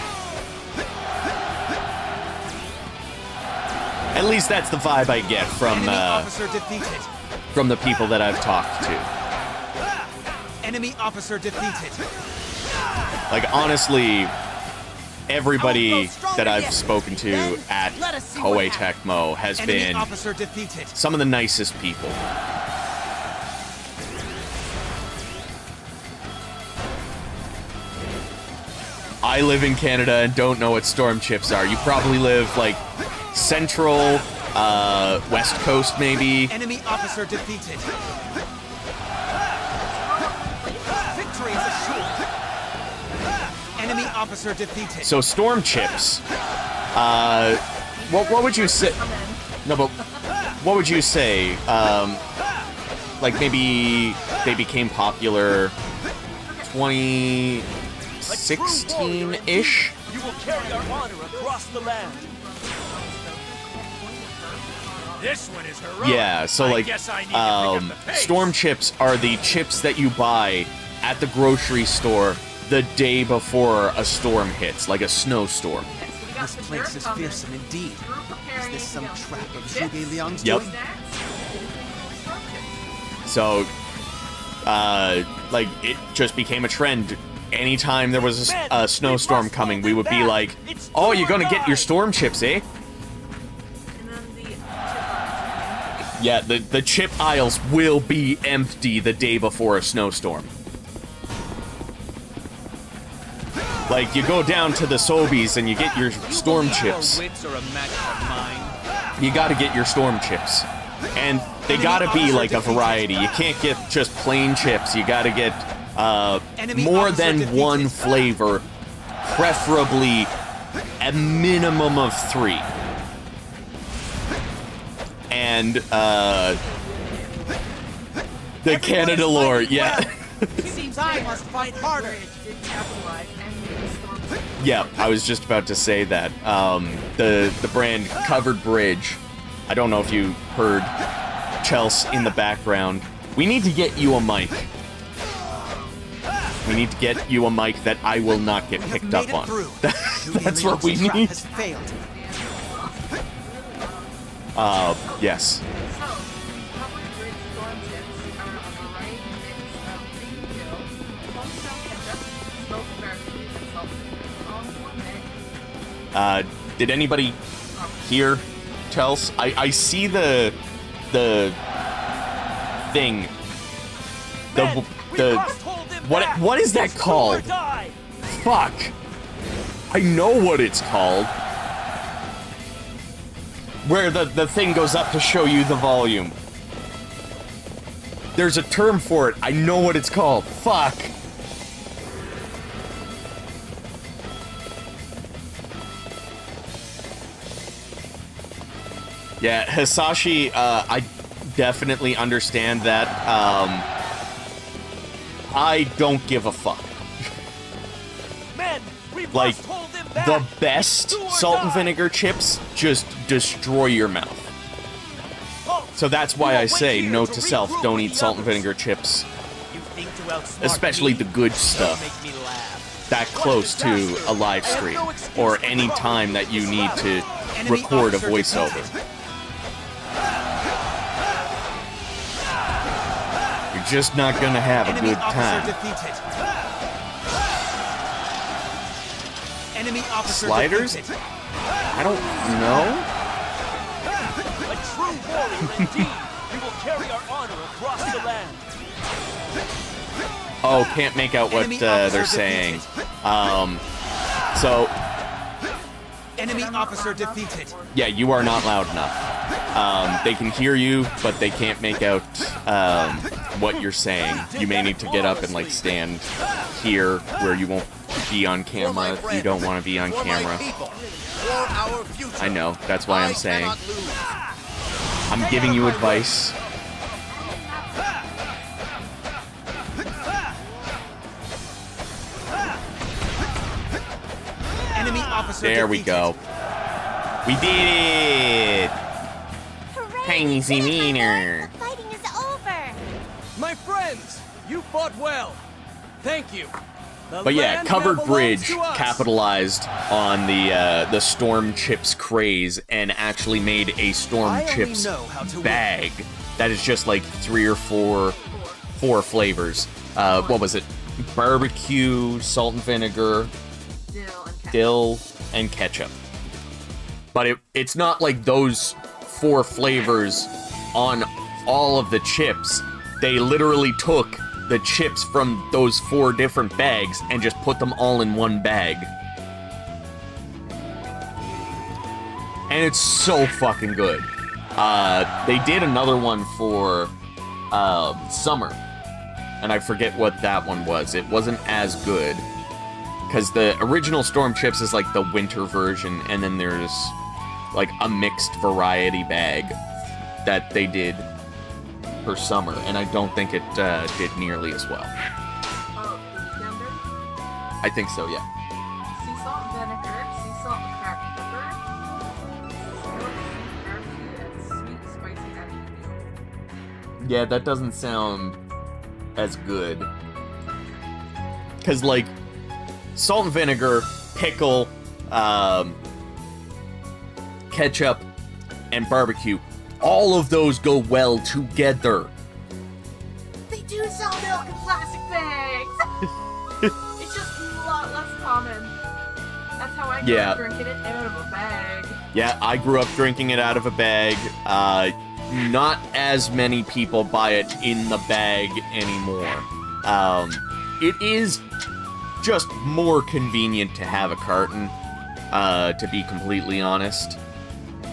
At least that's the vibe I get Enemy officer defeated. from the people that I've talked to. Enemy officer defeated. Like, honestly, everybody that I've spoken to at Koei Tecmo has Enemy been officer defeated. some of the nicest people. I live in Canada and don't know what storm chips are. You probably live, like, central, west coast, maybe. Enemy officer defeated. Victory is assured. Enemy officer defeated. So storm chips. What would you say? No, but what would you say? Like maybe they became popular 2016-ish? You will carry our honor across the land. This one is heroic. Yeah, so I like guess I need to pick up the pace. storm chips are the chips that you buy at the grocery store the day before a storm hits, like a snowstorm. This place is fearsome indeed. Is this some trap of Zhuge Liang's Yep. doing? So like, it just became a trend. Anytime there was a snowstorm coming, we would be like, oh, you're gonna get your storm chips, eh? Yeah, the chip aisles will be empty the day before a snowstorm. Like, you go down to the Sobeys and you get your storm chips. You gotta get your storm chips. And they gotta be like a variety. You can't get just plain chips. You gotta get more than one flavor, preferably a minimum of 3. And the Canada lore, yeah. Seems I must fight harder. Yeah, I was just about to say that. The brand Covered Bridge. I don't know if you heard Chelsea in the background. We need to get you a mic. We need to get you a mic that I will not get picked up on. That's what we need. Yes. Did anybody hear Tels? I see the thing. What is that called? Fuck. I know what it's called. Where the thing goes up to show you the volume. There's a term for it. I know what it's called. Fuck. Yeah, Hisashi, I definitely understand that. I don't give a fuck. Men, like, the best salt and vinegar chips just destroy your mouth. So that's why I say, note to self, don't eat salt and vinegar chips. Especially the good stuff. That close to a live stream. Or any time that you need to record a voiceover. You're just not gonna have a good time. Sliders? I don't know. A true warrior indeed. We will carry our honor across the land. Oh, can't make out what they're saying. So enemy officer defeated. Yeah, you are not loud enough. They can hear you, but they can't make out what you're saying. You may need to get up and like stand here where you won't be on camera if you don't want to be on camera. I know, that's why I'm saying. I'm giving you advice. Enemy officer there we go. We did it! Crazy wiener. The fighting is over. My friends, you fought well. Thank you. But yeah, Covered Bridge capitalized on the Storm Chips craze and actually made a Storm Chips bag that is just like 3 or 4 flavors. What was it? Barbecue, salt and vinegar, dill, and ketchup. But it's not like those 4 flavors on all of the chips. They literally took the chips from those 4 different bags and just put them all in one bag. And it's so fucking good. They did another one for summer, and I forget what that one was. It wasn't as good, because the original Storm Chips is like the winter version, and then there's like a mixed variety bag that they did for summer, and I don't think it did nearly as well. Oh, the weekender? I think so, yeah. Sea salt and vinegar, sea salt and cracked pepper, sweet, spicy jalapeno. Yeah, that doesn't sound as good. Because, like, salt and vinegar, pickle, ketchup, and barbecue, all of those go well together. They do sell milk in plastic bags. It's just a lot less common. That's how I grew up drinking it out of a bag. Yeah, I grew up drinking it out of a bag. Not as many people buy it in the bag anymore. It is just more convenient to have a carton, to be completely honest.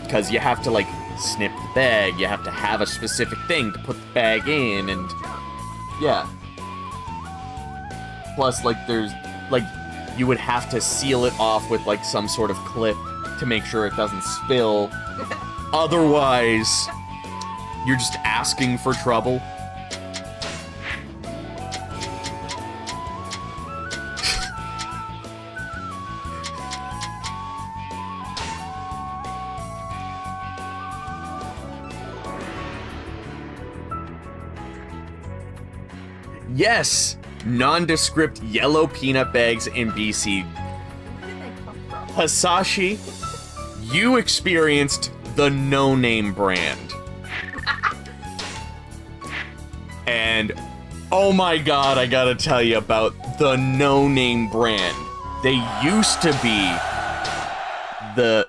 Because you have to, like, snip the bag, you have to have a specific thing to put the bag in, and... yeah. Plus, like, there's... like, you would have to seal it off with, like, some sort of clip to make sure it doesn't spill. Otherwise, you're just asking for trouble. Yes! Nondescript yellow peanut bags in BC. Hasashi, you experienced the No Name brand. And, oh my god, I gotta tell you about the No Name brand. They used to be the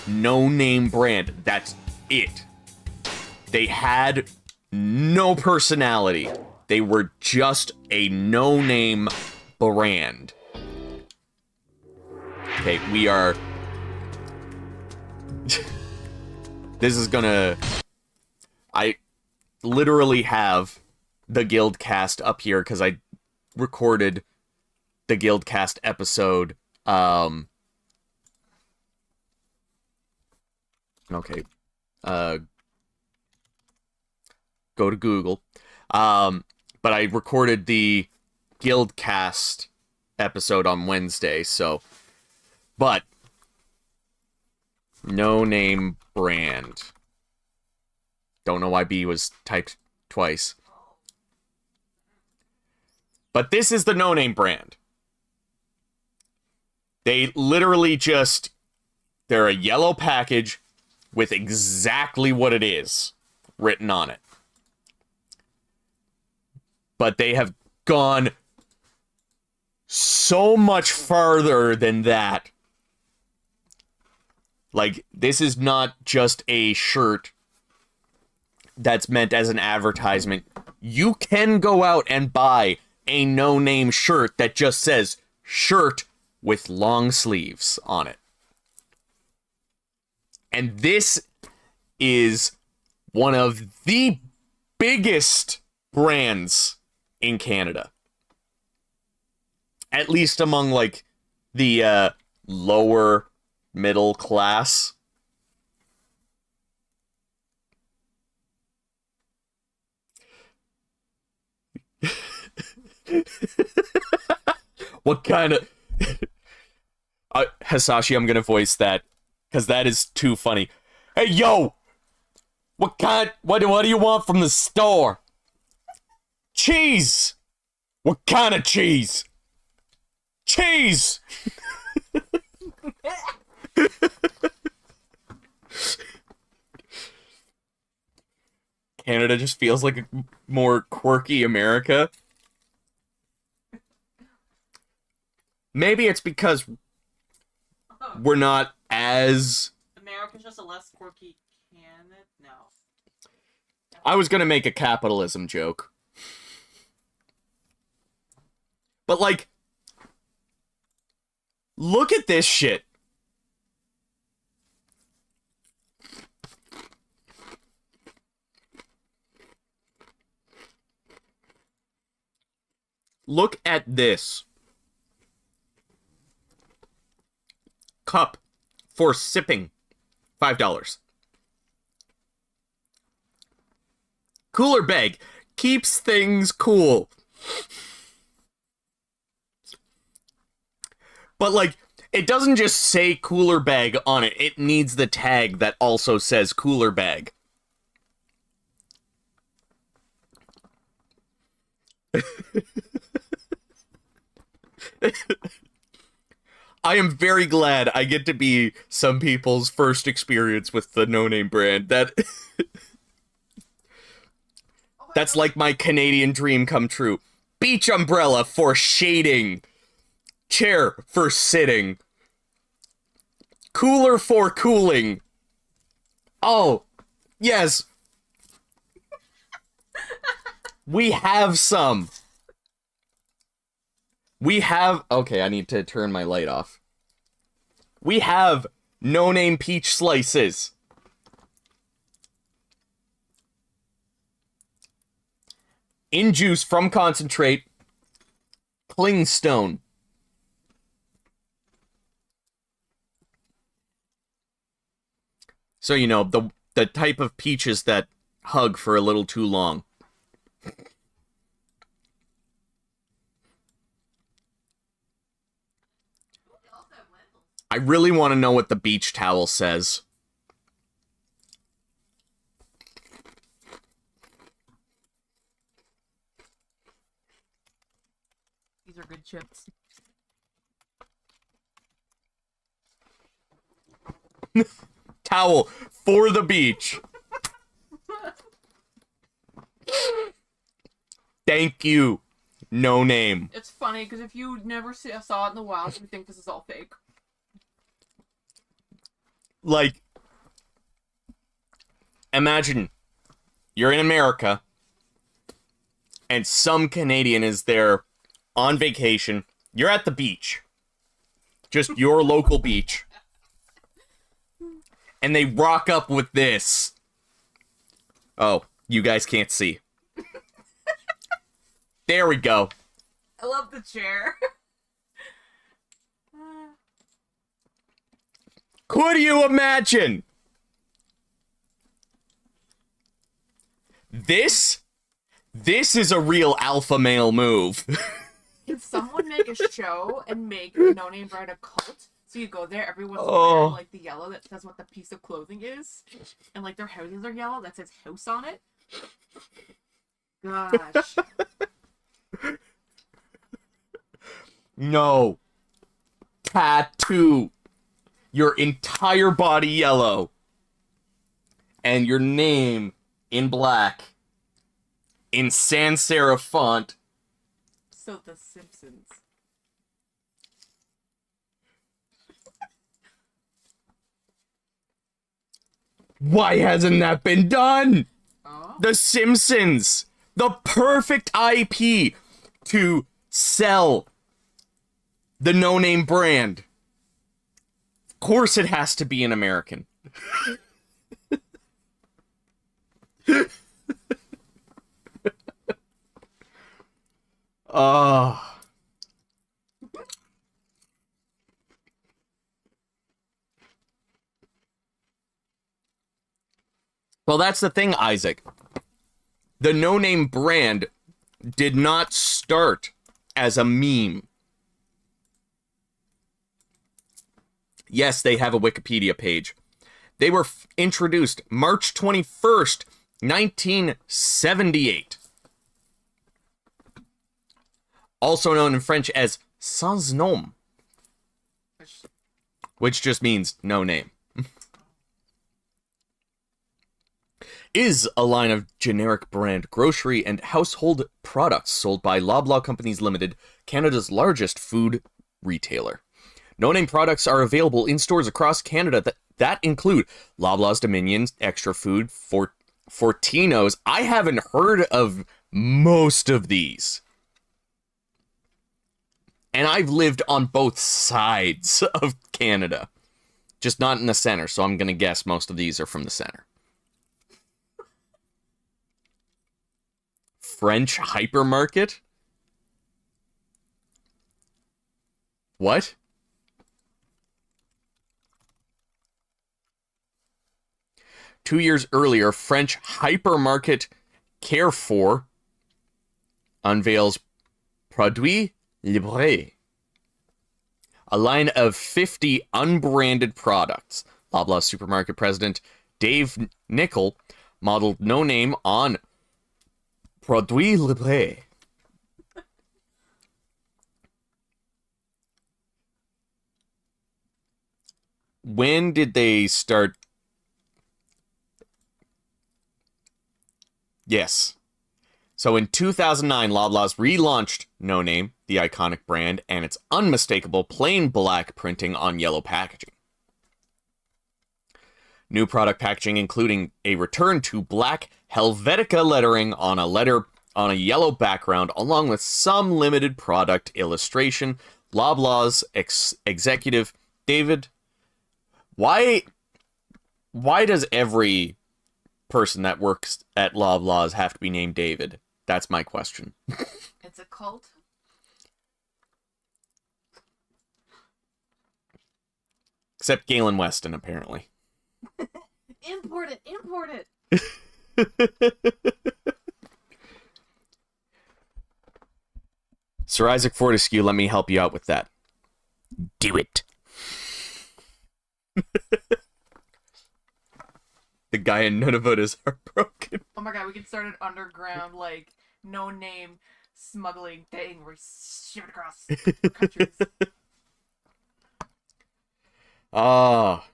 No Name brand. That's it. They had no personality. They were just a no-name brand. Okay, we are... This is gonna... I literally have the Guildcast up here because I recorded the Guildcast episode. Okay. Go to Google. But I recorded the Guildcast episode on Wednesday, so... But... No Name brand. Don't know why B was typed twice. But this is the No Name brand. They literally just... They're a yellow package with exactly what it is written on it. But they have gone so much farther than that. Like, this is not just a shirt that's meant as an advertisement. You can go out and buy a no-name shirt that just says shirt with long sleeves on it. And this is one of the biggest brands in Canada. At least among, like, the lower middle class. What kind of... Hasashi, I'm gonna voice that, because that is too funny. Hey, yo! What do you want from the store? Cheese! What kind of cheese? Cheese! Canada just feels like a more quirky America. Maybe it's because we're not as... America's just a less quirky Canada? No. I was gonna make a capitalism joke. But, like, look at this shit. Look at this. Cup for sipping. $5. Cooler bag. Keeps things cool. But, like, it doesn't just say cooler bag on it. It needs the tag that also says cooler bag. I am very glad I get to be some people's first experience with the No Name brand. That's like my Canadian dream come true. Beach umbrella for shading. Chair for sitting. Cooler for cooling. Oh, yes. We have some. We have... Okay, I need to turn my light off. We have no-name peach slices. In juice from concentrate. Clingstone. So, you know, the type of peaches that hug for a little too long. I really want to know what the beach towel says. These are good chips. Towel for the beach. Thank you. No name. It's funny because if you never saw it in the wild, you would think this is all fake. Like, imagine you're in America and some Canadian is there on vacation. You're at the beach. Just your local beach. And they rock up with this. Oh, you guys can't see. There we go. I love the chair. Could you imagine? This is a real alpha male move. Can someone make a show and make No Name Brand a cult? So you go there, everyone's wearing like the yellow that says what the piece of clothing is, and like their houses are yellow that says house on it. Gosh. No. Tattoo. Your entire body yellow. And your name in black. In sans serif font. So The Simpsons. Why hasn't that been done? The Simpsons. The perfect IP to sell the no-name brand. Of course it has to be an American. Well, that's the thing, Isaac. The no-name brand did not start as a meme. Yes, they have a Wikipedia page. They were introduced March 21st, 1978. Also known in French as sans nom, which just means no name. Is a line of generic brand grocery and household products sold by Loblaw Companies Limited, Canada's largest food retailer. No-name products are available in stores across Canada that include Loblaw's Dominion, Extra Food, Fortino's. I haven't heard of most of these. And I've lived on both sides of Canada. Just not in the center, so I'm going to guess most of these are from the center. French hypermarket? What? Two years earlier, French hypermarket Carrefour unveils Produits Libres, a line of 50 unbranded products. Loblaw supermarket president Dave Nickel modeled no name on Produits Libres. When did they start? Yes. So in 2009, Loblaws relaunched No Name, the iconic brand, and its unmistakable plain black printing on yellow packaging. New product packaging including a return to black Helvetica lettering on a yellow background, along with some limited product illustration. Loblaws executive David, why does every person that works at Loblaws have to be named David? That's my question. It's a cult. Except Galen Weston, apparently. Import it! Sir Isaac Fortescue, let me help you out with that. Do it. The guy in Nunavut is heartbroken. Oh my god, we could start an underground, like, no name smuggling thing where we ship it across countries. Ah.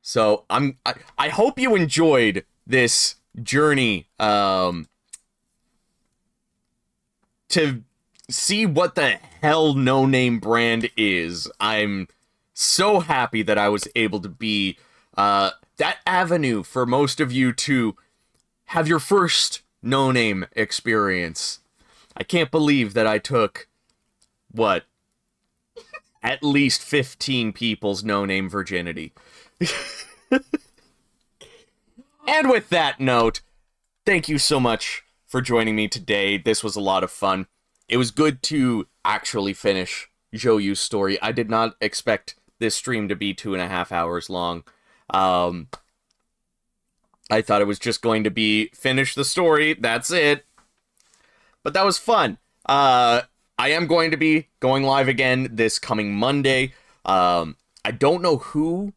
So I hope you enjoyed this journey to see what the hell No Name brand is. I'm so happy that I was able to be that avenue for most of you to have your first No Name experience. I can't believe that I took, what, at least 15 people's No Name virginity. And with that note, thank you so much for joining me today. This was a lot of fun. It was good to actually finish Zhou Yu's story. I did not expect this stream to be 2.5 hours long. I thought it was just going to be finish the story, that's it. But that was fun. I am going to be going live again this coming Monday. I don't know who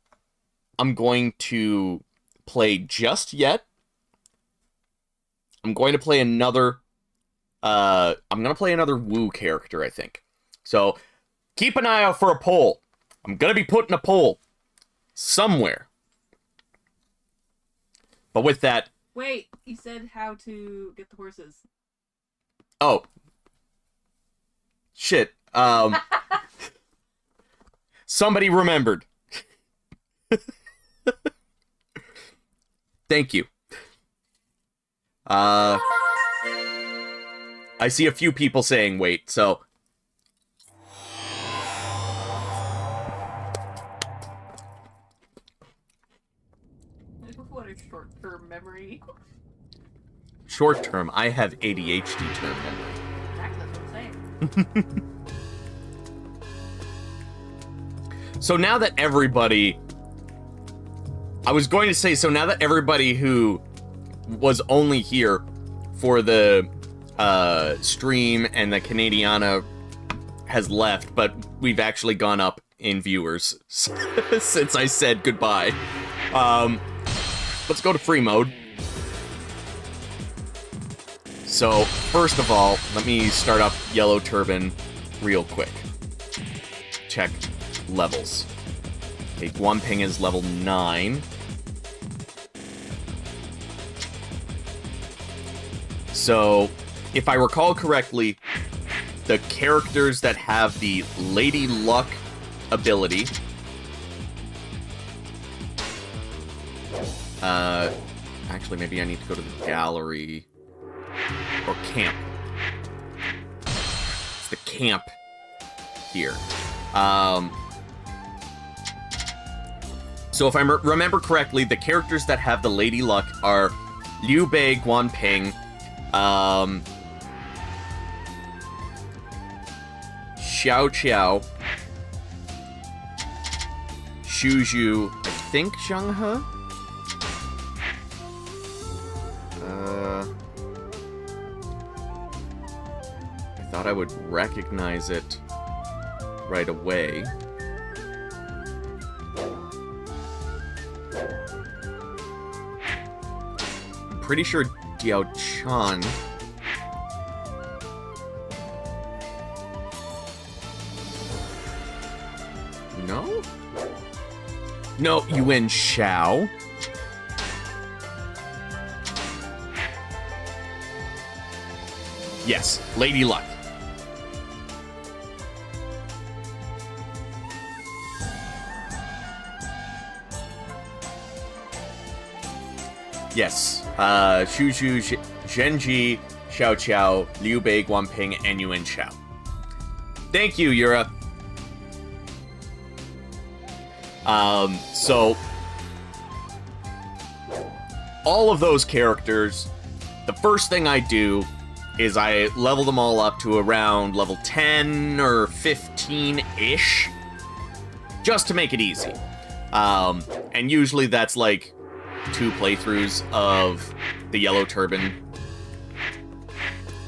I'm going to play just yet. I'm going to play another Wu character, I think. So keep an eye out for a poll. I'm going to be putting a poll somewhere. But with that... Wait, you said how to get the horses. Oh. Shit. Somebody remembered. Thank you. I see a few people saying wait, so... What a short-term memory. Short-term, I have ADHD term memory. Exactly, that's what I'm saying. So now that everybody... I was going to say, so now that everybody who was only here for the stream and the Canadiana has left, but we've actually gone up in viewers since I said goodbye. Let's go to free mode. So, first of all, let me start up Yellow Turban real quick. Check levels. Okay, Guanping is level 9. So, if I recall correctly, the characters that have the Lady Luck ability... actually, maybe I need to go to the gallery... or camp. It's the camp here. So if I remember correctly, the characters that have the Lady Luck are Liu Bei, Guanping, Xiao Qiao, Shuju, I think Zhang He? I thought I would recognize it right away. I'm pretty sure Diao Chan. No, Yuan Shao. Yes, Lady Luck. Yes, Xu Zhu, Zhenji, Xiao Qiao, Liu Bei, Guanping, and Yuan Shao. Thank you, Yura. So, all of those characters, the first thing I do is I level them all up to around level 10 or 15-ish, just to make it easy. And usually that's like 2 playthroughs of the Yellow Turban.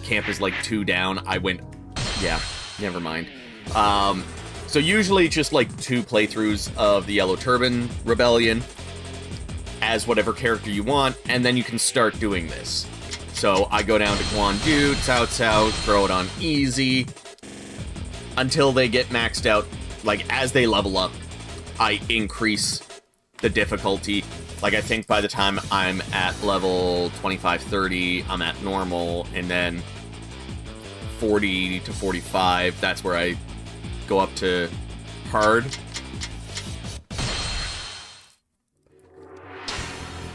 Camp is like 2 down. I went... Yeah, never mind. So usually just like 2 playthroughs of the Yellow Turban Rebellion as whatever character you want, and then you can start doing this. So I go down to Guandu, Cao Cao, throw it on easy, until they get maxed out. Like, as they level up, I increase the difficulty. Like, I think by the time I'm at level 25-30, I'm at normal, and then 40 to 45, that's where I go up to hard.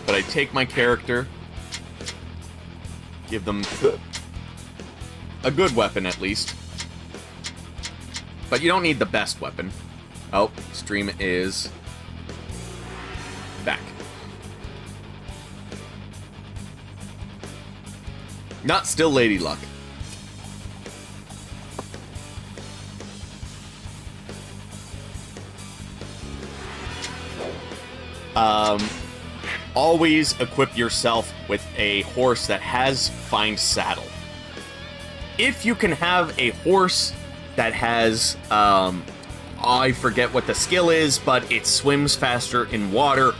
But I take my character, give them a good weapon at least. But you don't need the best weapon. Oh, stream is back. Not still Lady Luck. Always equip yourself with a horse that has Find Saddle. If you can have a horse that has, I forget what the skill is, but it swims faster in water,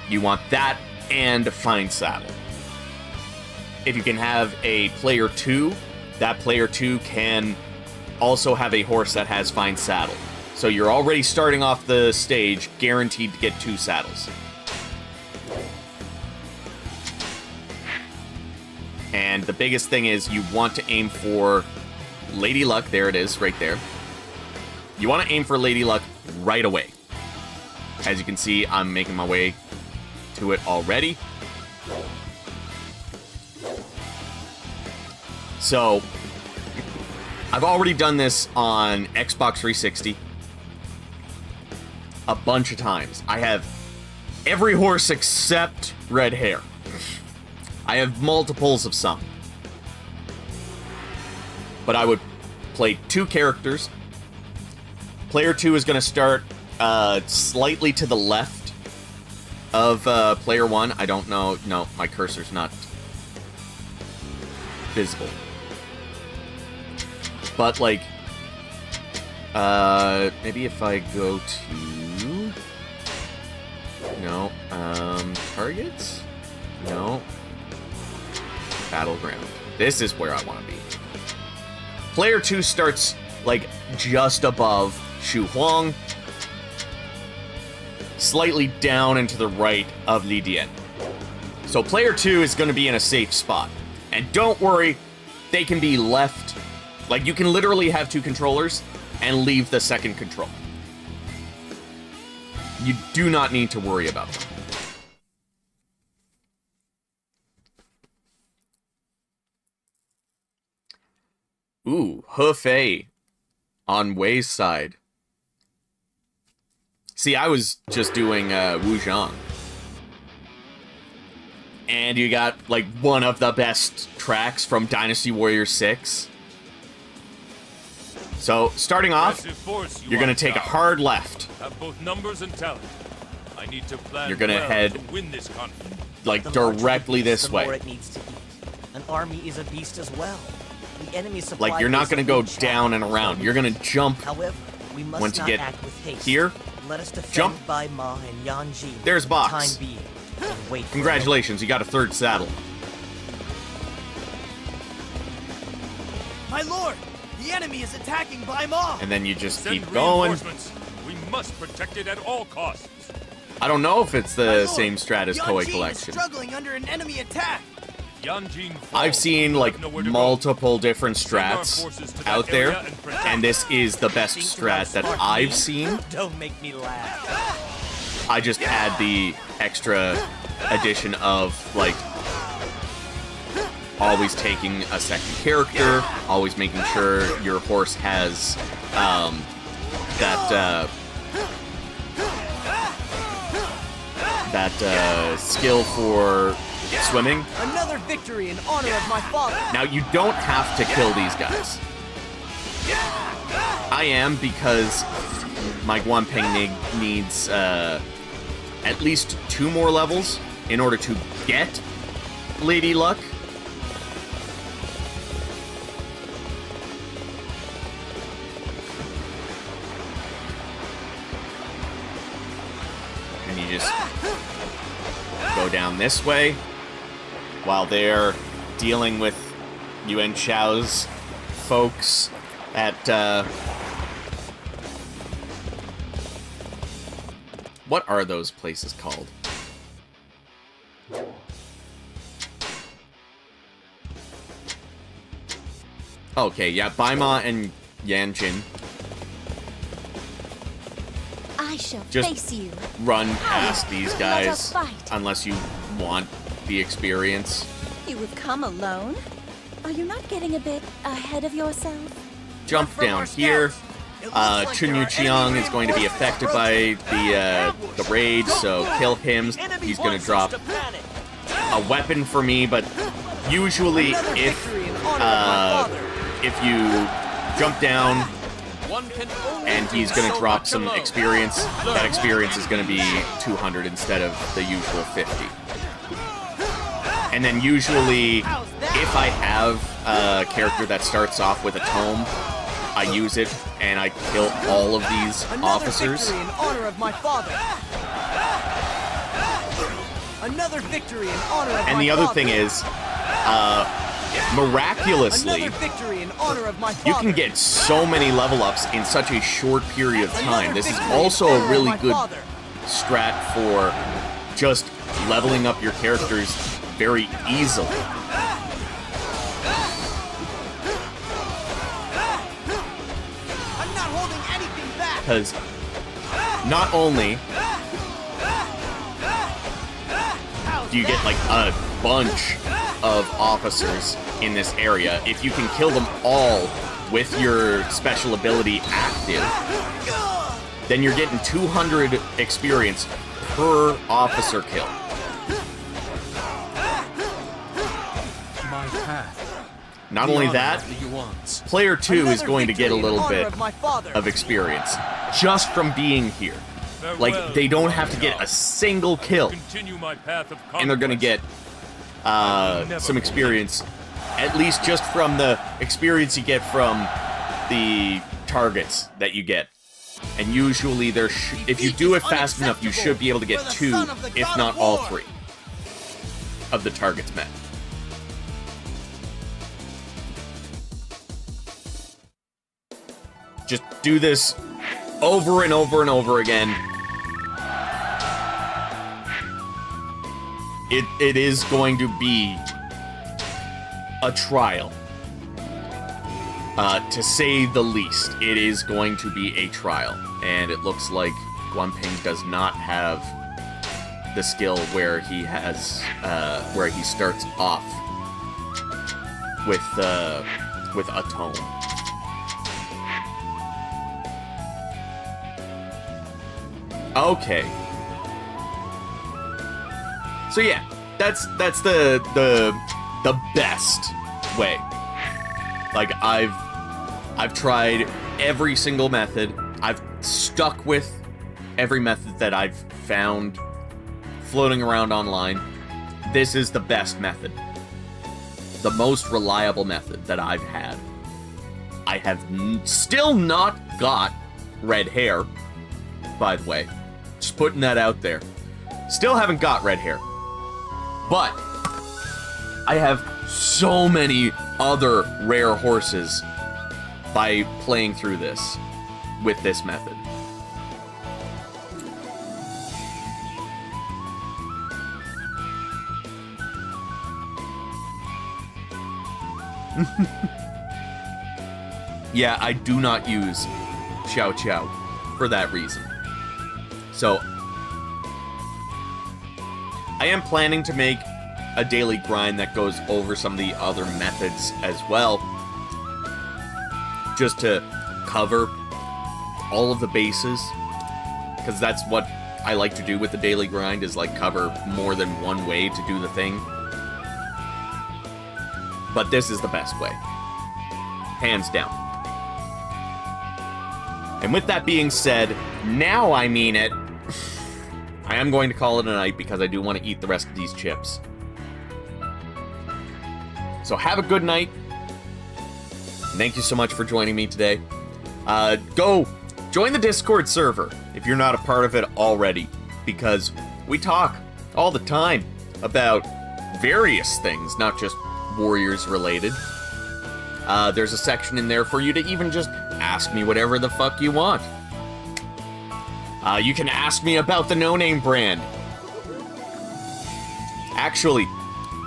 you want that and Find Saddle. If you can have a player 2, that player 2 can also have a horse that has Find Saddle. So you're already starting off the stage guaranteed to get 2 saddles. And the biggest thing is you want to aim for Lady Luck. There it is, right there. You want to aim for Lady Luck right away. As you can see, I'm making my way to it already. So, I've already done this on Xbox 360 a bunch of times. I have every horse except Red Hair. I have multiples of some. But I would play 2 characters. Player 2 is going to start slightly to the left of player 1. I don't know. No, my cursor's not visible. But, like, maybe if I go to... No, targets? No. Battleground. This is where I want to be. Player 2 starts, like, just above Xu Huang, slightly down and to the right of Li Dian. So player 2 is going to be in a safe spot. And don't worry, they can be left. Like, you can literally have 2 controllers and leave the second control. You do not need to worry about them. Ooh, Hefei on Wei's side. See, I was just doing Wu Zhang. And you got, like, one of the best tracks from Dynasty Warriors 6. So, starting off, you're going to take a hard left. Have both numbers and talent. I need to plan you're going to head, win this conflict. like, directly this way. It needs to eat. An army is a beast as well. The enemy supply like, you're not going to go down and around. You're going to jump. However, we must once you not get act with haste. here. Let us defend Jump. Bai Ma and Yanji. There's Box. Time being. And wait. Congratulations, you got a 3rd saddle. My lord, the enemy is attacking Bai Ma. And then you just Send keep going. reinforcements. We must protect it at all costs. I don't know if it's the same strat as Koei Yanjin is Collection. struggling under an enemy attack. I've seen like multiple different strats out there, and this is the best strat that I've seen. Don't make me laugh. I just add the extra addition of like always taking a second character, always making sure your horse has that skill for swimming. Another victory in honor of my father. Now, you don't have to kill these guys. I am, because my Guanping needs at least 2 more levels in order to get Lady Luck. And you just go down this way while they're dealing with Yuan Shao's folks at, what are those places called? Okay, yeah, Baima and Yanjin. I shall Just face you. run past these Let guys us fight. unless you want the experience. You have come alone? Are you not getting a bit ahead of yourself? Jump down here. Chun Yu Chiang is going to be affected by the raid, so kill him. He's going to drop a weapon for me, but usually if you jump down and he's going to drop some experience, that experience is going to be 200 instead of the usual 50. And then usually, if I have a character that starts off with a tome, I use it and I kill all of these officers. Victory in honor of my father. Another victory in honor of And my the other father. thing is, miraculously, Another victory in honor of my father. you can get so many level ups in such a short period of time. This is also a really good strat for just leveling up your characters very easily. I'm not holding anything back. Because not only do you get like a bunch of officers in this area, if you can kill them all with your special ability active, then you're getting 200 experience per officer kill. My path. Not only that, player 2 is going to get a little bit of experience just from being here. Like, they don't have to get a single kill, and they're gonna get some experience, at least just from the experience you get from the targets that you get. And usually, if you do it fast enough, you should be able to get 2, if not all 3, of the targets met. Just do this over and over and over again. It is going to be a trial. To say the least, it is going to be a trial. And it looks like Guanping does not have the skill where he has, where he starts off with a tome. Okay. So yeah, that's the best way. Like I've tried every single method. I've stuck with every method that I've found floating around online. This is the best method. The most reliable method that I've had. I have still not got red hair, by the way. Just putting that out there. Still haven't got red hair. But I have so many other rare horses by playing through this with this method. Yeah, I do not use Xiao Qiao for that reason. So, I am planning to make a daily grind that goes over some of the other methods as well, just to cover all of the bases, because that's what I like to do with the daily grind, is like cover more than one way to do the thing. But this is the best way. Hands down. And with that being said, now I mean it, I am going to call it a night because I do want to eat the rest of these chips. So have a good night. Thank you so much for joining me today. Go join the Discord server if you're not a part of it already, because we talk all the time about various things, not just Warriors related. There's a section in there for you to even just ask me whatever the fuck you want. You can ask me about the No Name brand. Actually,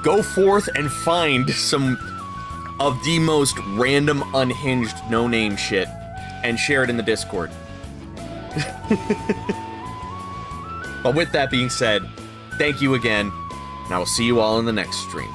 go forth and find some of the most random, unhinged No Name shit and share it in the Discord. But with that being said, thank you again, and I will see you all in the next stream.